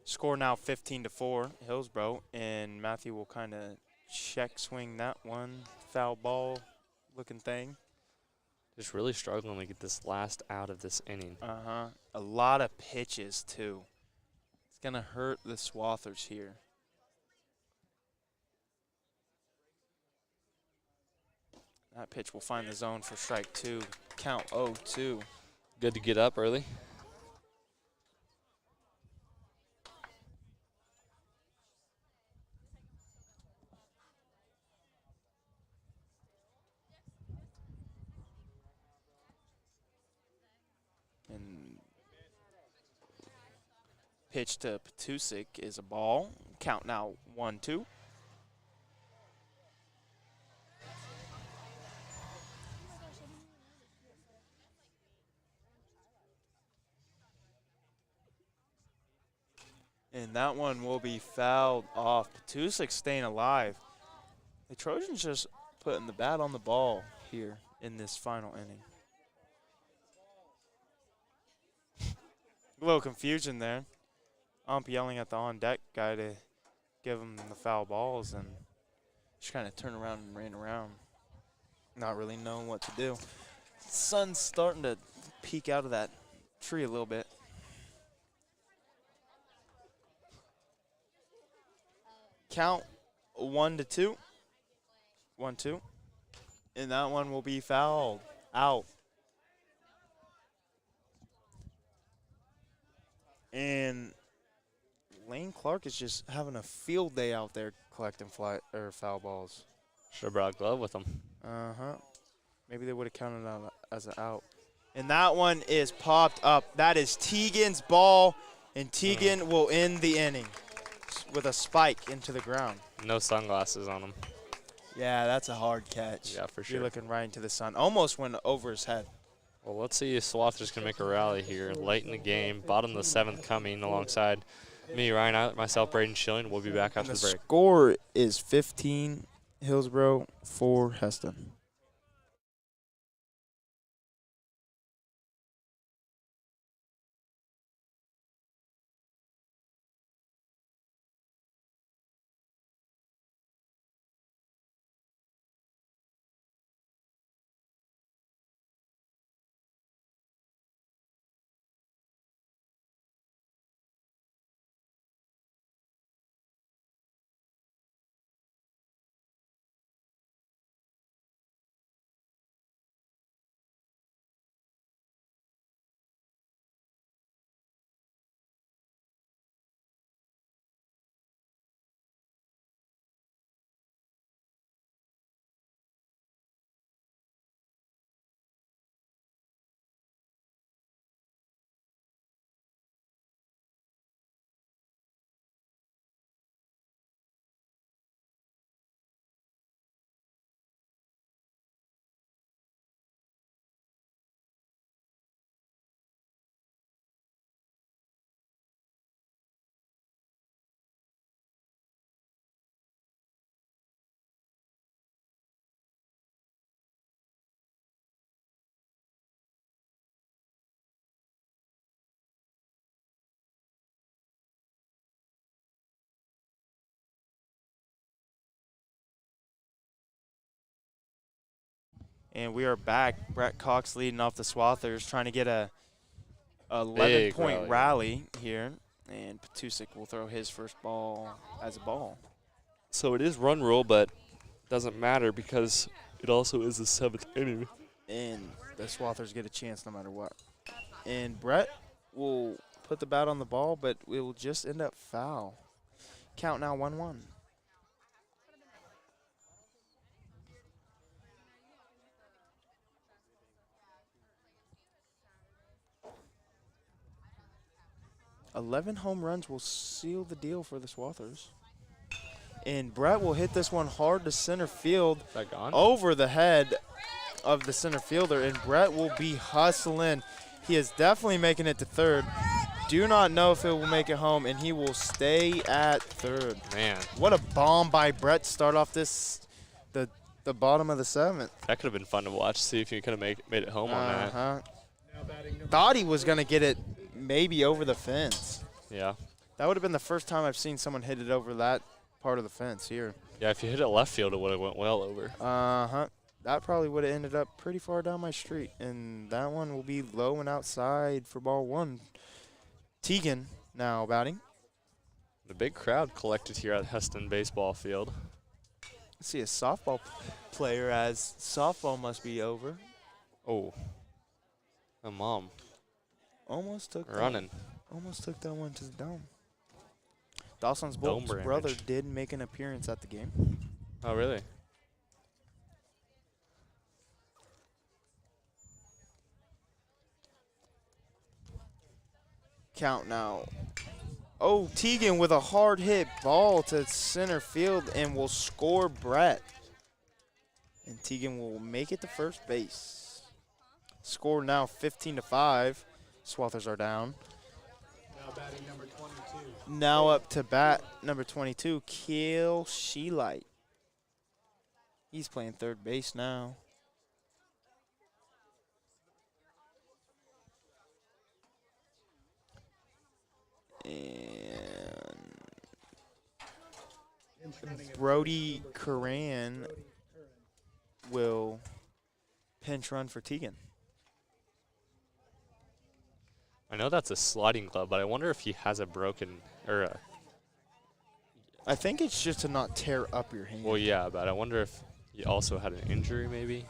Score now 15-4, Hillsboro, and Matthew will kind of check swing that one. Foul ball looking thing. Just really struggling to get this last out of this inning. Uh-huh. A lot of pitches, too. It's going to hurt the Swathers here. That pitch will find the zone for strike 2. Count 0-2. Good to get up early. And pitch to Petusik is a ball. Count now 1-2. And that one will be fouled off. Petusik staying alive. The Trojans just putting the bat on the ball here in this final inning. A little confusion there. Ump yelling at the on-deck guy to give him the foul balls, and just kind of turned around and ran around, not really knowing what to do. Sun's starting to peek out of that tree a little bit. Count 1-2. 1-2. And that one will be fouled out. And Lane Clark is just having a field day out there collecting foul balls. Should have brought a glove with him. Uh-huh. Maybe they would have counted out as an out. And that one is popped up. That is Teagan's ball, and Teagan will end the inning with a spike into the ground. No sunglasses on him. Yeah, that's a hard catch. Yeah, for sure. You're looking right into the sun. Almost went over his head. Well, let's see if Swathers can make a rally here late in the game. Bottom of the seventh coming alongside me, Ryan Eilert, myself, Braden Schilling. We'll be back after the break. Score is 15 Hillsboro, 4 Hesston. And we are back. Brett Cox leading off the Swathers, trying to get a 11-point rally here. And Petusik will throw his first ball as a ball. So it is run rule, but doesn't matter because it also is the seventh inning. And the Swathers get a chance no matter what. And Brett will put the bat on the ball, but it will just end up foul. Count now 1-1. "11 home runs will seal the deal for the Swathers." And Brett will hit this one hard to center field. Is that gone? Over the head of the center fielder, and Brett will be hustling. He is definitely making it to third. Do not know if it will make it home, and he will stay at third. Man. What a bomb by Brett to start off the bottom of the seventh. That could have been fun to watch, see if he could have made it home on that. Now batting number Thought he was going to get it maybe over the fence. Yeah. That would have been the first time I've seen someone hit it over that part of the fence here. Yeah, if you hit it left field, it would have went well over. Uh-huh. That probably would have ended up pretty far down my street. And that one will be low and outside for ball one. Teagan now batting. The big crowd collected here at Hesston baseball field. Let's see a softball player, as softball must be over. Oh. A mom. Almost took Running. Almost took that one to the dome. Dawson's Dome brother damage. did make an appearance at the game. Oh, really? Count now. Oh, Teagan with a hard hit ball to center field and will score Brett. And Teagan will make it to first base. Score now 15-5. Swathers are down. now batting number 22. Now up to bat number 22, Kale Sheelight. He's playing third base now. And Brody Curran will pinch run for Teagan. I know that's a sliding glove, but I wonder if he has a broken or a. I think it's just to not tear up your hand. Well, yeah, but I wonder if he also had an injury maybe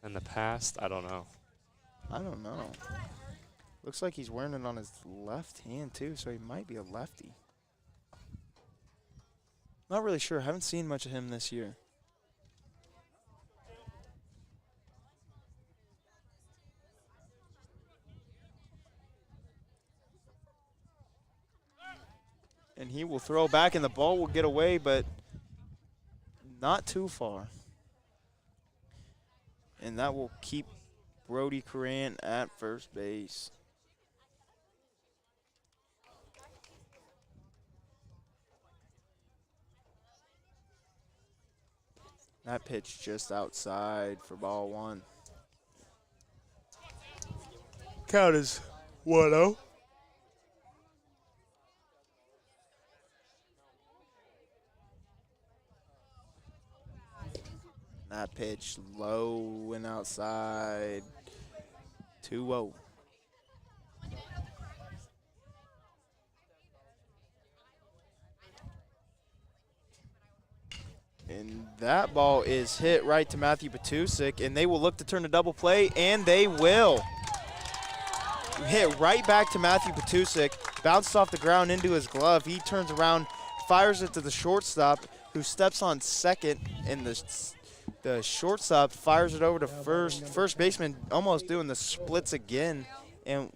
in the past. I don't know. I don't know. Looks like he's wearing it on his left hand, too, so he might be a lefty. Not really sure. Haven't seen much of him this year. And he will throw back, and the ball will get away, but not too far. And that will keep Brody Curran at first base. That pitch just outside for ball one. Count is 1-0. That pitch low and outside. 2-0. And that ball is hit right to Matthew Petusik, and they will look to turn a double play, and they will. Hit right back to Matthew Petusik, bounced off the ground into his glove. He turns around, fires it to the shortstop, who steps on second, and the shortstop fires it over to first. First baseman almost doing the splits again, and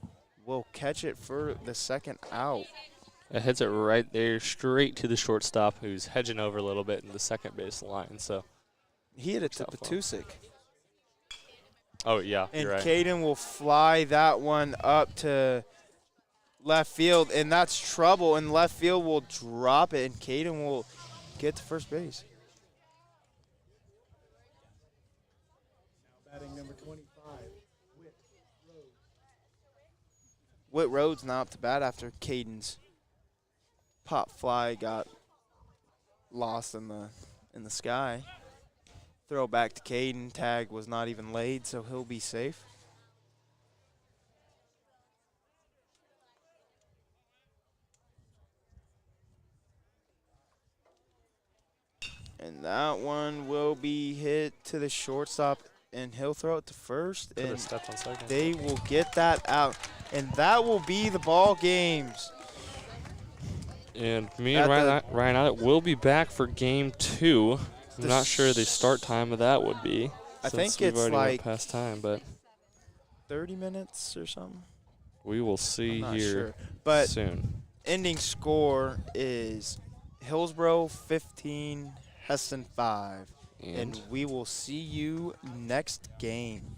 will catch it for the second out. It hits it right there, straight to the shortstop, who's hedging over a little bit in the second base line. So he hit it to Petusik. Oh, yeah, and you're right. Caden will fly that one up to left field, and that's trouble. And left field will drop it, and Caden will get to first base. Now batting number 25, Whit Rhodes. Whit Rhodes now up to bat after Caden's pop fly got lost in the sky. Throw back to Caden. Tag was not even laid, so he'll be safe. And that one will be hit to the shortstop, and he'll throw it to first. Could have And stepped on second. they will get that out. And that will be the ball games. And me and Ryan Allen will be back for game 2. I'm not sure the start time of that would be. I think we've it's already like went past time, but 30 minutes or something. we will see I'm not here sure. But soon. ending score is Hillsboro 15, Hesston 5. And we will see you next game.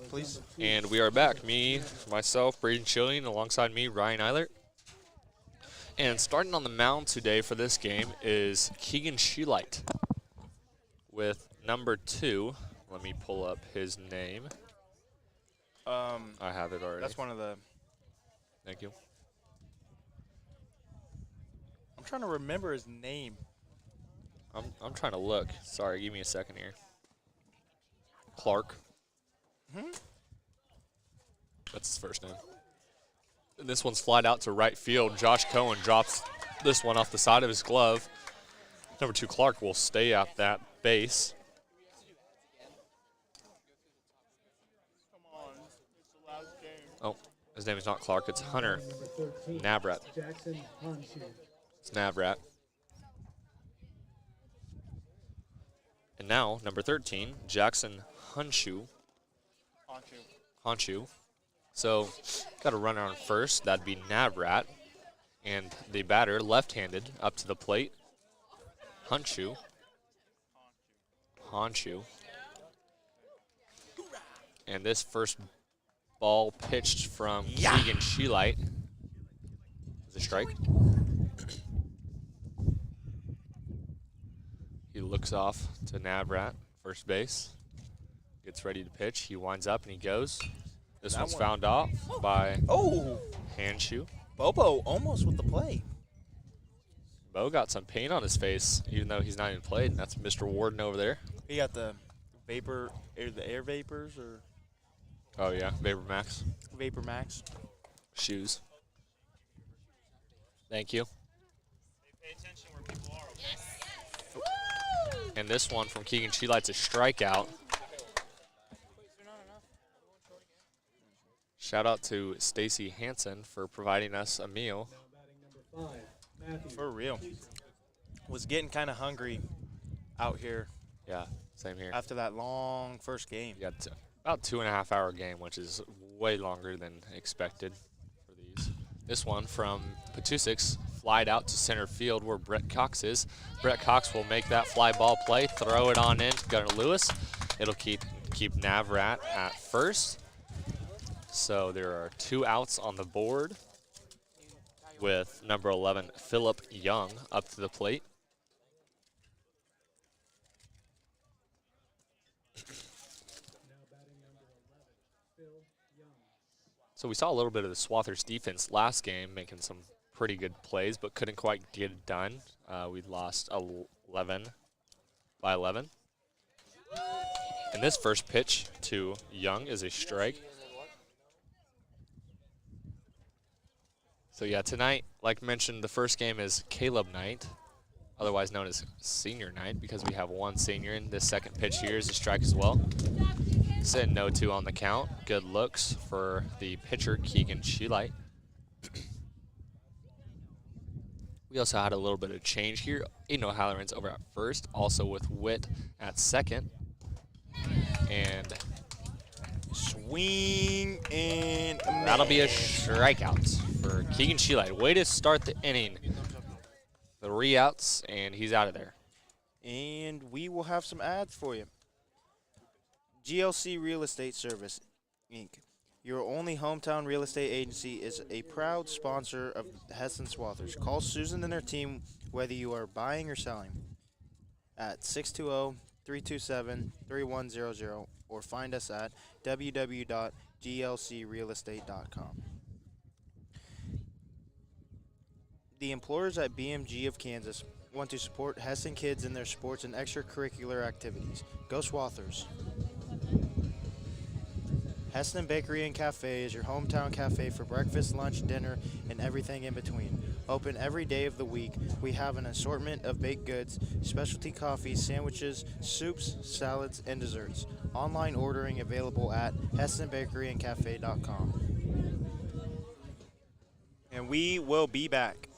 Please. And we are back. Me, myself, Braden Schilling, alongside me, Ryan Eilert. And starting on the mound today for this game is Keegan Sheelight with number 2. Let me pull up his name. I have it already. That's one of the. Thank you. I'm trying to remember his name. I'm trying to look. Sorry, give me a second here. Clark. That's his first name. And this one's flied out to right field. Josh Cohen drops this one off the side of his glove. Number 2, Clark, will stay at that base. Oh, his name is not Clark. It's Hunter Navrat. Jackson Honshu. It's Navrat. And now, number 13, Jackson Honshu. So, got a runner on first. That'd be Navrat. And the batter, left-handed, up to the plate. Honshu. And this first ball pitched from Keegan Sheelight is a strike. He looks off to Navrat, first base. Gets ready to pitch. He winds up and he goes. This one's found off by Honshu. Bobo almost with the play. Bo got some paint on his face, even though he's not even played. That's Mr. Warden over there. He got the air vapors or Oh, yeah, Vapor Max. Vapor Max. Shoes. Thank you. Pay attention where people are, okay? And this one from Keegan Sheelight's a strikeout. Shout out to Stacy Hansen for providing us a meal. Batting number 5, Matthew. For real. Was getting kind of hungry out here Yeah, same here. after that long first game. We got about 2.5 hour game, which is way longer than expected for these. This one from Petusic's flied out to center field where Brett Cox is. Brett Cox will make that fly ball play, throw it on in to Gunnar Lewis. It'll keep Navrat at first. So there are 2 outs on the board with number 11, Phillip Young, up to the plate. Now batting number 11, Phil Young. So we saw a little bit of the Swathers defense last game, making some pretty good plays, but couldn't quite get it done. We lost 11 by 11. And this first pitch to Young is a strike. So yeah, tonight, like mentioned, the first game is Caleb night, otherwise known as senior night, because we have 1 senior, and this second pitch here is a strike as well. Sitting 0-2 on the count. Good looks for the pitcher, Keegan Sheelight. We also had a little bit of change here. Aiden O'Halloran's over at first, also with Witt at second. And Swing and that'll be a strikeout for Keegan Sheelight. Way to start the inning. 3 outs, and he's out of there. And we will have some ads for you. GLC Real Estate Service, Inc., your only hometown real estate agency, is a proud sponsor of Hesston Swathers. Call Susan and her team whether you are buying or selling at 620-327-3100 or find us at www.glcrealestate.com. The employers at BMG of Kansas want to support Hesston kids in their sports and extracurricular activities. Go Swathers. Hesston Bakery and Cafe is your hometown cafe for breakfast, lunch, dinner, and everything in between. Open every day of the week. We have an assortment of baked goods, specialty coffees, sandwiches, soups, salads, and desserts. Online ordering available at HesstonBakeryandCafe.com. And we will be back.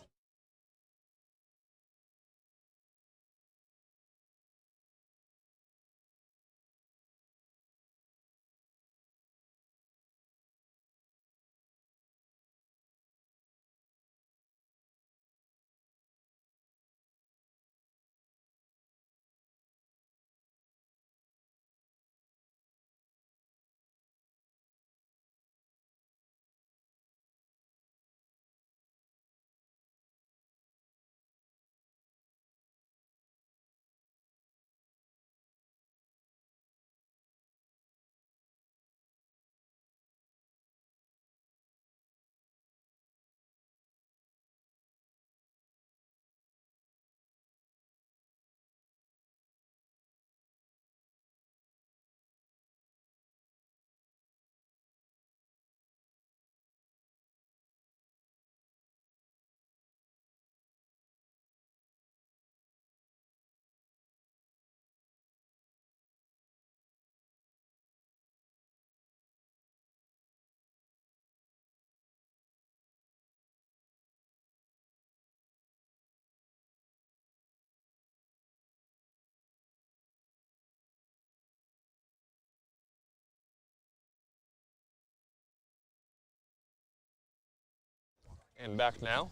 And back now,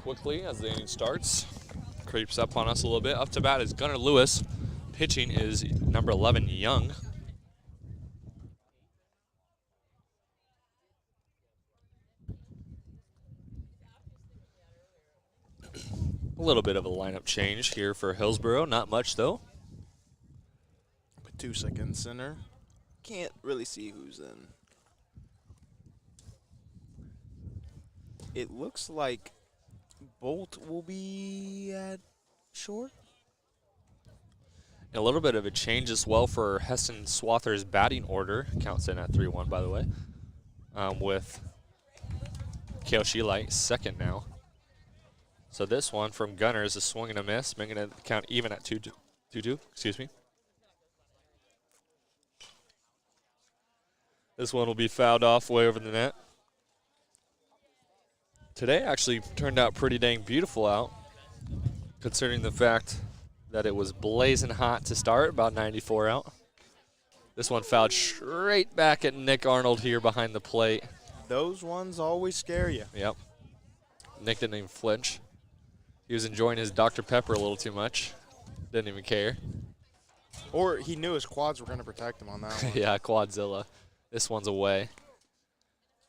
quickly as the inning starts. Creeps up on us a little bit. Up to bat is Gunnar Lewis. Pitching is number 11, Young. A little bit of a lineup change here for Hillsboro. Not much, though. Petusik in center. Can't really see who's in. It looks like Bolt will be at short. A little bit of a change as well for Hesston Swather's batting order. Counts in at 3-1, by the way. With Kale Sheelight second now. So this one from Gunner is a swing and a miss, making it count even at 2-2. Excuse me. This one will be fouled off way over the net. Today actually turned out pretty dang beautiful out, considering the fact that it was blazing hot to start, about 94 out. This one fouled straight back at Nick Arnold here behind the plate. Those ones always scare you. Yep. Nick didn't even flinch. He was enjoying his Dr. Pepper a little too much. Didn't even care. Or he knew his quads were going to protect him on that one. Yeah, Quadzilla. This one's away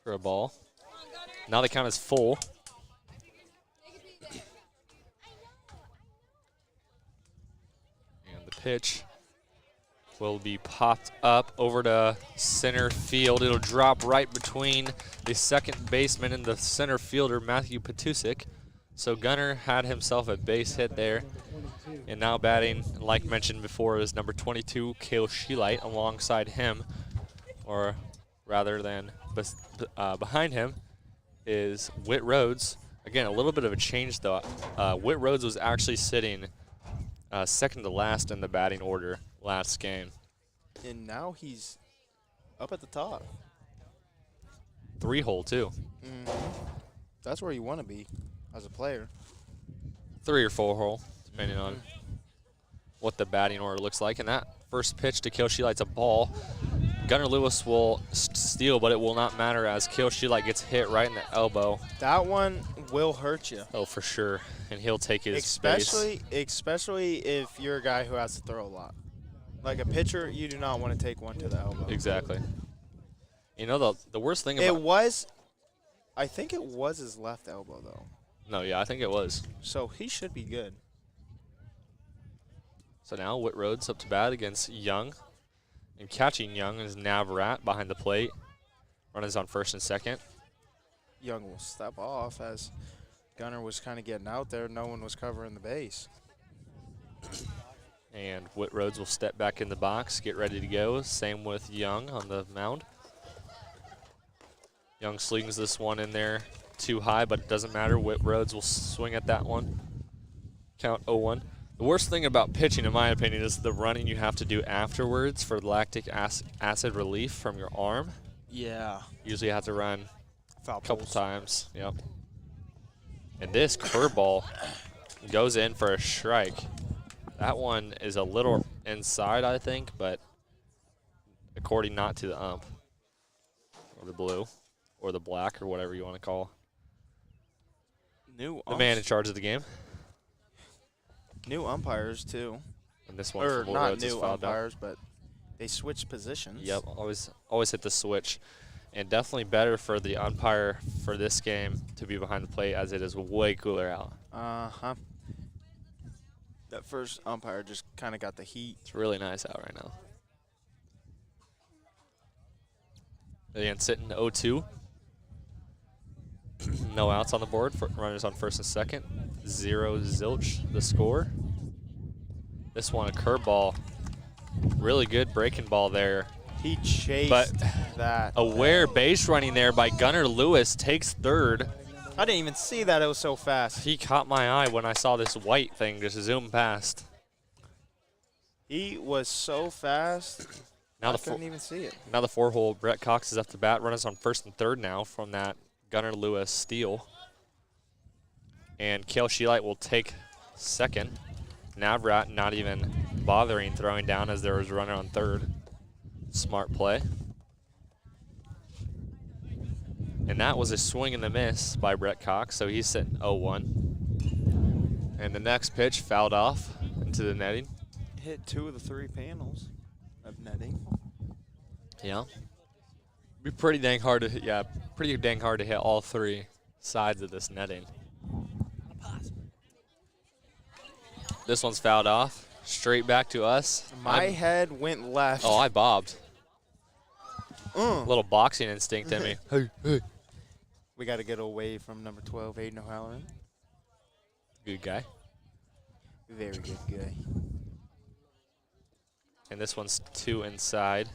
for a ball. Now the count is full. And the pitch will be popped up over to center field. It'll drop right between the second baseman and the center fielder, Matthew Petusik. So Gunner had himself a base hit there. And now batting, like mentioned before, is number 22, Kale Sheelight. Alongside him, or rather than behind him, is Whit Rhodes. Again, a little bit of a change, though. Whit Rhodes was actually sitting second to last in the batting order last game. And now he's up at the top. 3-hole, too. That's where you want to be as a player. 3 or 4-hole, depending on what the batting order looks like. And that first pitch to Kale Sheelight's a ball. Gunnar Lewis will steal, but it will not matter as Kale Sheelight gets hit right in the elbow. That one will hurt you. Oh, for sure. And he'll take his Especially if you're a guy who has to throw a lot. Like a pitcher, you do not want to take one to the elbow. Exactly. You know, the worst thing about I think it was his left elbow, though. No, yeah, I think it was. So he should be good. So now Whit Rhodes up to bat against Young. And catching Young is Navrat behind the plate. Runners on first and second. Young will step off as Gunner was kind of getting out there. No one was covering the base. And Whit Rhodes will step back in the box, get ready to go. Same with Young on the mound. Young slings this one in there too high, but it doesn't matter. Whit Rhodes will swing at that one. Count 0-1. The worst thing about pitching, in my opinion, is the running you have to do afterwards for lactic acid relief from your arm. Yeah. Usually you have to run Foul a couple poles. times. Yep. And this curveball goes in for a strike. That one is a little inside, I think, but according not to the ump, or the blue, or the black, or whatever you want to call the man in charge of the game. New umpires, too. And this one Or from Whit not Rhodes is new fouled out. umpires, but they switched positions. Yep, always hit the switch. And definitely better for the umpire for this game to be behind the plate as it is way cooler out. Uh-huh. That first umpire just kind of got the heat. It's really nice out right now. Again, sitting 0-2. No outs on the board. Runners on first and second. 0 zilch, the score. This one, a curveball. Really good breaking ball there. He chased But that. aware base running there by Gunnar Lewis takes third. I didn't even see that. It was so fast. He caught my eye when I saw this white thing just zoom past. He was so fast. Now I couldn't even see it. Now the 4-hole, Brett Cox is up to bat. Runners on first and third now from that Gunnar Lewis steal. And Kale Sheelight will take second. Navrat not even bothering throwing down as there was a runner on third. Smart play. And that was a swing and a miss by Brett Cox, so he's sitting 0-1. And the next pitch fouled off into the netting. Hit 2 of the 3 panels of netting. Yeah. Be pretty dang hard to hit, pretty dang hard to hit all 3 sides of this netting. This one's fouled off. Straight back to us. My head went left. Oh, I bobbed. A little boxing instinct in me. Hey. We got to get away from number 12, Aiden O'Halloran. Good guy. Very good guy. And this one's 2 inside.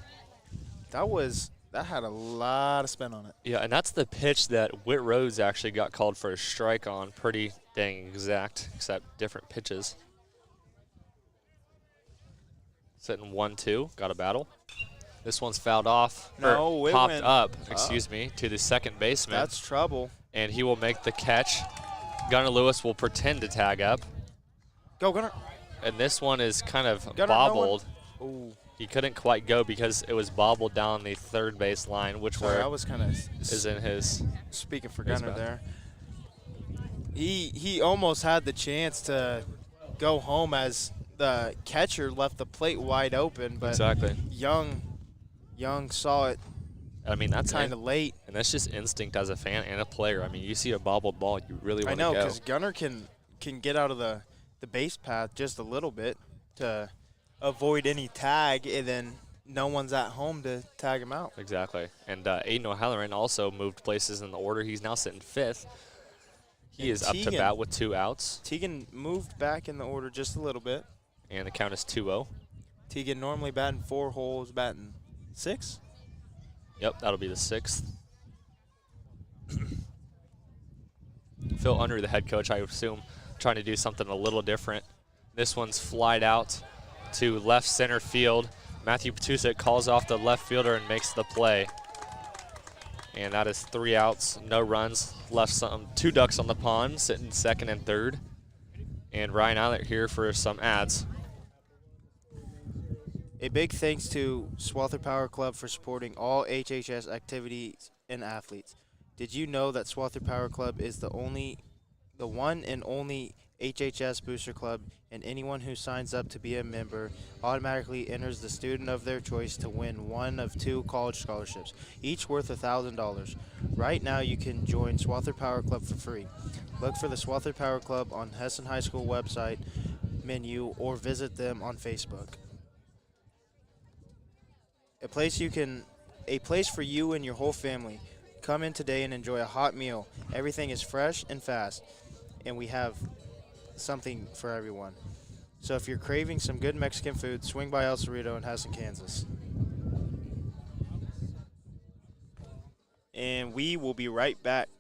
That had a lot of spin on it. Yeah, and that's the pitch that Whit Rhodes actually got called for a strike on. Pretty dang exact, except different pitches. Sitting 1-2, got a battle. This one's fouled off. No, it popped went up, excuse me, to the second baseman. That's trouble. And he will make the catch. Gunnar Lewis will pretend to tag up. Go, Gunnar. And this one is kind of Gunnar, bobbled. No one. Ooh. He couldn't quite go because it was bobbled down the third base line, which I was kind of is in his. Speaking for Gunnar there. He almost had the chance to go home as the catcher left the plate wide open, but Exactly. Young saw it. I mean, that's kind of late. And that's just instinct as a fan and a player. I mean, you see a bobbled ball, you really want to go. I know, because Gunnar can get out of the base path just a little bit to avoid any tag, and then no one's at home to tag him out. Exactly. And Aiden O'Halloran also moved places in the order. He's now sitting 5th. He is up to bat with 2 outs. Tegan moved back in the order just a little bit. And the count is 2-0. Tegan normally batting 4 holes, batting 6. Yep, that'll be the 6th. Phil Unruh, the head coach, I assume, trying to do something a little different. This one's flied out to left center field. Matthew Petusik calls off the left fielder and makes the play. And that is 3 outs, no runs. Left 2 ducks on the pond, sitting 2nd and 3rd. And Ryan Eilert here for some ads. A big thanks to Swather Power Club for supporting all HHS activities and athletes. Did you know that Swather Power Club is the one and only HHS booster club, and anyone who signs up to be a member automatically enters the student of their choice to win one of 2 college scholarships, each worth $1,000. Right now you can join Swather Power Club for free. Look for the Swather Power Club on Hesston High School website menu or visit them on Facebook. A place for you and your whole family. Come in today and enjoy a hot meal. Everything is fresh and fast, and we have something for everyone. So if you're craving some good Mexican food, swing by El Cerrito in Hesston, Kansas. And we will be right back.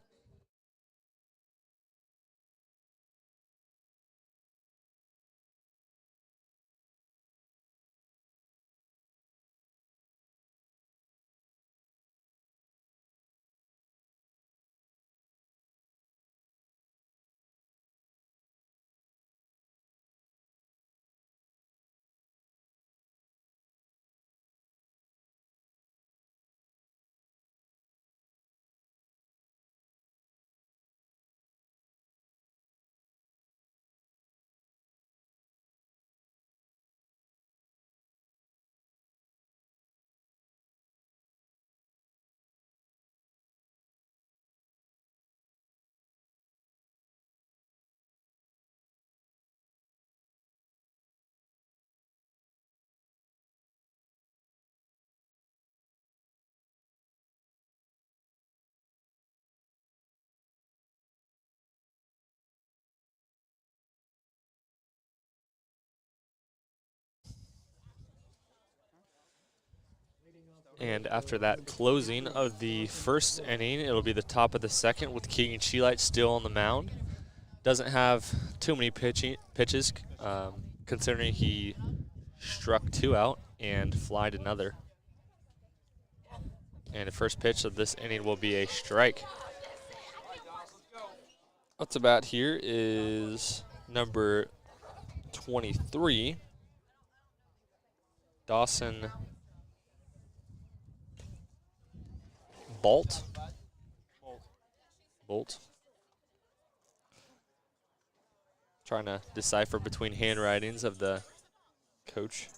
And after that closing of the first inning, it'll be the top of the second with Keegan Sheelight still on the mound. Doesn't have too many pitches, considering he struck 2 out and flied another. And the first pitch of this inning will be a strike. Up to bat here is number 23, Dawson Bolt. Bolt. Trying to decipher between handwritings of the coach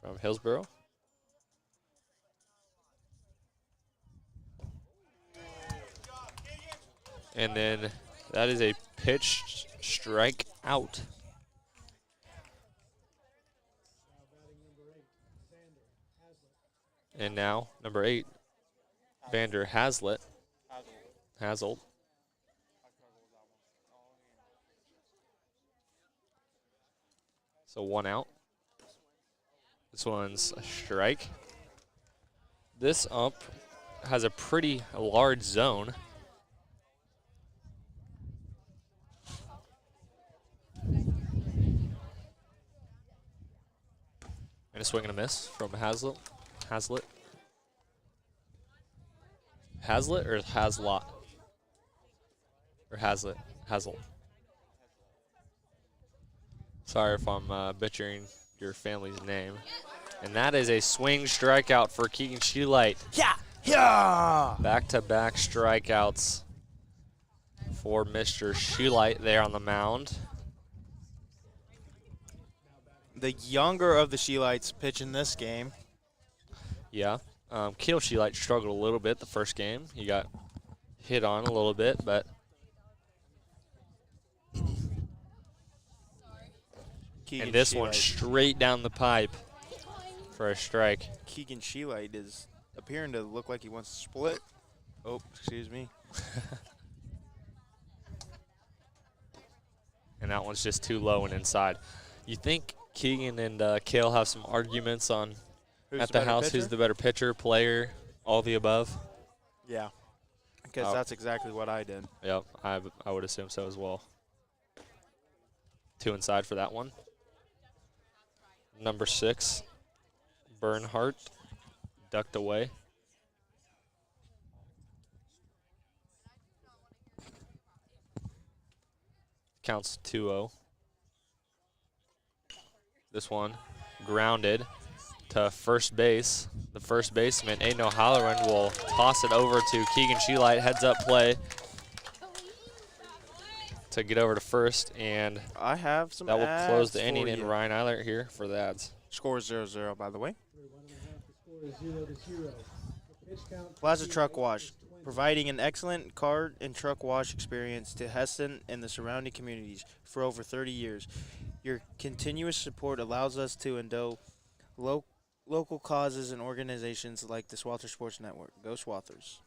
from Hillsboro. And then that is a pitch strike out. And now, number 8, Vander Hazlitt. Hazel. So 1 out. This one's a strike. This ump has a pretty large zone. And a swing and a miss from Hazlitt. Hazlitt or Haslot? Or Hazlitt? Hazel. Sorry if I'm butchering your family's name. And that is a swing strikeout for Keegan Sheelight. Yeah! Yeah! Back-to-back strikeouts for Mr. Sheelight there on the mound. The younger of the Sheelights pitching this game. Yeah. Kale Sheelight struggled a little bit the first game. He got hit on a little bit, but Keegan and this Sheelight. one straight down the pipe for a strike. Keegan Sheelight is appearing to look like he wants to split. Oh, excuse me. And that one's just too low and inside. You think Keegan and Kale have some arguments on Who's at the the better house? pitcher? Who's the better pitcher, player, all the above? Yeah. Because Oh. that's exactly what I did. Yep, I would assume so as well. 2 inside for that one. Number 6, Bernhardt, ducked away. Counts 2-0. This one grounded to first base. The first baseman, Aiden O'Halloran, will toss it over to Keegan Sheelight. Heads up play to get over to first, and I have some that will close the ads inning. for And you. Ryan Eilert here for the ads. Score is 0-0, by the way. Through 1.5, the score is 0-0. The pitch count for Plaza Sheelight Truck Wash, is 20. providing an excellent car and truck wash experience to Hesston and the surrounding communities for over 30 years. Your continuous support allows us to endow local causes and organizations like the Swather Sports Network. Go Swathers.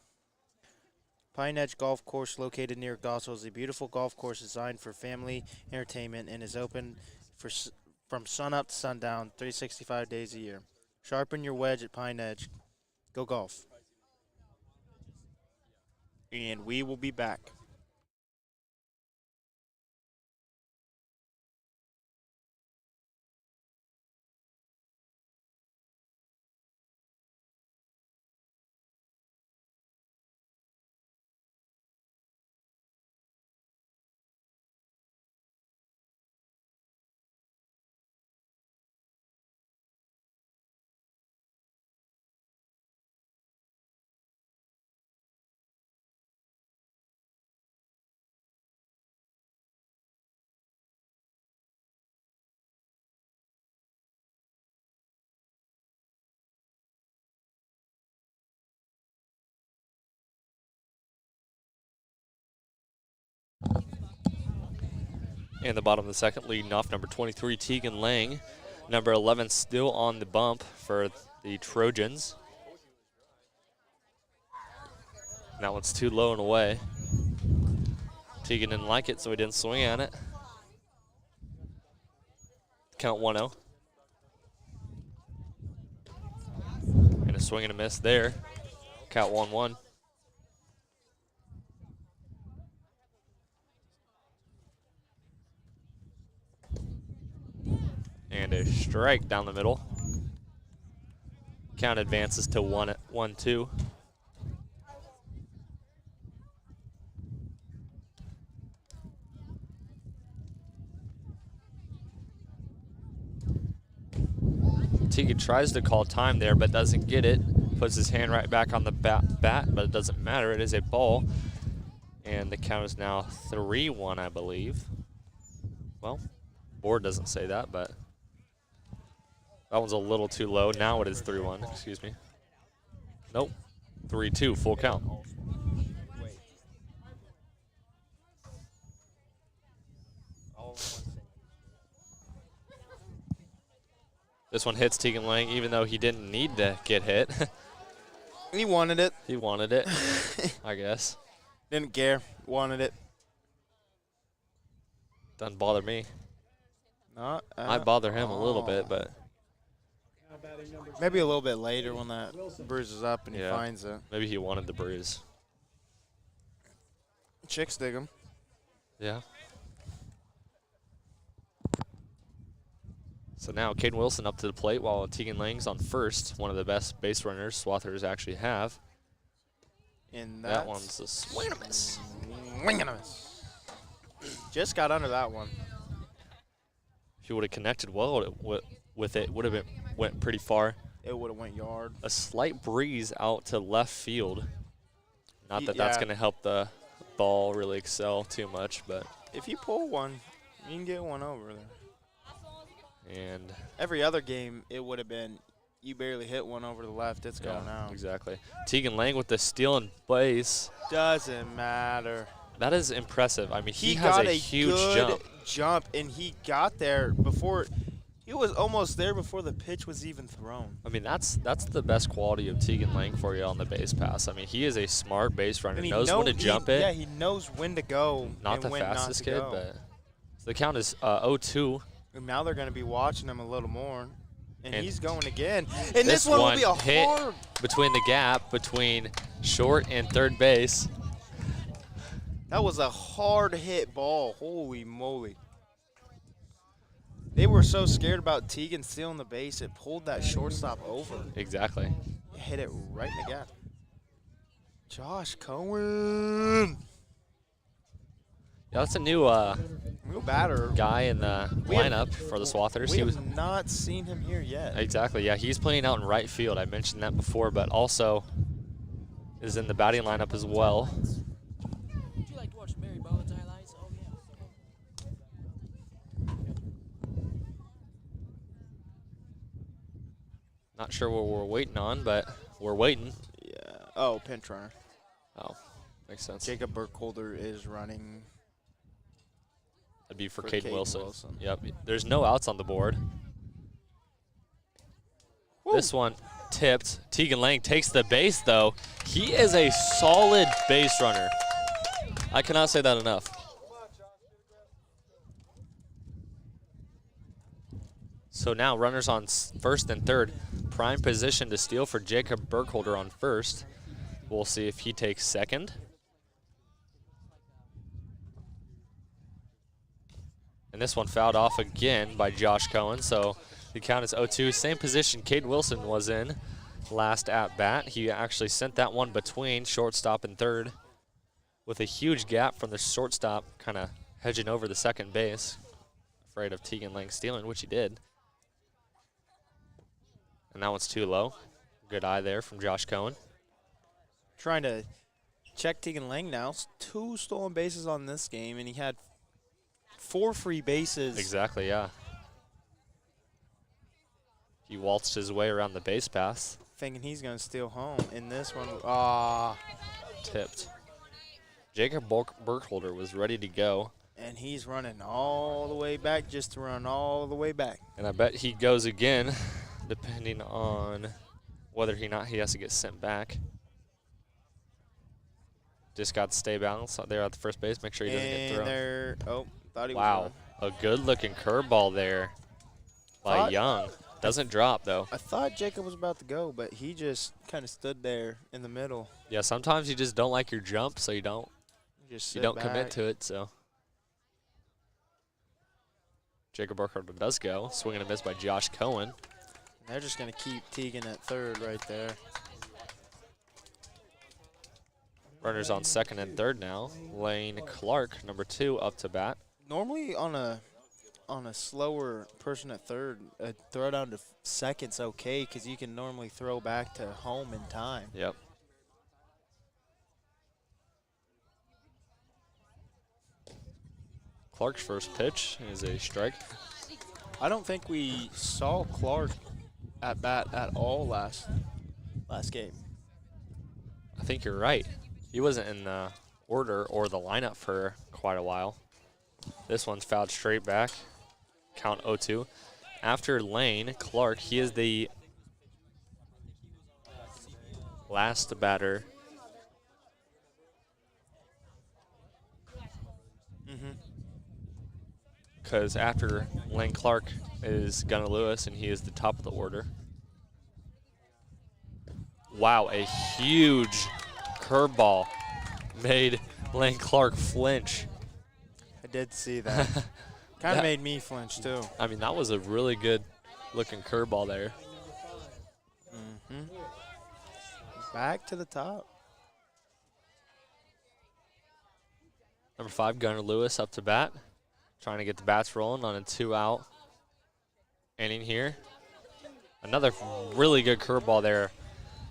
Pine Edge Golf Course, located near Gossel, is a beautiful golf course designed for family entertainment and is open from sunup to sundown, 365 days a year. Sharpen your wedge at Pine Edge. Go golf. And we will be back. In the bottom of the second, leading off number 23, Tegan Lang. Number 11 still on the bump for the Trojans. And that one's too low and away. Tegan didn't like it, so he didn't swing at it. Count 1-0. And a swing and a miss there. Count 1-1. And a strike down the middle. Count advances to 1-2. Teague tries to call time there, but doesn't get it. Puts his hand right back on the bat, but it doesn't matter. It is a ball. And the count is now 3-1, I believe. Well, board doesn't say that, but that one's a little too low. Now it is 3-1, excuse me. Nope, 3-2, full count. This one hits Tegan Lang, even though he didn't need to get hit. He wanted it. He wanted it, I guess. Didn't care. Wanted it. Doesn't bother me. Not Might bother him a little bit, but Now batting number maybe a little bit later when that bruises up and he Yeah. finds it. maybe he wanted the bruise. Chicks dig him. Yeah. So now Caden Wilson up to the plate while Tegan Lang's on first, one of the best base runners Swathers actually have. And That one's a swing and a miss. swing and a miss. Just got under that one. If he would have connected well with it, would have went pretty far. It would have went yard. A slight breeze out to left field. Not that that's Yeah. going to help the ball really excel too much, but If you pull one, you can get one over there. and Every other game, it would have been you barely hit one over the left, it's going out. exactly. Tegan Lang with the steal and base. Doesn't matter. That is impressive. I mean, he has got a huge good jump. and he got there before. He was almost there before the pitch was even thrown. I mean, that's the best quality of Tegan Lang for you on the base pass. I mean, he is a smart base runner. And he Knows when to jump it. Yeah, he knows when to go. Not and the when fastest not to kid, go. but so the count is 0-2. And now they're going to be watching him a little more. And And he's going again. And this this one will one be a hit hard. between the gap between short and third base. That was a hard hit ball. Holy moly. They were so scared about Tegan stealing the base, it pulled that shortstop over. Exactly. It hit it right in the gap. Josh Cohen. Yeah, that's a new New batter. guy in the We have- lineup for the Swathers. We He was have not seen him here yet. exactly, yeah. He's playing out in right field. I mentioned that before, but also is in the batting lineup as well. Would you like to watch Mary Bollard's highlights? Oh, yeah. Not sure what we're waiting on, but we're waiting. Yeah. Oh, pinch runner. Oh, makes sense. Jacob Burkholder is running. That'd be for for Caden Caden Wilson. Wilson. Yep. There's no outs on the board. This one tipped. Tegan Lang takes the base, though. He is a solid base runner. I cannot say that enough. So now runners on first and third. Prime position to steal for Jacob Burkholder on first. We'll see if he takes second. And this one fouled off again by Josh Cohen, so the count is 0-2. Same position Cade Wilson was in last at bat. He actually sent that one between shortstop and third with a huge gap from the shortstop kind of hedging over the second base, afraid of Tegan Lang stealing, which he did. And that one's too low. Good eye there from Josh Cohen. Trying to check Tegan Lang now. 2 stolen bases on this game, and he had 4 free bases. Exactly, yeah. He waltzed his way around the base pass. Thinking he's going to steal home. In this one, Tipped. Jacob Burkholder was ready to go. and he's running all the way back just to run all the way back. And I bet he goes again, depending on whether he has to get sent back. Just got to stay balanced out there at the first base. Make sure he doesn't get thrown. There, oh, thought he Wow, was a good-looking curveball there by Thought- Young. Doesn't drop, though. I thought Jacob was about to go, but he just kind of stood there in the middle. Yeah, sometimes you just don't like your jump, so you don't Just commit to it. So Jacob Burkholder does go. Swing and a miss by Josh Cohen. They're just going to keep Tegan at third right there. Runners on second and third now. Lane Clark, number 2, up to bat. Normally on a slower person at third, a throw down to second's okay because you can normally throw back to home in time. Yep. Clark's first pitch is a strike. I don't think we saw Clark at bat at all last game. I think you're right. He wasn't in the order or the lineup for quite a while. This one's fouled straight back. Count 0-2. After Lane, Clark, he is the last batter. Because after Lane Clark is Gunnar Lewis, and he is the top of the order. Wow, a huge curveball made Lane Clark flinch. I did see that. Kind of made me flinch, too. I mean, that was a really good looking curveball there. Back to the top. Number 5, Gunnar Lewis up to bat. Trying to get the bats rolling on a 2-out inning here. Another really good curveball there.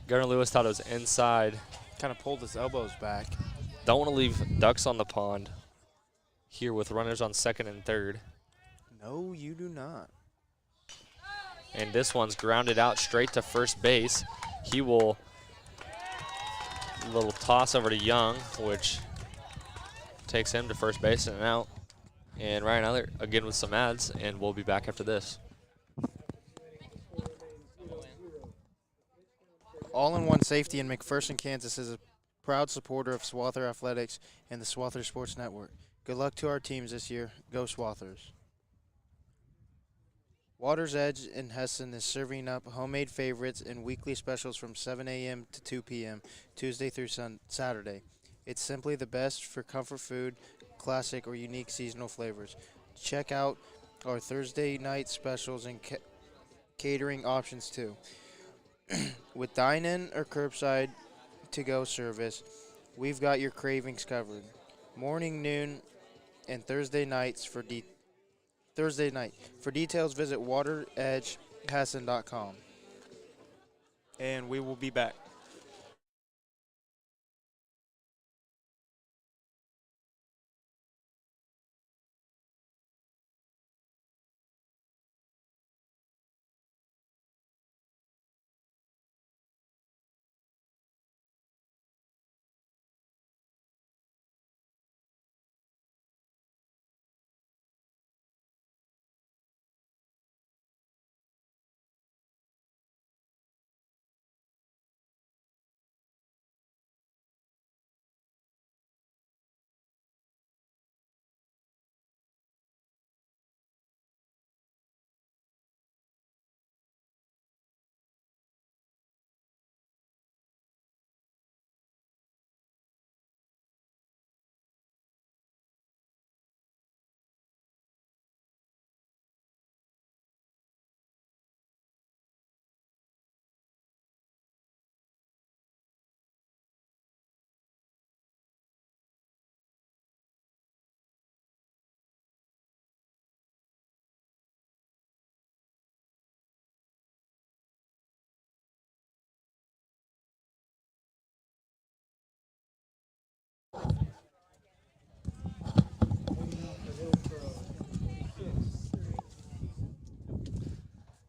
Gunnar Lewis thought it was inside. Kind of pulled his elbows back. Don't want to leave ducks on the pond here with runners on second and third. No, you do not. And this one's grounded out straight to first base. He will, a little toss over to Young, which takes him to first base and an out. And Ryan Eiler again with some ads, and we'll be back after this. All-in-One Safety in McPherson, Kansas is a proud supporter of Swather Athletics and the Swather Sports Network. Good luck to our teams this year. Go Swathers. Water's Edge in Hesston is serving up homemade favorites and weekly specials from 7 a.m. to 2 p.m. Tuesday through Saturday. It's simply the best for comfort food, classic or unique seasonal flavors. Check out our Thursday night specials and catering options too. With dine-in or curbside to-go service, we've got your cravings covered. Morning, noon, and Thursday nights for Thursday night. For details, visit wateredgehesson.com. And we will be back.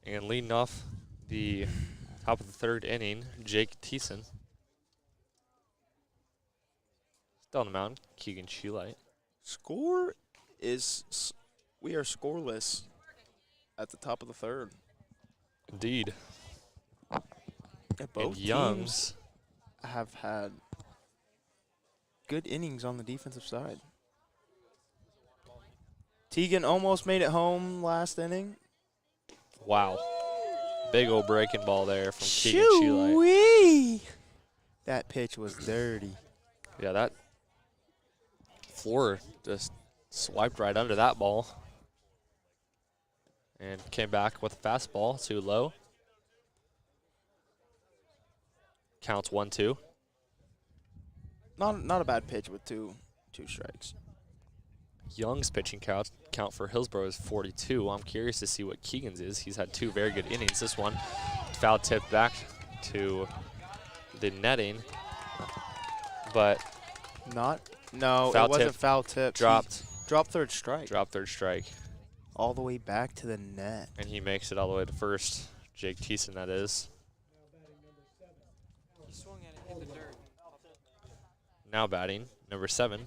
And leading off the top of the third inning, Jake Thiessen. Still on the mound, Keegan Shoelight. Score is, we are scoreless at the top of the third. Indeed. Both and Young's teams have had good innings on the defensive side. Teagan almost made it home last inning. Wow. Big old breaking ball there from Keegan Shoelight. Shoo-wee! That pitch was dirty. Yeah, that floor just swiped right under that ball. And came back with a fastball too low. Counts 1-2. Not a bad pitch with two strikes. Young's pitching count for Hillsboro is 42. I'm curious to see what Keegan's is. He's had two very good innings. This one, foul tip back to the netting, but No, foul it wasn't tip foul tip. dropped Drop third strike. Drop third strike. All the way back to the net. And he makes it all the way to first. Jake Thiessen, that is. He swung at it, hit the dirt. Now batting, number 7,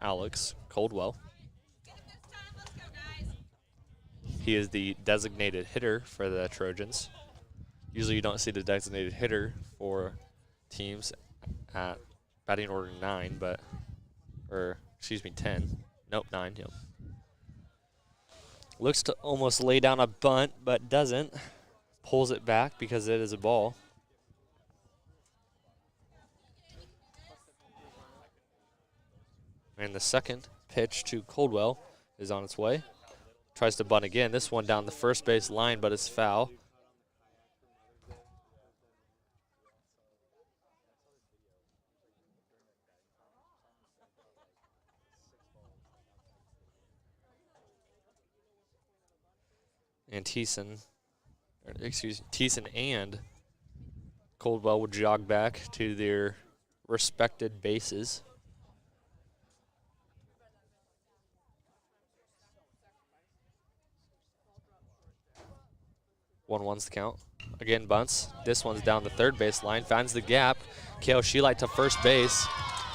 Alex Coldwell. He is the designated hitter for the Trojans. Usually you don't see the designated hitter for teams at batting order 9, but, or excuse me, 10. Nope, 9, yep. Looks to almost lay down a bunt, but doesn't. Pulls it back because it is a ball. And the second pitch to Coldwell is on its way. Tries to bunt again. This one down the first base line, but it's foul. And Thiessen and Coldwell would jog back to their respected bases. 1-1's the count. Again, bunts. This one's down the third base line. Finds the gap. Kale Sheelight to first base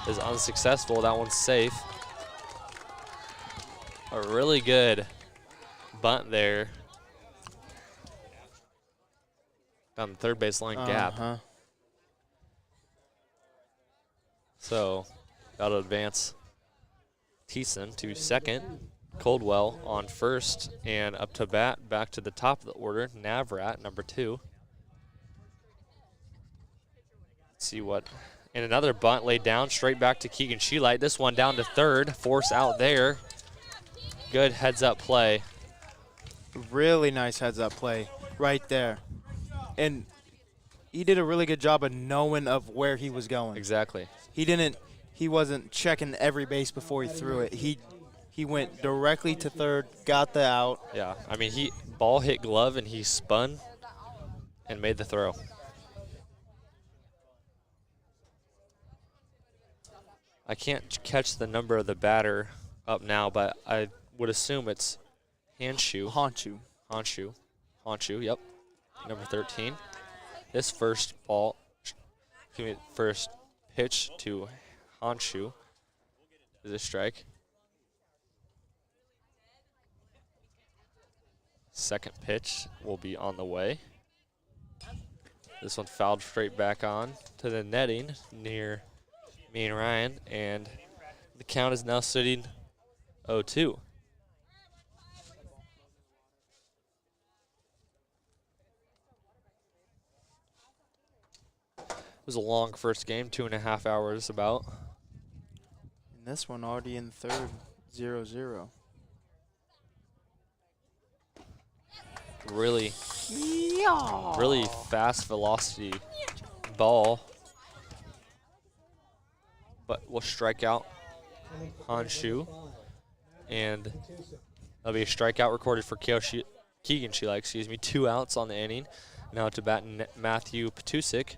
is unsuccessful. That one's safe. A really good bunt there. Down the third base line gap. So that'll advance Thiessen to second. Coldwell on first, and up to bat, back to the top of the order, Navrat, number 2. Let's see what, and another bunt laid down, straight back to Keegan Sheelight. This one down to third, force out there. Good heads-up play. Really nice heads-up play right there. And he did a really good job of knowing of where he was going. Exactly. He wasn't checking every base before he threw it. He went directly to third, got the out. Yeah, I mean, ball hit glove and he spun and made the throw. I can't catch the number of the batter up now, but I would assume it's Honshu, yep, number 13. This first pitch to Honshu is a strike. Second pitch will be on the way. This one fouled straight back on to the netting near me and Ryan, and the count is now sitting 0-2. It was a long first game, 2.5 hours about. And this one already in third, 0-0. Really fast velocity ball, but we'll strike out Honshu, and that'll be a strikeout recorded for Keegan Sheelight, 2 outs on the inning. Now to bat Matthew Petusik,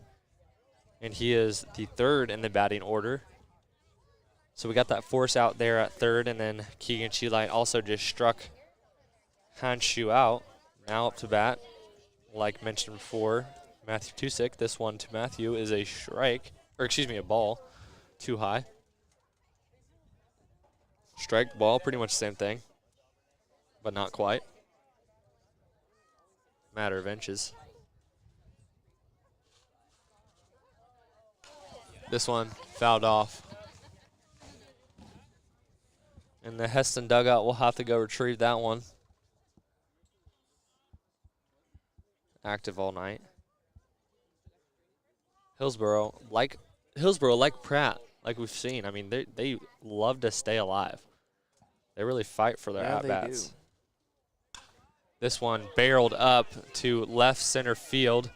and he is the third in the batting order. So we got that force out there at third, and then Keegan Sheelight also just struck Honshu out. Now up to bat, like mentioned before, Matthew Petusik. This one to Matthew is a strike, or excuse me, a ball, too high. Strike, ball, pretty much the same thing, but not quite. Matter of inches. This one fouled off. And the Hesston dugout will have to go retrieve that one. Active all night. Hillsboro, like Pratt, like we've seen. I mean, they love to stay alive. They really fight for their at-bats. This one barreled up to left center field.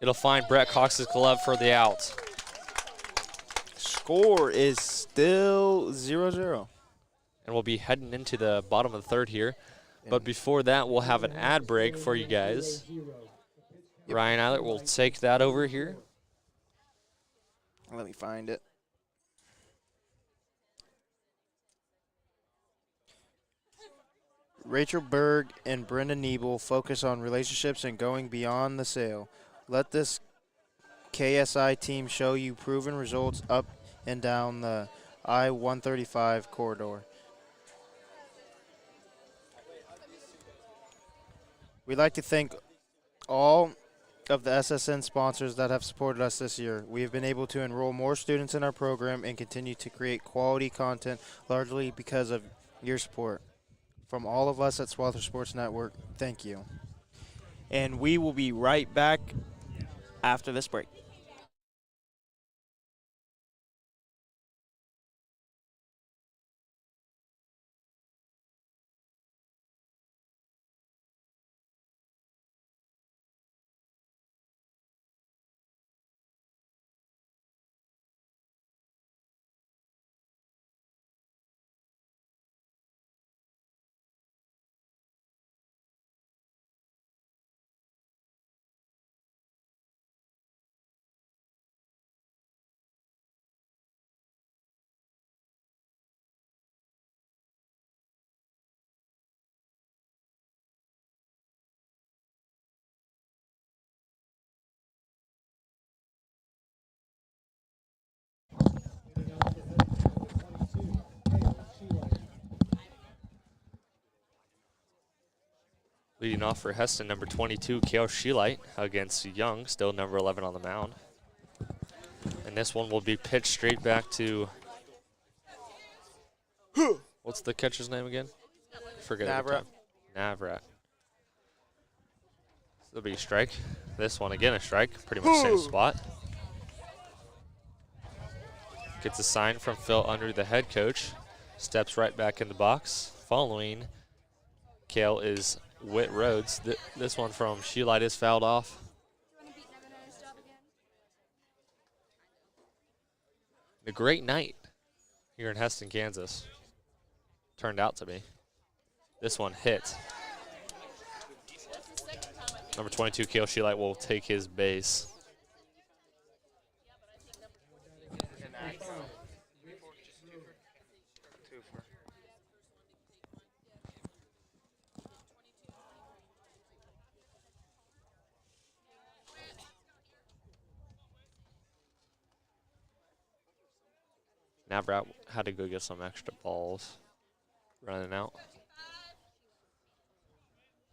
It'll find Brett Cox's glove for the out. Score is still 0-0. And we'll be heading into the bottom of the third here. But before that, we'll have an ad break for you guys. Ryan Eilert will take that over here. Let me find it. Rachel Berg and Brenda Niebel focus on relationships and going beyond the sale. Let this KSI team show you proven results up and down the I-135 corridor. We'd like to thank all of the SSN sponsors that have supported us this year. We have been able to enroll more students in our program and continue to create quality content largely because of your support. From all of us at Swather Sports Network, thank you. And we will be right back after this break. Leading off for Hesston, number 22, Kale Sheelight against Young, still number 11 on the mound. And this one will be pitched straight back to, what's the catcher's name again? Forget it. Navrat. It'll be a strike. This one again a strike, pretty much same spot. Gets a sign from Phil Under, the head coach. Steps right back in the box. Following Kale is Whit Rhodes. This one from Sheelight is fouled off. A great night here in Hesston, Kansas. Turned out to be. This one hit. Number 22, Kale Sheelight will take his base. Navrat had to go get some extra balls. Running out.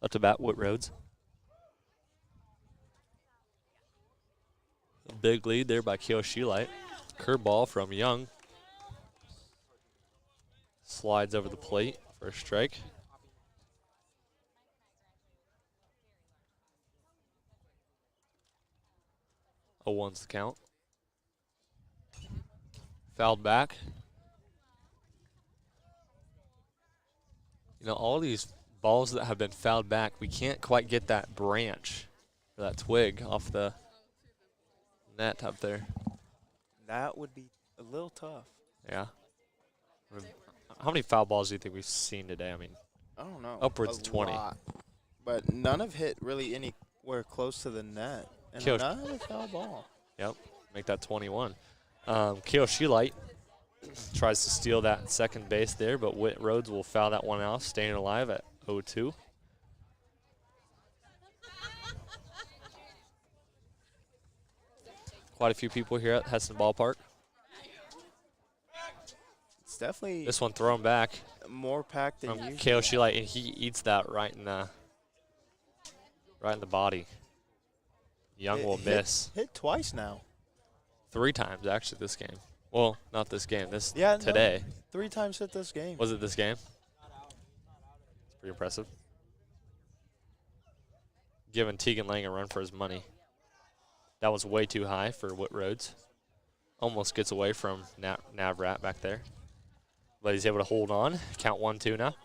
Up to bat, Whit Rhodes. A big lead there by Kale Sheelight. Curveball from Young. Slides over the plate for a strike. A 1's the count. Fouled back. You know, all these balls that have been fouled back, we can't quite get that branch or that twig off the net up there. That would be a little tough. Yeah. I mean, how many foul balls do you think we've seen today? I mean, I don't know. upwards of 20. Lot. But none have hit really anywhere close to the net. And none have a foul ball. Yep, make that 21. Kale Sheelight tries to steal that second base there, but Whit Rhodes will foul that one off, staying alive at 0-2. Quite a few people here at Hesston Ballpark. It's definitely This one thrown back more packed than from usual. Kale Sheelight, and he eats that right in the body. Young will miss. Hit twice now. 3 times actually this game. Well, not this game. Yeah, today. No, 3 times hit this game. Was it this game? It's pretty impressive. Giving Tegan Lang a run for his money. That was way too high for Whit Rhodes. Almost gets away from Navrat back there. But he's able to hold on. Count 1-2 now.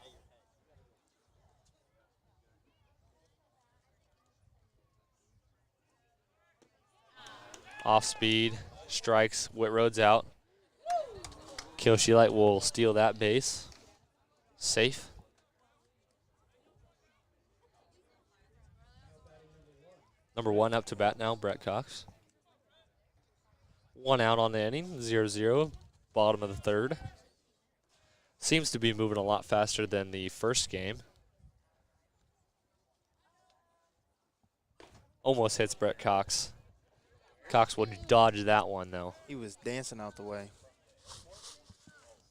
Off speed. Strikes Whit Rhodes out. Kale Sheelight will steal that base. Safe. Number 1 up to bat now, Brett Cox. 1 out on the inning, 0-0, bottom of the 3rd. Seems to be moving a lot faster than the first game. almost hits Brett Cox. Cox will dodge that one, though. He was dancing out the way.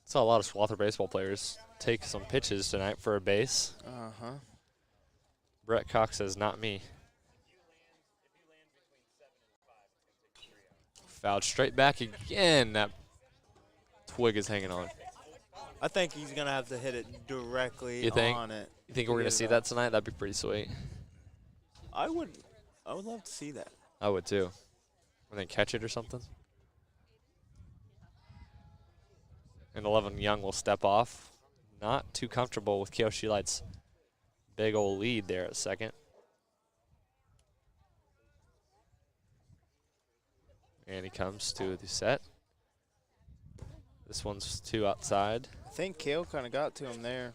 Saw a lot of Swather baseball players take some pitches tonight for a base. Uh-huh. Brett Cox says, not me. Fouled straight back again. That twig is hanging on. I think he's going to have to hit it directly You think? on it. You think we're going to see that tonight? That'd be pretty sweet. I would love to see that. I would, too. And then catch it or something. And 11 Young will step off. Not too comfortable with Kale Shelight's big old lead there at second. And he comes to the set. This one's 2 outside. I think Kale kind of got to him there.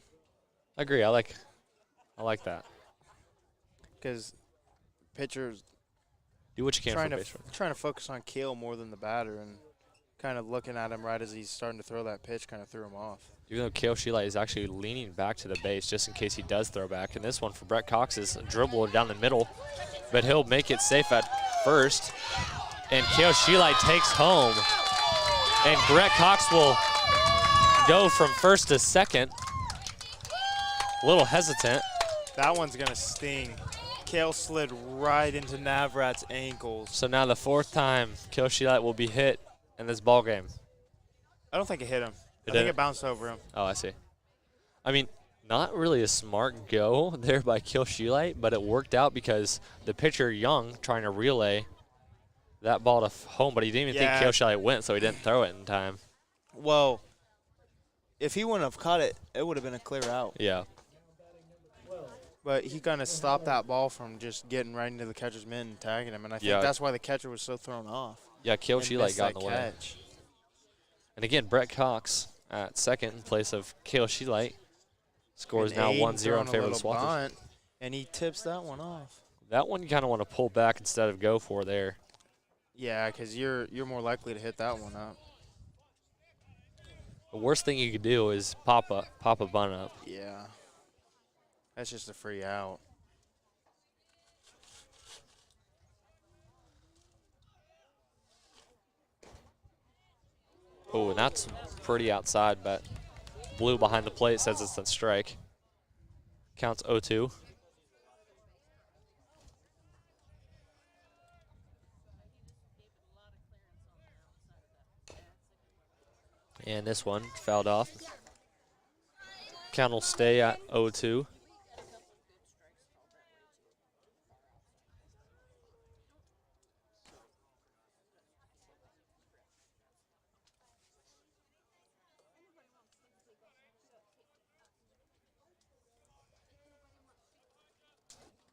I agree. I like that. Because pitcher's Do what you can trying for to base runner. trying to focus on Kale more than the batter, and kind of looking at him right as he's starting to throw that pitch kind of threw him off. Even though Kale Sheelight is actually leaning back to the base just in case he does throw back. And this one for Brett Cox is a dribble down the middle, but he'll make it safe at first. And Kale Sheelight takes home. And Brett Cox will go from first to second. A little hesitant. That one's going to sting. Kale slid right into Navrat's ankles. So now the 4th time Kale Sheelight will be hit in this ball game. I don't think it hit him. I think didn't? it bounced over him. Oh, I see. I mean, not really a smart go there by Kale Sheelight, but it worked out because the pitcher, Young, trying to relay that ball to home, but he didn't even think Kale Sheelight went, so he didn't throw it in time. Well, if he wouldn't have caught it, it would have been a clear out. Yeah. But he kind of stopped that ball from just getting right into the catcher's mitt and tagging him, and I think Yeah. that's why the catcher was so thrown off. Yeah, Kale and Sheelight missed got in that the way. catch. And again, Brett Cox at second in place of Kale Sheelight. Scores And now Aiden 1-0 in throwing a favor of the little Swathers. bunt, and he tips that one off. That one you kind of want to pull back instead of go for there. Yeah, because you're more likely to hit that one up. The worst thing you could do is pop a bunt up. Yeah. That's just a free out. Oh, and that's pretty outside, but blue behind the plate says it's a strike. Counts 0-2. And this one fouled off. Count will stay at 0-2.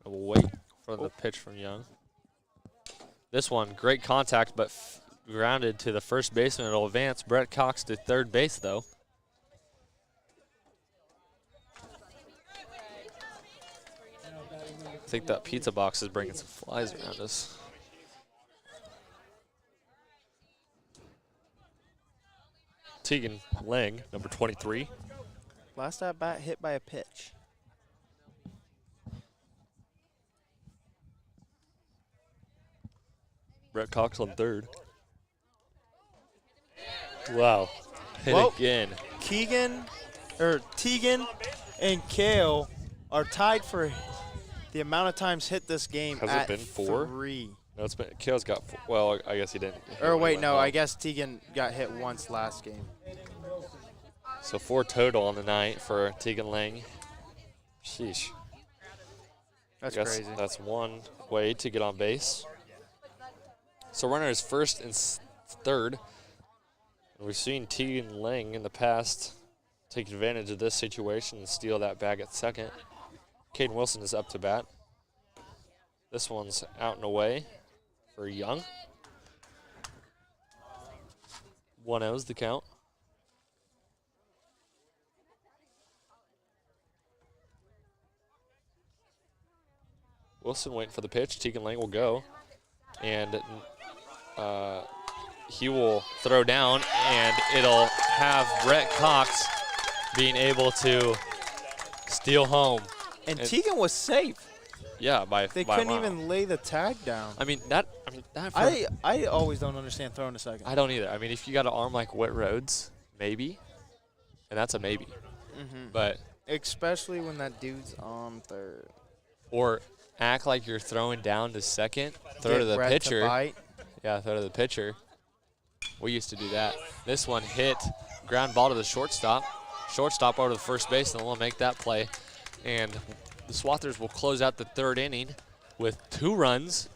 We'll wait for the pitch from Young. This one, great contact, but grounded to the first baseman. It'll advance Brett Cox to third base, though. I think that pizza box is bringing some flies around us. Tegan Lang, number 23. Last at bat hit by a pitch. Brett Cox on third. Wow. Hit Well, again. Tegan and Kale are tied for the amount of times hit this game Has it at been 4? 3. No, it's been. Kale's got 4. Well, I guess he didn't. Or wait, no, I guess Tegan got hit once last game. So 4 total on the night for Tegan Lang. Sheesh. That's I guess crazy. that's one way to get on base. So runner is first and third. And we've seen Tegan Lang in the past take advantage of this situation and steal that bag at second. Caden Wilson is up to bat. This one's out and away for Young. 1-0's the count. Wilson waiting for the pitch. Tegan Lang will go. And he will throw down, and it'll have Brett Cox being able to steal home. And Tegan was safe. Yeah, by They by a couldn't mile. even lay the tag down. I mean that. For, I always don't understand throwing a second. I don't either. I mean, if you got an arm like Whit Rhodes, maybe, and that's a maybe. But Especially when that dude's on third. or act like you're throwing down to second, throw to the Brett pitcher. To bite. Yeah, throw to the pitcher. We used to do that. This one hit, ground ball to the shortstop. Shortstop over to the first base, and we'll make that play. And the Swathers will close out the third inning with 2 runs.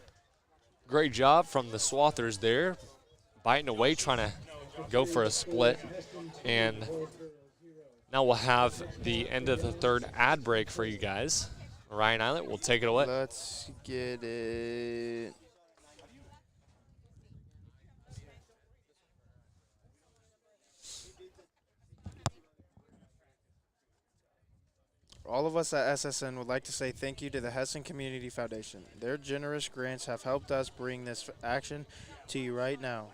Great job from the Swathers there, biting away, trying to go for a split. And now we'll have the end of the third ad break for you guys. Ryan Eilert will take it away. Let's get it. All of us at SSN would like to say thank you to the Hesston Community Foundation. Their generous grants have helped us bring this action to you right now.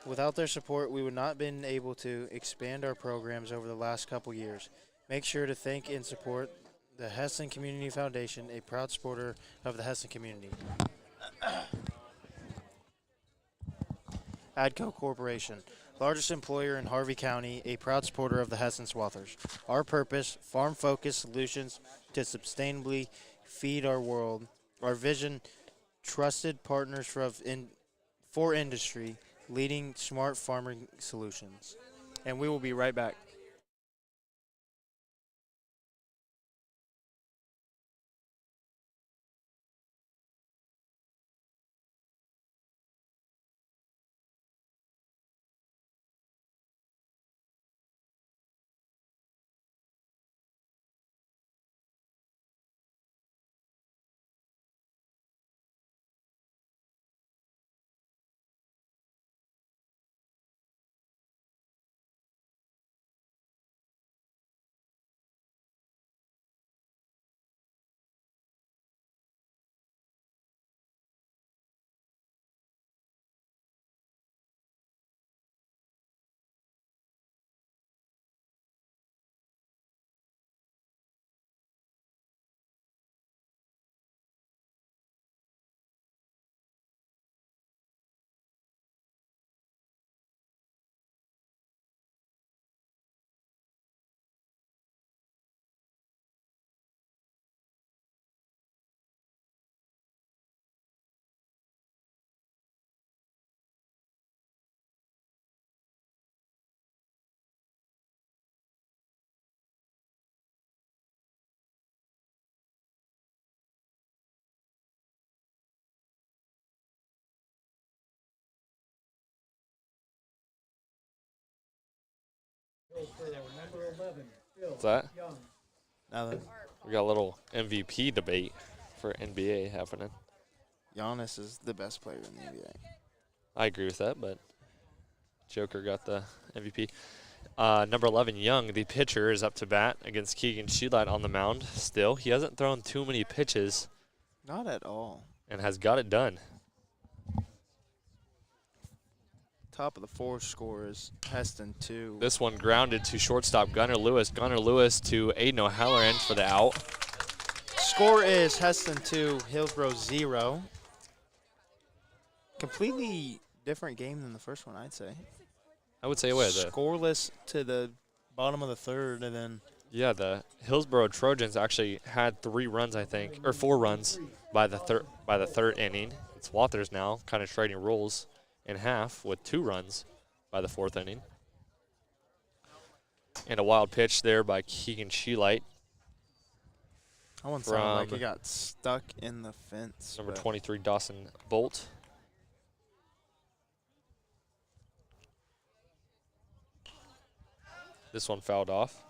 Without their support, we would not have been able to expand our programs over the last couple years. Make sure to thank and support the Hesston Community Foundation, a proud supporter of the Hesston community. ADCO Corporation, largest employer in Harvey County, a proud supporter of the Hesston Swathers. Our purpose, farm-focused solutions to sustainably feed our world. Our vision, trusted partners for industry, leading smart farming solutions. And we will be right back. Hillsboro, number 11, Phil What's that? Young. Now, We got a little MVP debate for NBA happening. Giannis is the best player in the NBA. I agree with that, but Joker got the MVP. Number 11, Young, the pitcher, is up to bat against Keegan Sheelight on the mound still. He hasn't thrown too many pitches Not at all. and has got it done. Top of the fourth score is Hesston 2. This one grounded to shortstop Gunnar Lewis. Gunnar Lewis to Aiden O'Halloran for the out. Score is Hesston 2, Hillsboro 0. Completely different game than the first one, I'd say. I would say away the Scoreless to the bottom of the third, and then the Hillsboro Trojans actually had 3 runs, I think, or 4 runs by the third inning. It's Wathers now kind of trading roles in half with 2 runs by the 4th inning. And a wild pitch there by Keegan Sheelight. that one sounded like From it got stuck in the fence. Number but 23, Dawson Bolt. This one fouled off.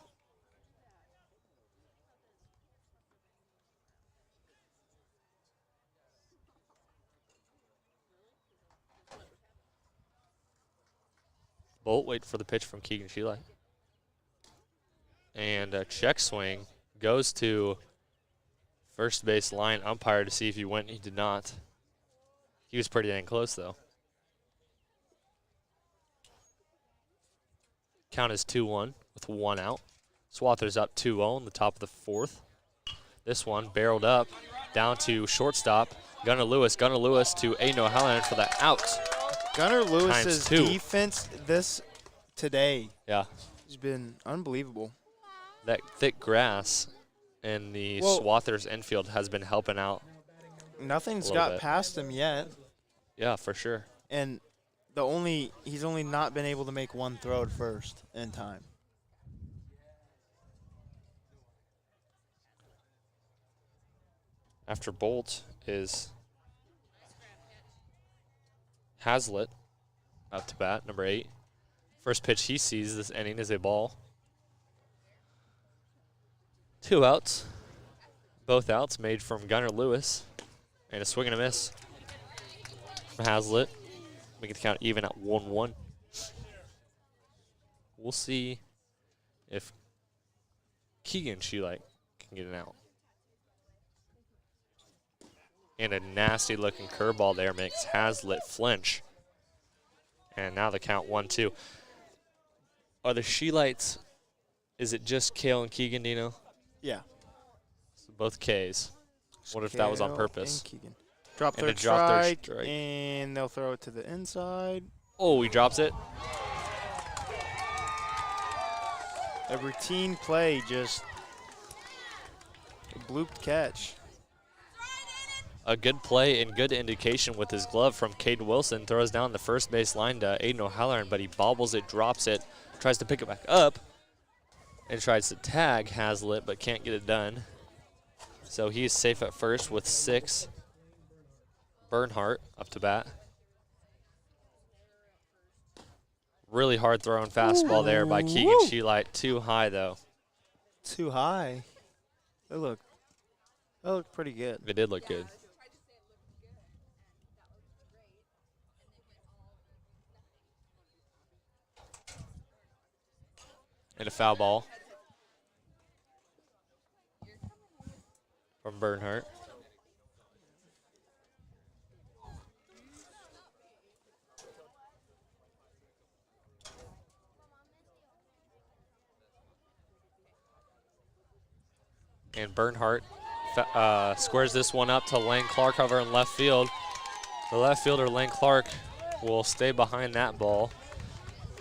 Bolt wait for the pitch from Keegan Sheelight. And a check swing goes to first base line umpire to see if he went. He did not. He was pretty dang close, though. Count is 2-1 with 1 out. Swathers up 2-0 in the top of the 4th. This one barreled up down to shortstop, Gunnar Lewis. Gunnar Lewis to Aiden O'Halloran for the out. Gunnar Lewis's ×2. defense today Yeah. has been unbelievable. That thick grass in the Swathers infield has been helping out. Nothing's A little got bit. past him yet. Yeah, for sure. And he's only not been able to make one throw at first in time. After Bolt is Hazlitt up to bat, number 8. First pitch he sees this inning is a ball. 2 outs. Both outs made from Gunnar Lewis. And a swing and a miss from Hazlitt. We get the count even at 1-1. We'll see if Keegan Sheelight can get an out. And a nasty looking curveball there makes Hazlitt flinch. And now the count 1-2. Are the Sheelights, is it just Kale and Keegan, Dino? Yeah. So both Ks. What if that was on Kale purpose? and Keegan. Drop And third a drop third strike, strike. and they'll throw it to the inside. Oh, he drops it. A routine play, just a blooped catch. A good play and good indication with his glove from Caden Wilson. Throws down the first base line to Aiden O'Halloran, but he bobbles it, drops it, tries to pick it back up, and tries to tag Hazlitt, but can't get it done. So he's safe at first with 6. Bernhardt up to bat. Really hard throwing fastball there by Keegan Sheelight. Too high, though. Too high. That looked pretty good. It did look good. And a foul ball from Bernhardt. And Bernhardt squares this one up to Lane Clark over in left field. The left fielder, Lane Clark, will stay behind that ball.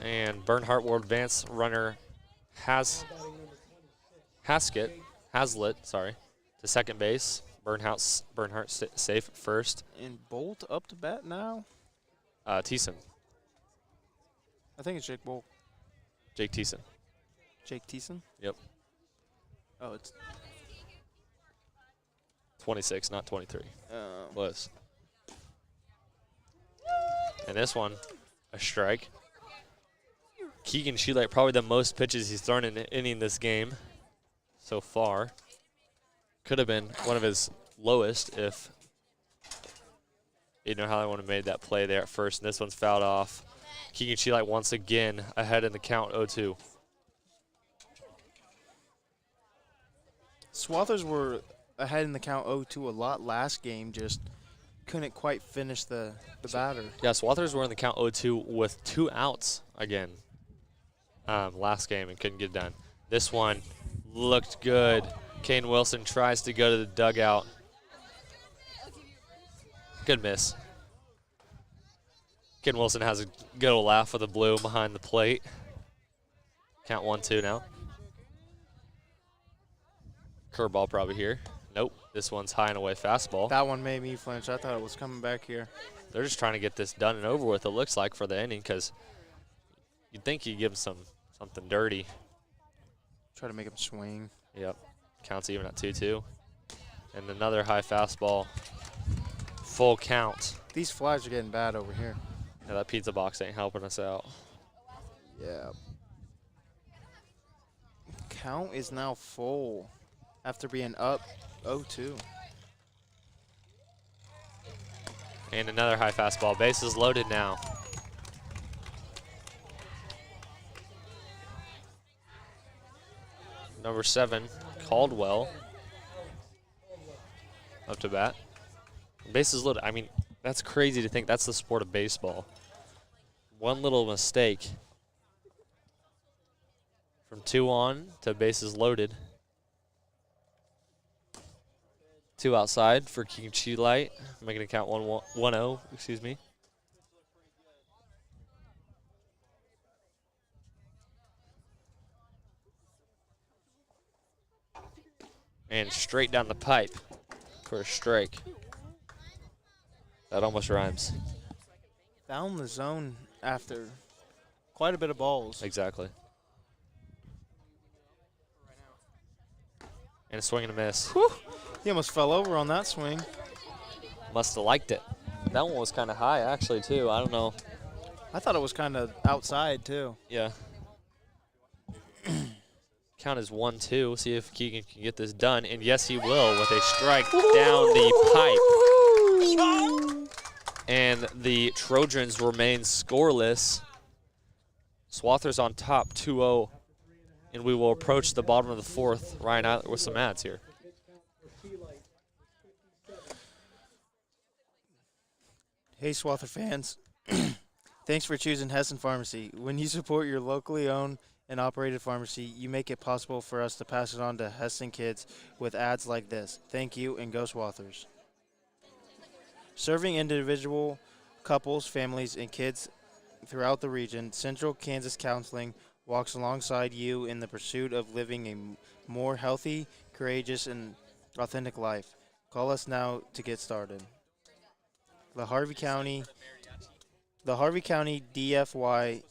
And Bernhardt will advance runner Hazlitt, to second base. Bernhardt safe at first. And Bolt up to bat now? Thiessen, I think it's Jake Bolt. Jake Thiessen. Jake Thiessen? Yep, Oh, it's 26, not 23. uh, Was. And this one, a strike. Keegan Sheelight, probably the most pitches he's thrown in an inning this game so far. Could have been one of his lowest if Aiden O'Halloran would have made that play there at first. And this one's fouled off. Keegan Sheelight once again ahead in the count 0-2. Swathers were ahead in the count 0-2 a lot last game, just couldn't quite finish the batter. Yeah, Swathers were in the count 0-2 with 2 outs again last game and couldn't get it done. This one looked good. Kane Wilson tries to go to the dugout. Good miss. Kane Wilson has a good old laugh with the blue behind the plate. Count 1-2 now. Curveball probably here. Nope, this one's high and away fastball. That one made me flinch. I thought it was coming back here. They're just trying to get this done and over with, it looks like, for the inning, because you'd think you'd give him something dirty. Try to make him swing. Yep, counts even at 2-2. And another high fastball. Full count. These flies are getting bad over here. Yeah, that pizza box ain't helping us out. Yeah. Count is now full after being up 0-2. And another high fastball. Bases loaded now. Number 7, Caldwell, up to bat. Bases loaded. I mean, that's crazy to think that's the sport of baseball. One little mistake from 2 on to bases loaded. 2 outside for Keegan Light, making it count 1-0, excuse me. And straight down the pipe for a strike. That almost rhymes. Found the zone after quite a bit of balls. Exactly. And a swing and a miss. Whew. He almost fell over on that swing. Must have liked it. That one was kind of high, actually, too. I don't know. I thought it was kind of outside, too. Yeah. Count is 1-2. See if Keegan can get this done. And yes, he will with a strike down the pipe. And the Trojans remain scoreless. Swathers on top, 2-0. And we will approach the bottom of the fourth. Ryan Eiler with some ads here. Hey, Swather fans. Thanks for choosing Hesston Pharmacy. When you support your locally owned and operated pharmacy, you make it possible for us to pass it on to Hesston kids with ads like this. Thank you, and go Swathers. Serving individual, couples, families, and kids throughout the region, Central Kansas Counseling walks alongside you in the pursuit of living a more healthy, courageous, and authentic life. Call us now to get started. The Harvey County DFY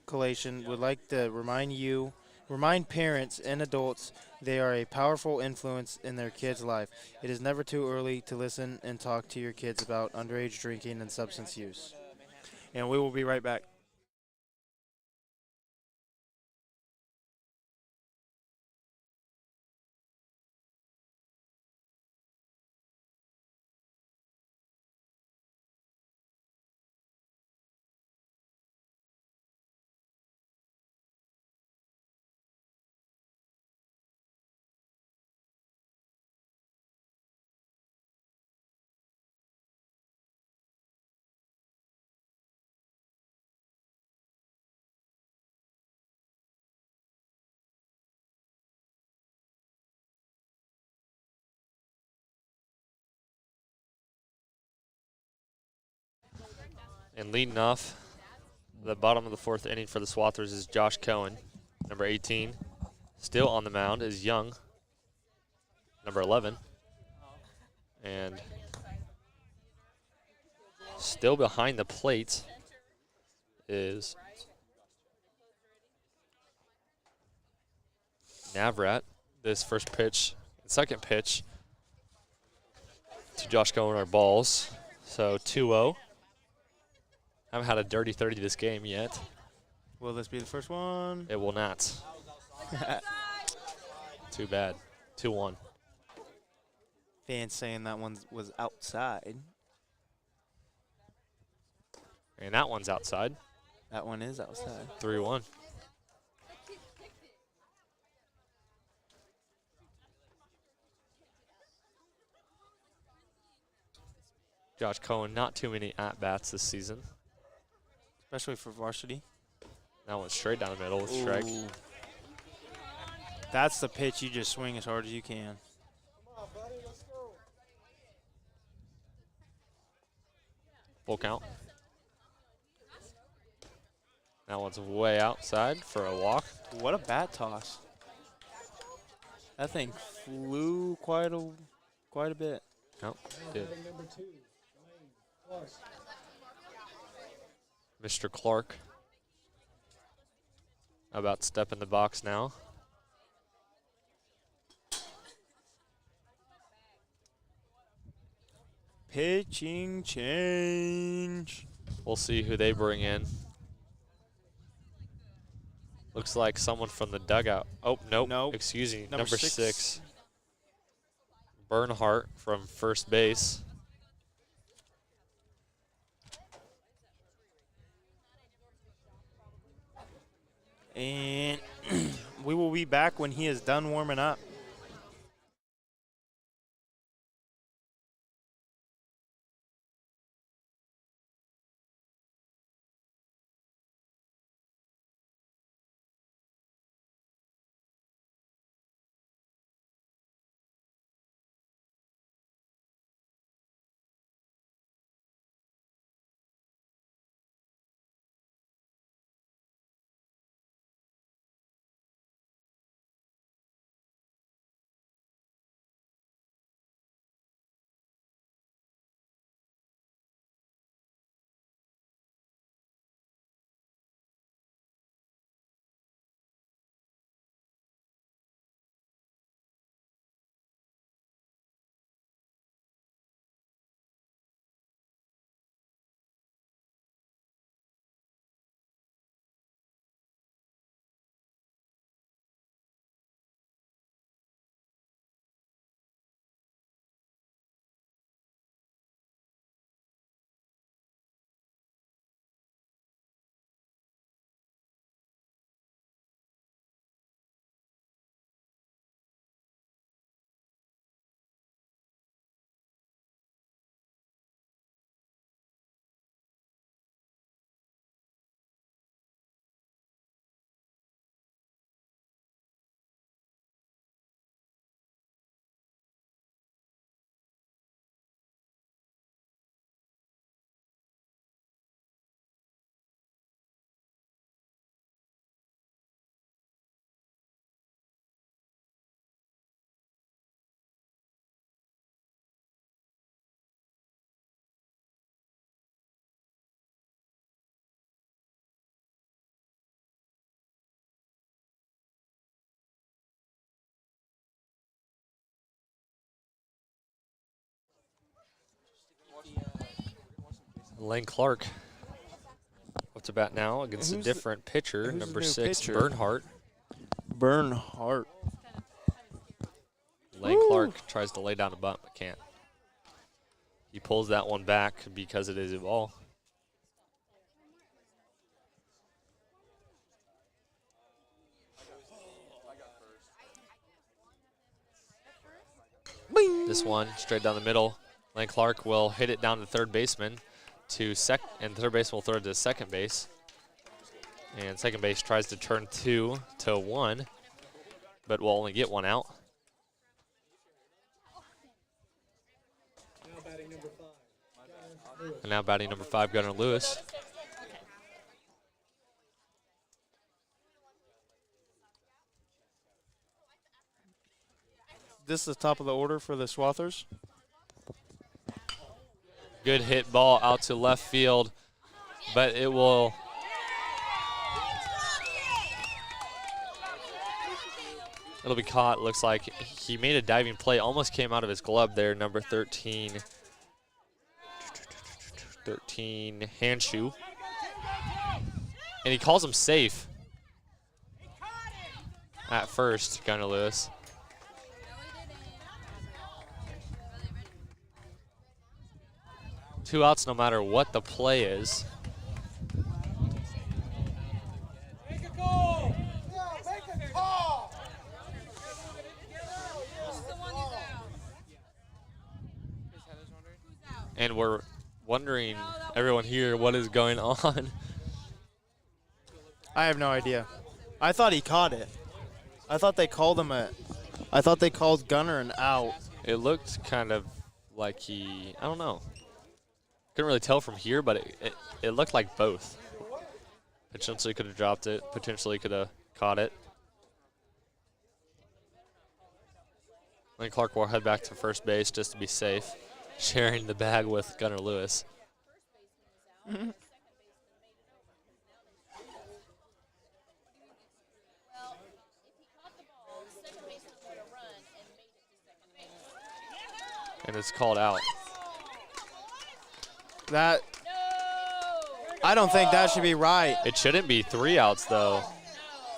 Collation would like to remind parents and adults they are a powerful influence in their kids' life. It is never too early to listen and talk to your kids about underage drinking and substance use. And we will be right back. And leading off the bottom of the fourth inning for the Swathers is Josh Cohen, number 18. Still on the mound is Young, number 11. And still behind the plate is Navrat. This first pitch, second pitch to Josh Cohen are balls. So 2-0. Haven't had a dirty 30 this game yet. Will this be the first one? It will not. Too bad. 2-1. Fans saying that one was outside. And that one's outside. That one is outside. 3-1. Josh Cohen, not too many at-bats this season. Especially for varsity. That one's straight down the middle with a strike. Ooh. That's the pitch you just swing as hard as you can. Full count. That one's way outside for a walk. What a bat toss. That thing flew quite a bit. Nope, did. Mr. Clark about to step in the box now. Pitching change. We'll see who they bring in. Looks like someone from the dugout. Oh, nope. Nope. Excuse me. Number Number six. 6. Bernhardt from first base. And we will be back when he is done warming up. Lane Clark. What's to bat now against a different pitcher, who's number the new 6, pitcher? Bernhardt. Bernhardt. Lane Clark tries to lay down a bunt, but can't. He pulls that one back because it is a ball. Bing. This one straight down the middle. Lane Clark will hit it down to third baseman and third baseman will throw it to second base. And second base tries to turn 2 to 1, but will only get 1 out. Now batting number 5. And now batting number 5, Gunnar Lewis. This is the top of the order for the Swathers. Good hit ball out to left field, but it will. It'll be caught. Looks like he made a diving play, almost came out of his glove there, number 13. 13 Handshoe. And he calls him safe at first, Gunnar Lewis. Two outs no matter what the play is. Make a call! Make a call! And we're wondering, everyone here, what is going on? I have no idea. I thought he caught it. I thought they called him I thought they called Gunnar an out. It looked kind of like I don't know. Couldn't really tell from here, but it looked like both. Potentially could have dropped it, potentially could have caught it. Lane Clark will head back to first base just to be safe, sharing the bag with Gunnar Lewis. And it's called out. That I don't think that should be right. It shouldn't be 3 outs, though.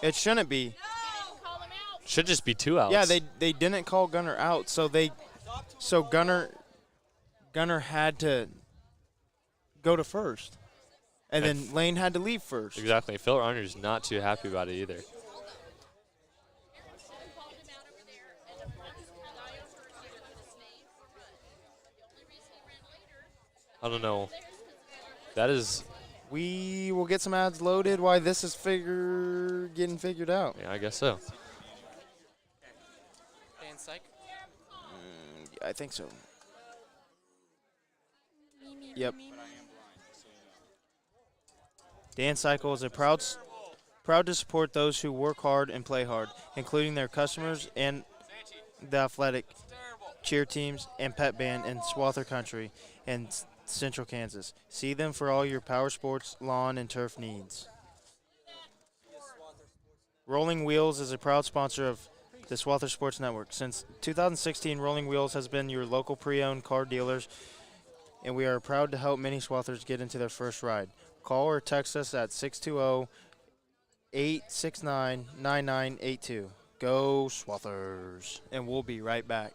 It shouldn't be. Should just be 2 outs. Yeah, they didn't call Gunnar out, so Gunnar had to go to first, and then Lane had to leave first. Exactly. Phil Arner's not too happy about it either. I don't know. That is. We will get some ads loaded while this is getting figured out. Yeah, I guess so. Dan Syke. I think so. Yep. Dan Cycle is proud to support those who work hard and play hard, including their customers and the athletic cheer teams and pet band in Swather Country and Central Kansas. See them for all your power sports, lawn, and turf needs. Rolling Wheels is a proud sponsor of the Swather Sports Network. Since 2016, Rolling Wheels has been your local pre-owned car dealers, and we are proud to help many Swathers get into their first ride. Call or text us at 620-869-9982. Go Swathers. And we'll be right back.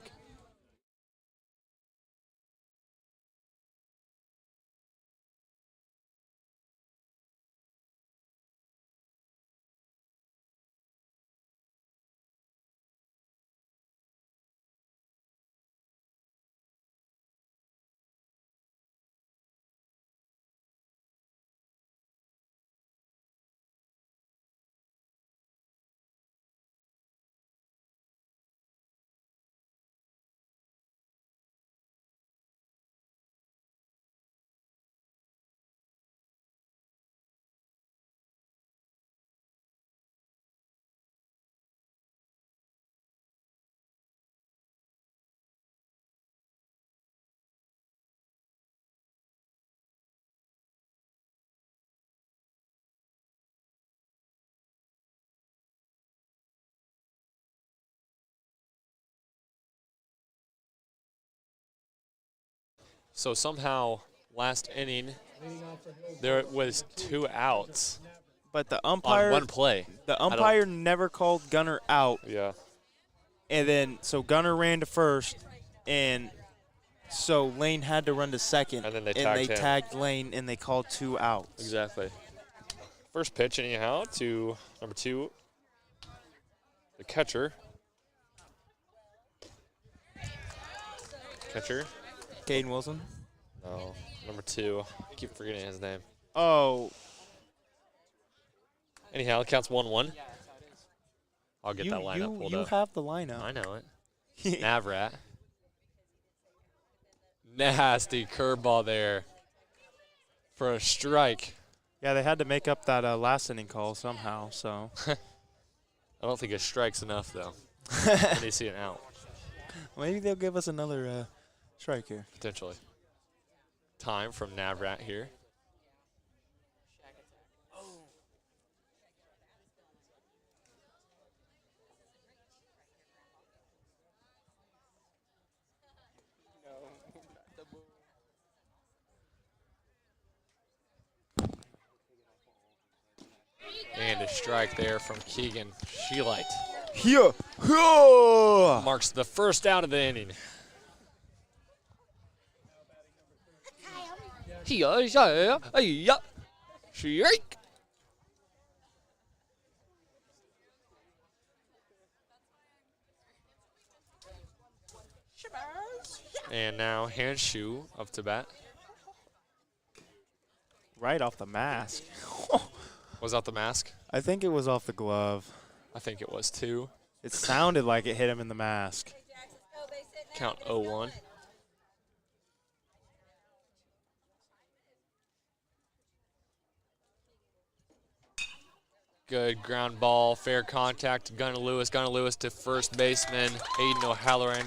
So somehow, last inning, There was 2 outs But the on umpire, one play. the umpire never called Gunner out, Yeah. and then so Gunner ran to first, and so Lane had to run to second, And then they tagged him. tagged Lane, and they called 2 outs. Exactly. First pitch, anyhow, to number 2, the catcher. Catcher? Caden Wilson. No, number 2. I keep forgetting his name. Oh, Anyhow, it counts 1-1. I'll get that lineup pulled you up. have the lineup. I know it. Navrat. Nasty curveball there for a strike. Yeah, they had to make up that last inning call somehow. So I don't think a strike's enough, though. And you see an out, maybe they'll give us another strike here. potentially. Time from Navrat here. And a strike there from Keegan Sheelight. Here, Marks the first out of the inning. Strike. And now Handshoe up to bat. right off the mask. Was that the mask? I think it was off the glove. I think it was too. It sounded like it hit him in the mask. Count 0-1. Good ground ball, fair contact. Gunnar Lewis to first baseman Aiden O'Halloran.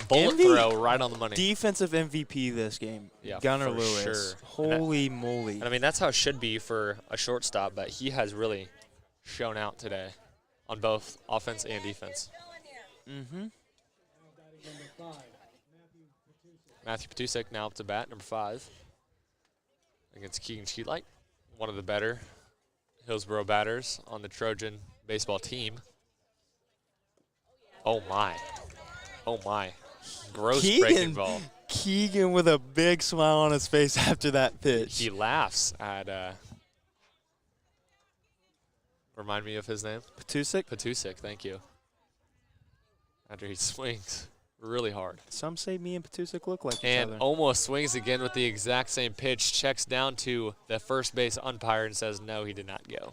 Bullet throw right on the money. Defensive MVP this game. Yeah, Gunnar for Lewis. sure. Holy moly. And I mean, that's how it should be for a shortstop, but he has really shown out today on both offense and defense. Mm-hmm. Matthew Petusek now up to bat, number 5, against Keegan Sheetlight, one of the better Hillsboro batters on the Trojan baseball team. Oh my. Oh my. Gross breaking ball. Keegan with a big smile on his face after that pitch. He laughs at, remind me of his name? Petusik? Petusik, thank you. After he swings really hard. Some say me and Petusik look like each And other. almost swings again with the exact same pitch, checks down to the first base umpire and says, no, he did not go.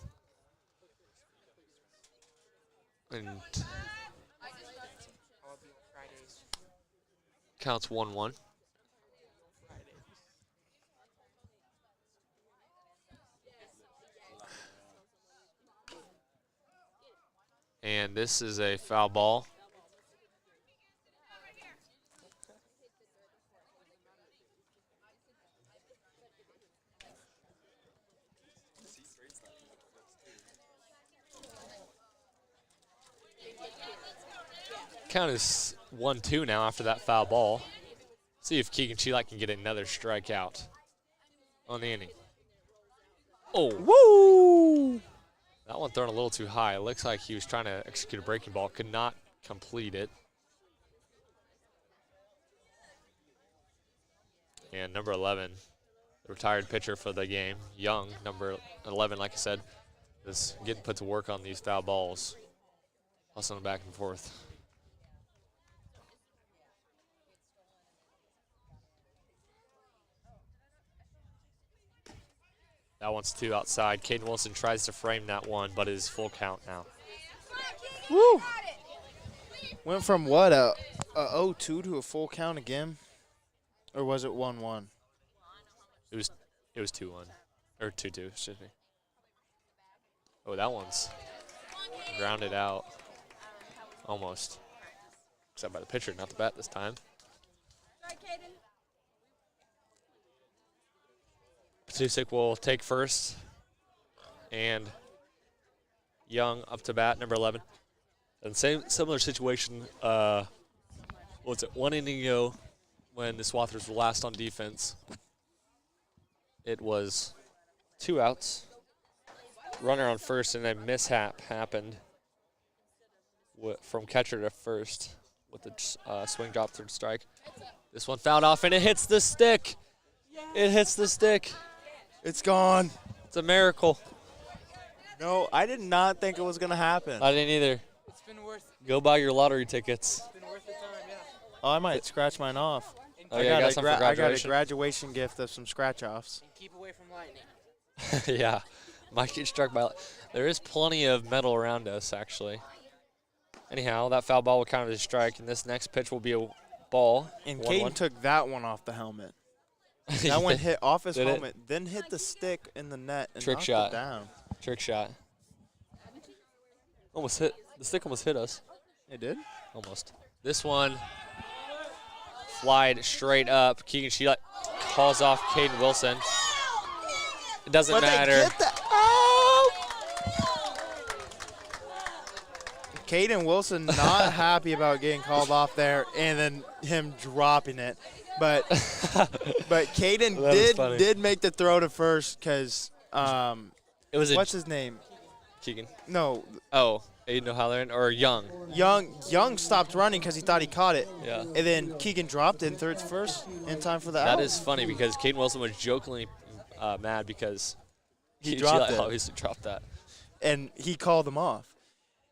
And counts 1-1. And this is a foul ball. Count is 1-2 now after that foul ball. See if Keegan Sheelight can get another strikeout on the inning. Oh, Woo! that one thrown a little too high. It looks like he was trying to execute a breaking ball, could not complete it. And number 11, the retired pitcher for the game, Young, number 11, like I said, is getting put to work on these foul balls. Hustling back and forth. That one's 2 outside. Caden Wilson tries to frame that one, but it is full count now. Woo! Went from what, a 0-2 to a full count again? Or was it 1-1? It was 2-1 or 2-2. Excuse me. Oh, that one's grounded out, almost. Except by the pitcher, not the bat this time. Petusik will take first, and Young up to bat, number 11. And similar situation. What's it? 1 inning ago, when the Swathers were last on defense. it was 2 outs. Runner on first, and a mishap happened from catcher to first with the swing drop third strike. This one fouled off, and it hits the stick. It hits the stick. It's gone. It's a miracle. No, I did not think it was going to happen. I didn't either. It's been worth Go buy your lottery tickets. the time, yeah. Oh, I might scratch mine off. Oh, yeah, got some for I got a graduation? graduation gift of some scratch-offs. And keep away from lightning. Yeah, might get struck by. There is plenty of metal around us, actually. Anyhow, that foul ball will count as a strike, and this next pitch will be a ball. And 1-1. Caden took that one off the helmet. That one hit off his Did it? helmet, then hit the stick in the net and Trick knocked shot. it down. Trick shot. Almost hit. The stick almost hit us. It did? Almost. This one flied straight up. Keegan Sheila calls off Caden Wilson. It doesn't matter. They get the out! Caden Wilson not happy about getting called off there and then him dropping it. But Caden That was funny. did make the throw to first because It was what's his name? Keegan. No, Oh, Aiden O'Halloran or Young. Young stopped running because he thought he caught it. Yeah. And then Keegan dropped it and threw it first in time for the out. That is funny because Caden Wilson was jokingly mad because He Keegan dropped Sheila it. obviously dropped that. And he called them off.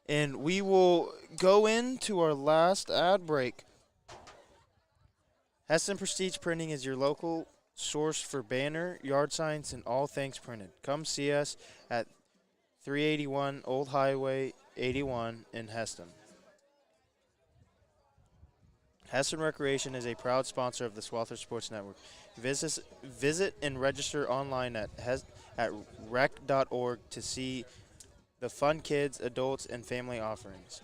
And we will go into our last ad break. Hesston Prestige Printing is your local source for banner, yard signs, and all things printed. Come see us at 381 Old Highway 81 in Hesston. Hesston Recreation is a proud sponsor of the Swather Sports Network. Visit and register online at rec.org to see the fun kids, adults, and family offerings.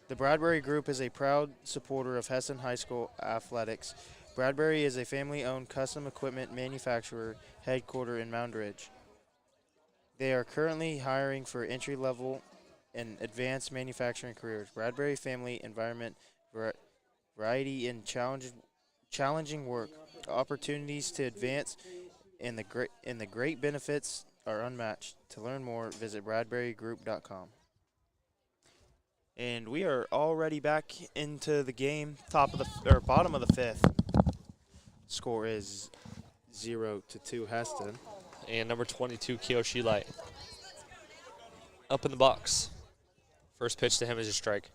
The Bradbury Group is a proud supporter of Hesston High School athletics. Bradbury is a family-owned custom equipment manufacturer headquartered in Mound Ridge. They are currently hiring for entry-level and advanced manufacturing careers. Bradbury Family Environment, variety and challenging work, opportunities to advance, and the great benefits are unmatched. To learn more, visit bradburygroup.com. And we are already back into the game. Bottom of the fifth. Score is 0-2 Hesston. And number 22, Kiyoshi Light. Up in the box. First pitch to him is a strike.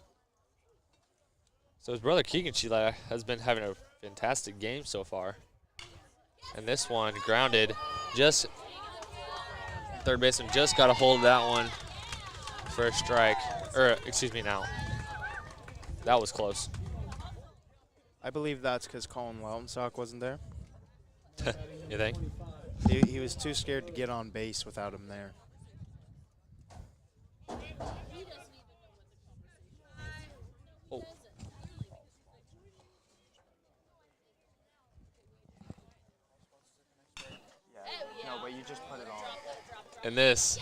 So his brother Keegan Sheila has been having a fantastic game so far. And this one grounded. Just third baseman just got a hold of that one for a strike. Or excuse me, now. That was close. I believe that's because Colin Weltenstock wasn't there. You think? He was too scared to get on base without him there. Oh. No, but you just put it on. And this,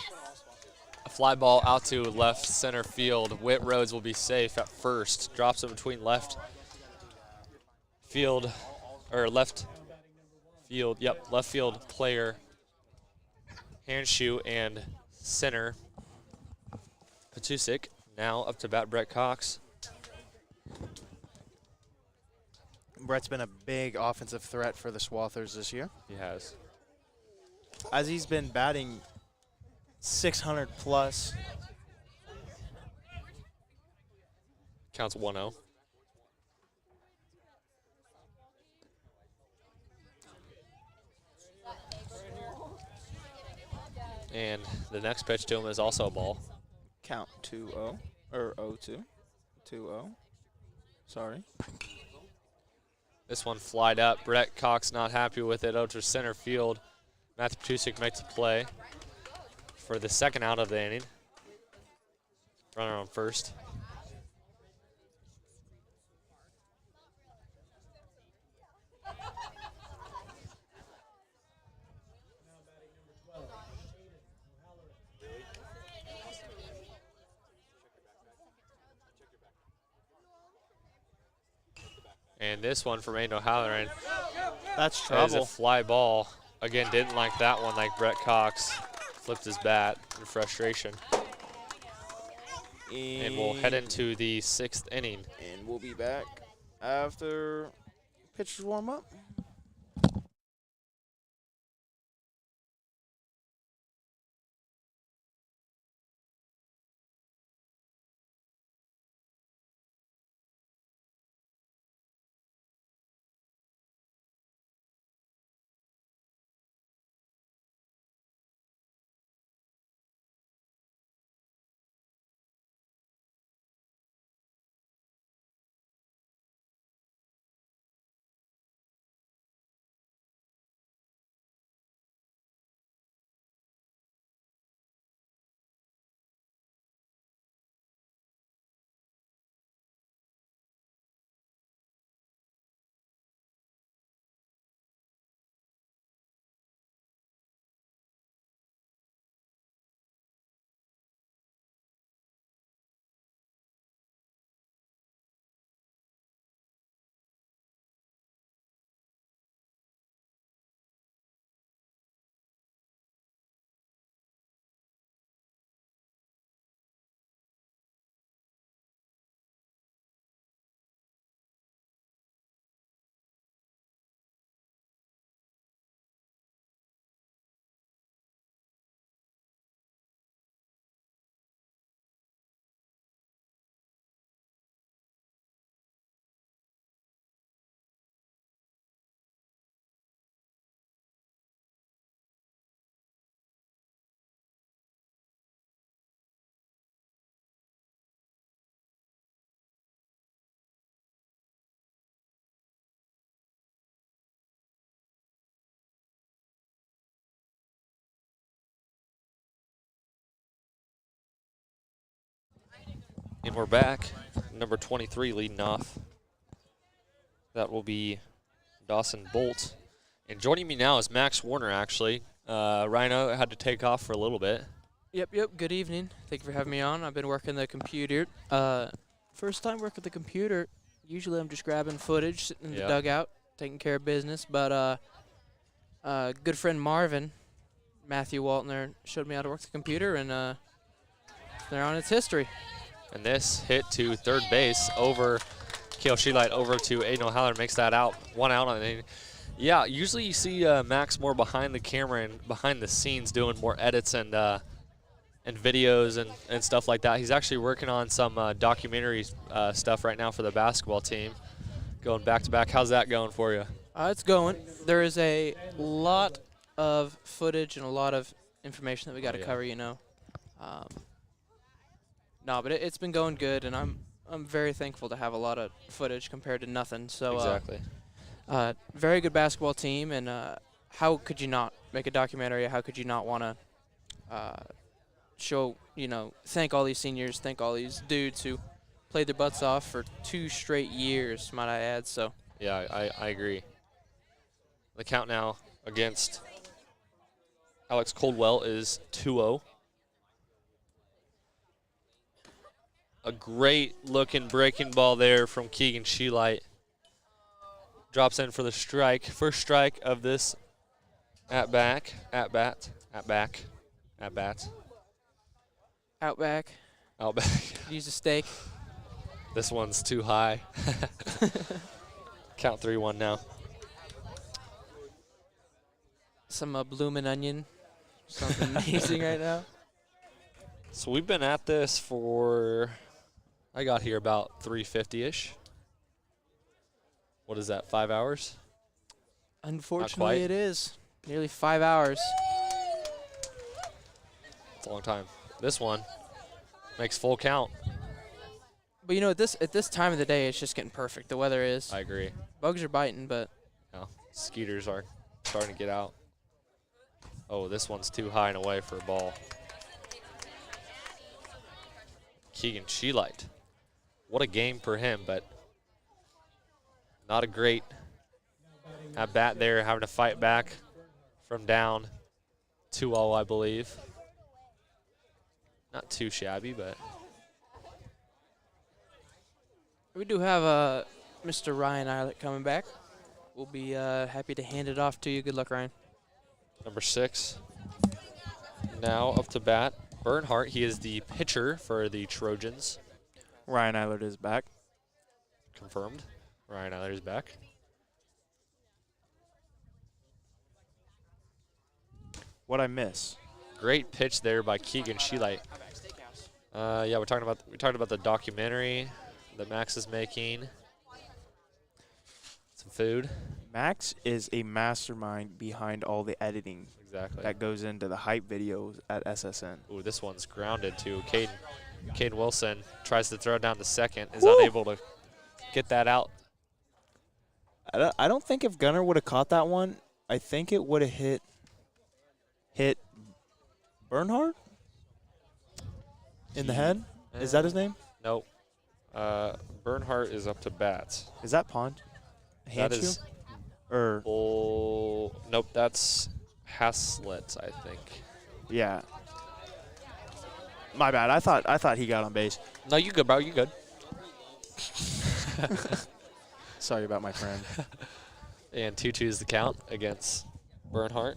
a fly ball out to left center field. Whit Rhodes will be safe at first. Drops it between left field, or left field, left field player, Handshoe, and center, Patusik. Now up to bat, Brett Cox. Brett's been a big offensive threat for the Swathers this year, He has. as he's been batting 600 plus. Counts 1-0. And the next pitch to him is also a ball. Count 2-0, or 0-2. 2-0. Sorry. This one flied up. Brett Cox not happy with it. Out to center field. Matthew Patusik makes a play for the second out of the inning. Runner on first. And this one from Aiden O'Halloran That's That is a trouble. fly ball. Again, didn't like that one like Brett Cox. Flipped his bat in frustration. And we'll head into the 6th inning. And we'll be back after pitchers warm up. And we're back. Number 23 leading off. That will be Dawson Bolt. And joining me now is Max Warner, actually. Rhino had to take off for a little bit. Yep. Good evening. Thank you for having me on. I've been working the computer. First time working the computer. Usually I'm just grabbing footage, sitting in the dugout, taking care of business. But good friend Marvin, Matthew Waltner, showed me how to work the computer, and there on its history. And this hit to third base over Kale Sheelight over to Aiden O'Halloran, makes that out. 1 out on it. Yeah, usually you see Max more behind the camera and behind the scenes doing more edits and videos and stuff like that. He's actually working on some documentary stuff right now for the basketball team, going back to back. How's that going for you? It's going. There is a lot of footage and a lot of information that we got to cover, you know. No, but it's been going good, and I'm very thankful to have a lot of footage compared to nothing. So exactly. Very good basketball team, and how could you not make a documentary? How could you not want to show, you know, thank all these seniors, thank all these dudes who played their butts off for 2 straight years, might I add. So yeah, I agree. The count now against Alex Coldwell is 2-0. A great looking breaking ball there from Keegan Sheelight. Drops in for the strike. First strike of this at bat. Outback. Use a steak. This one's too high. Count 3-1 now. Some bloomin' onion. Something amazing right now. So we've been at this for, I got here about 3:50-ish. What is that, 5 hours? Unfortunately, it is. Nearly 5 hours. It's a long time. This one makes full count. But, you know, at this time of the day, it's just getting perfect. The weather is. I agree. Bugs are biting, but. No, skeeters are starting to get out. Oh, this one's too high and away for a ball. Keegan Sheelight. What a game for him, but not a great at bat there, having to fight back from down 2-0, I believe. Not too shabby, but. We do have Mr. Ryan Eilert coming back. we'll be happy to hand it off to you. Good luck, Ryan. Number 6. Now up to bat, Bernhardt. He is the pitcher for the Trojans. Ryan Eilert is back. Confirmed. Ryan Eilert is back. What'd I miss? Great pitch there by Keegan Sheelight. Yeah, we talked about the documentary that Max is making. Some food. Max is a mastermind behind all the editing Exactly. that goes into the hype videos at SSN. Ooh, this one's grounded too. Caden Wilson tries to throw it down to second, is Woo! unable to get that out. I don't think if Gunner would have caught that one, I think it would have hit Bernhardt in the head. Is that his name? Nope. Bernhardt is up to bat. Is that Pond? That is Or nope, that's Haslett, I think. yeah. My bad. I thought he got on base. No, you good, bro. You good. Sorry about my friend. And 2-2 is the count against Bernhardt.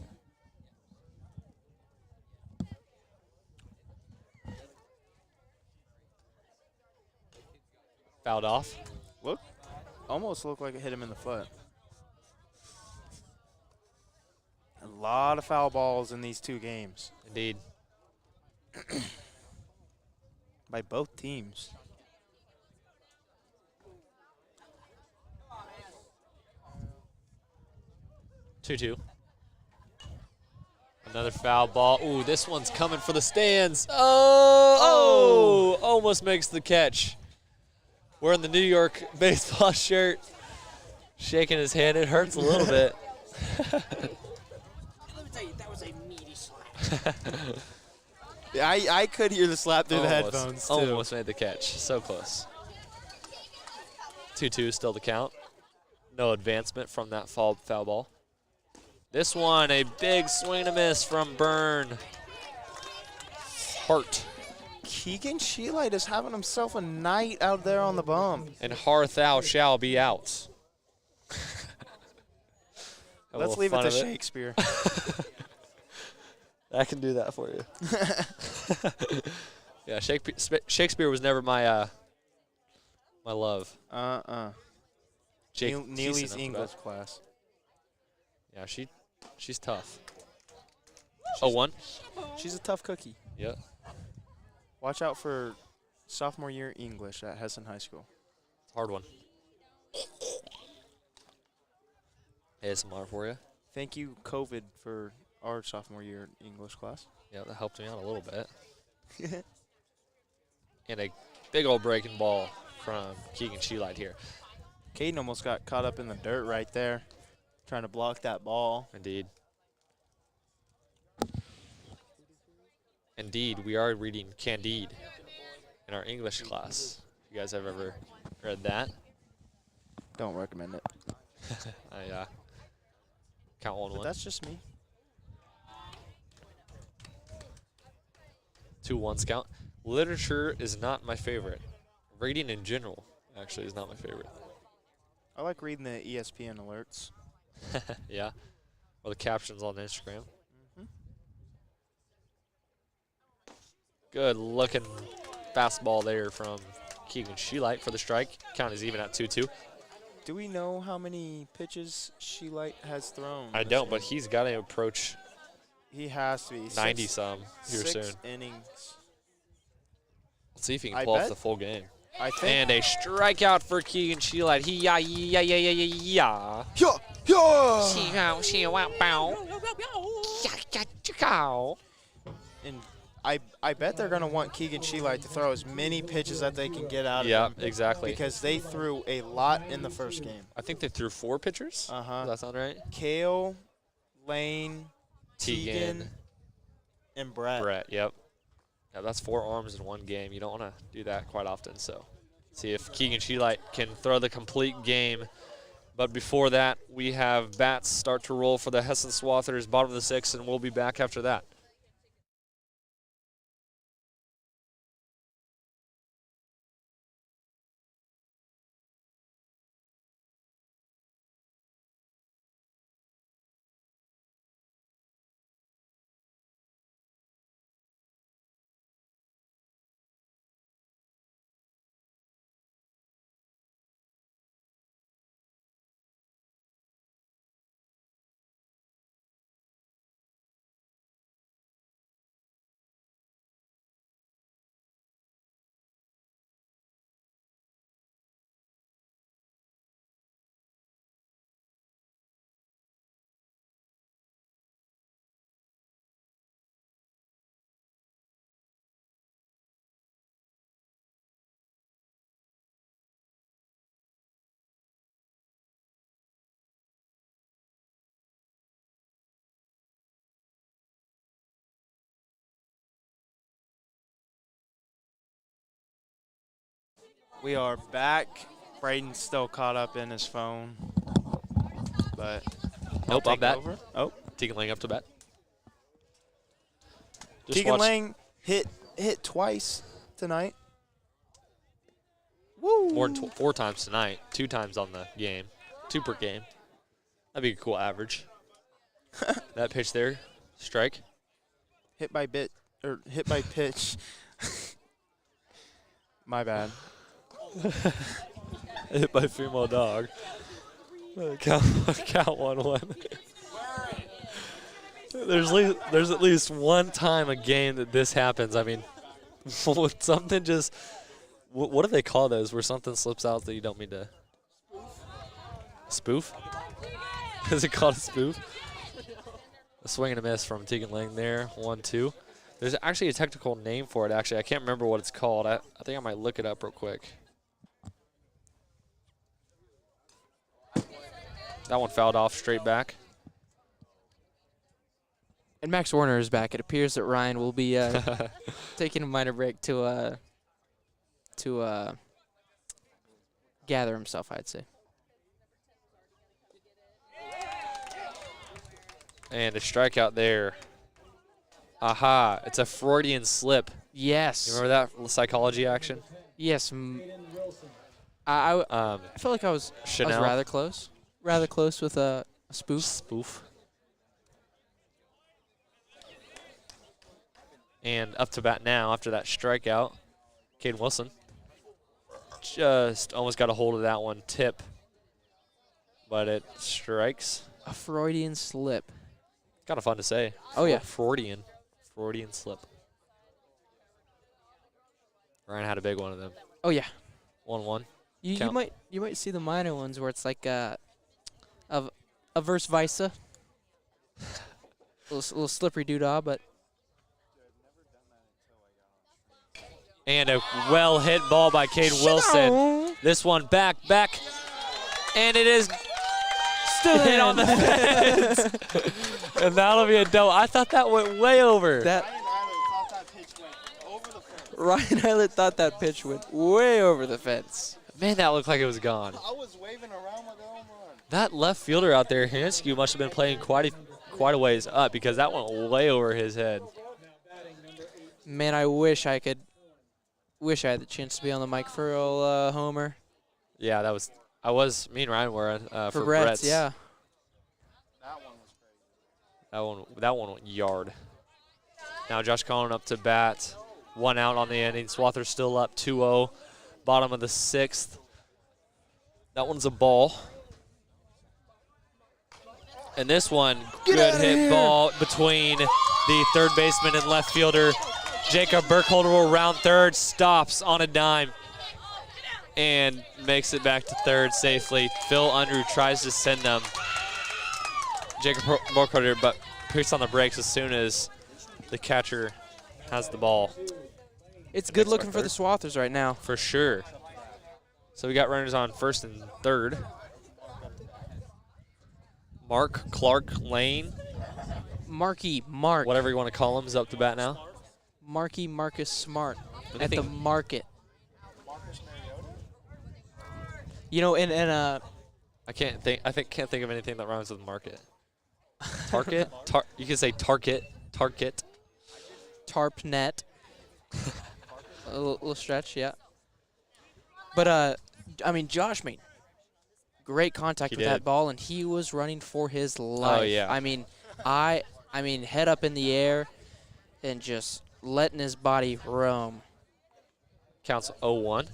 Fouled off. Almost looked like it hit him in the foot. A lot of foul balls in these two games Indeed. by both teams. Two. Another foul ball. Ooh, this one's coming for the stands. Oh! Almost makes the catch. Wearing the New York baseball shirt. Shaking his hand. It hurts a little bit. Let me tell you, that was a meaty slap. I could hear the slap through the Almost. headphones, too. Almost made the catch. So close. 2-2 still the count. No advancement from that foul ball. This one, a big swing and a miss from Bern. Hart. Keegan Sheelight is having himself a night out there on the bump. And Harthau shall be out. Let's leave it to Shakespeare. I can do that for you. Yeah, Shakespeare was never my my love. Neely's English class. Yeah, she's tough. 0-1. She's a tough cookie. Yeah. Watch out for sophomore year English at Hesston High School. Hard one. ASMR for you. Thank you, COVID, for our sophomore year English class. Yeah, that helped me out a little bit. And a big old breaking ball from Keegan Sheelight here. Caden almost got caught up in the dirt right there, trying to block that ball. Indeed. Indeed, we are reading Candide in our English class. If you guys have ever read that. Don't recommend it. I count 1-1. But that's just me. 2-1 count. Literature is not my favorite. Reading in general actually is not my favorite. I like reading the ESPN alerts. Yeah. Or the captions on Instagram. Good looking fastball there from Keegan Sheelight for the strike. Count is even at 2-2. Do we know how many pitches Sheelight has thrown? I don't, but he's got to approach He has to be. 90-some here soon. 6 innings. Let's see if he can I pull off bet. the full game. I think. And a strikeout for Keegan Sheelight. And I bet they're going to want Keegan Sheelight to throw as many pitches that they can get out of Yeah, him. exactly. Because they threw a lot in the first game. I think they threw 4 pitchers. Uh-huh. Does that sound right? Kale, Lane, Teagan, Teagan, and Brett. Yep. Yeah, that's 4 arms in one game. You don't want to do that quite often. So, see if Keegan Sheelight can throw the complete game. But before that, we have bats start to roll for the Hesston Swathers, bottom of the 6th, and we'll be back after that. We are back. Braden's still caught up in his phone. But Nope, I'm back. Oh, Tegan Lang up to bat. Tegan Lang hit twice tonight. Woo! More than 4 times tonight. 2 times on the game. 2 per game. That'd be a cool average. That pitch there, strike. Hit by pitch. My bad. Hit by female dog. Count 1-1. There's at least one time a game that this happens. I mean, something just. What do they call those? Where something slips out that you don't mean to. Spoof? Is it called a spoof? A swing and a miss from Tegan Lang there. 1-2. There's actually a technical name for it. Actually, I can't remember what it's called. I think I might look it up real quick. That one fouled off straight back. And Max Warner is back. It appears that Ryan will be taking a minor break to gather himself, I'd say. And a strikeout there. Aha, it's a Freudian slip. Yes. You remember that psychology action? Yes. I feel like I was rather close. Rather close with a spoof. Spoof. And up to bat now after that strikeout. Caden Wilson just almost got a hold of that one. Tip. But it strikes. A Freudian slip. Kind of fun to say. Oh, yeah. Freudian slip. Ryan had a big one of them. Oh, yeah. 1-1. You might see the minor ones where it's like a verse visa. little slippery doodah, but. And a well-hit ball by Caden Wilson. This one back, and it is still hit on the fence. And that'll be a double. I thought that went way over. Ryan Eilert thought that pitch went way over the fence. Man, that looked like it was gone. I was waving around with the home run. That left fielder out there, Hanskew, must have been playing quite a ways up because that went way over his head. Man, I wish I had the chance to be on the Mike Furl homer. Yeah, me and Ryan were for Brett's. Yeah. That one went yard. Now Josh Collin up to bat. 1 out on the inning. Swather's still up 2-0. Bottom of the 6th. That one's a ball. And this one, good hit ball between the third baseman and left fielder. Jacob Burkholder will round third, stops on a dime, and makes it back to third safely. Phil Unruh tries to send them. Jacob Burkholder, but puts on the brakes as soon as the catcher has the ball. It's good looking for the Swathers right now. For sure. So we got runners on first and third. Mark Clark Lane. Marky Mark. Whatever you want to call him is up to bat now. Marky Marcus Smart at the market. You know, and I can't think of anything that rhymes with market. Target? You can say target. Tarp net. a little stretch, yeah. But I mean, Josh made great contact with that ball, and he was running for his life. Oh yeah. I mean, head up in the air, and just letting his body roam. Counts 0-1. He's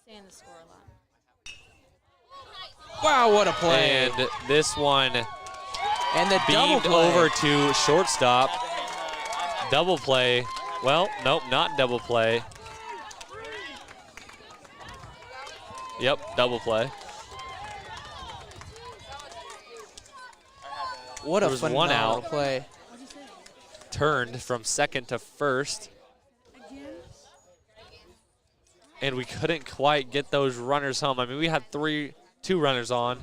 saying the score a lot. Wow, what a play! And this one and the double beamed play over to shortstop. Double play. Well, nope, not double play. Yep, double play. What a phenomenal play. Turned from second to first. And we couldn't quite get those runners home. I mean, we had two runners on.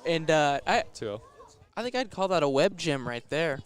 And I think I'd call that a web gem right there.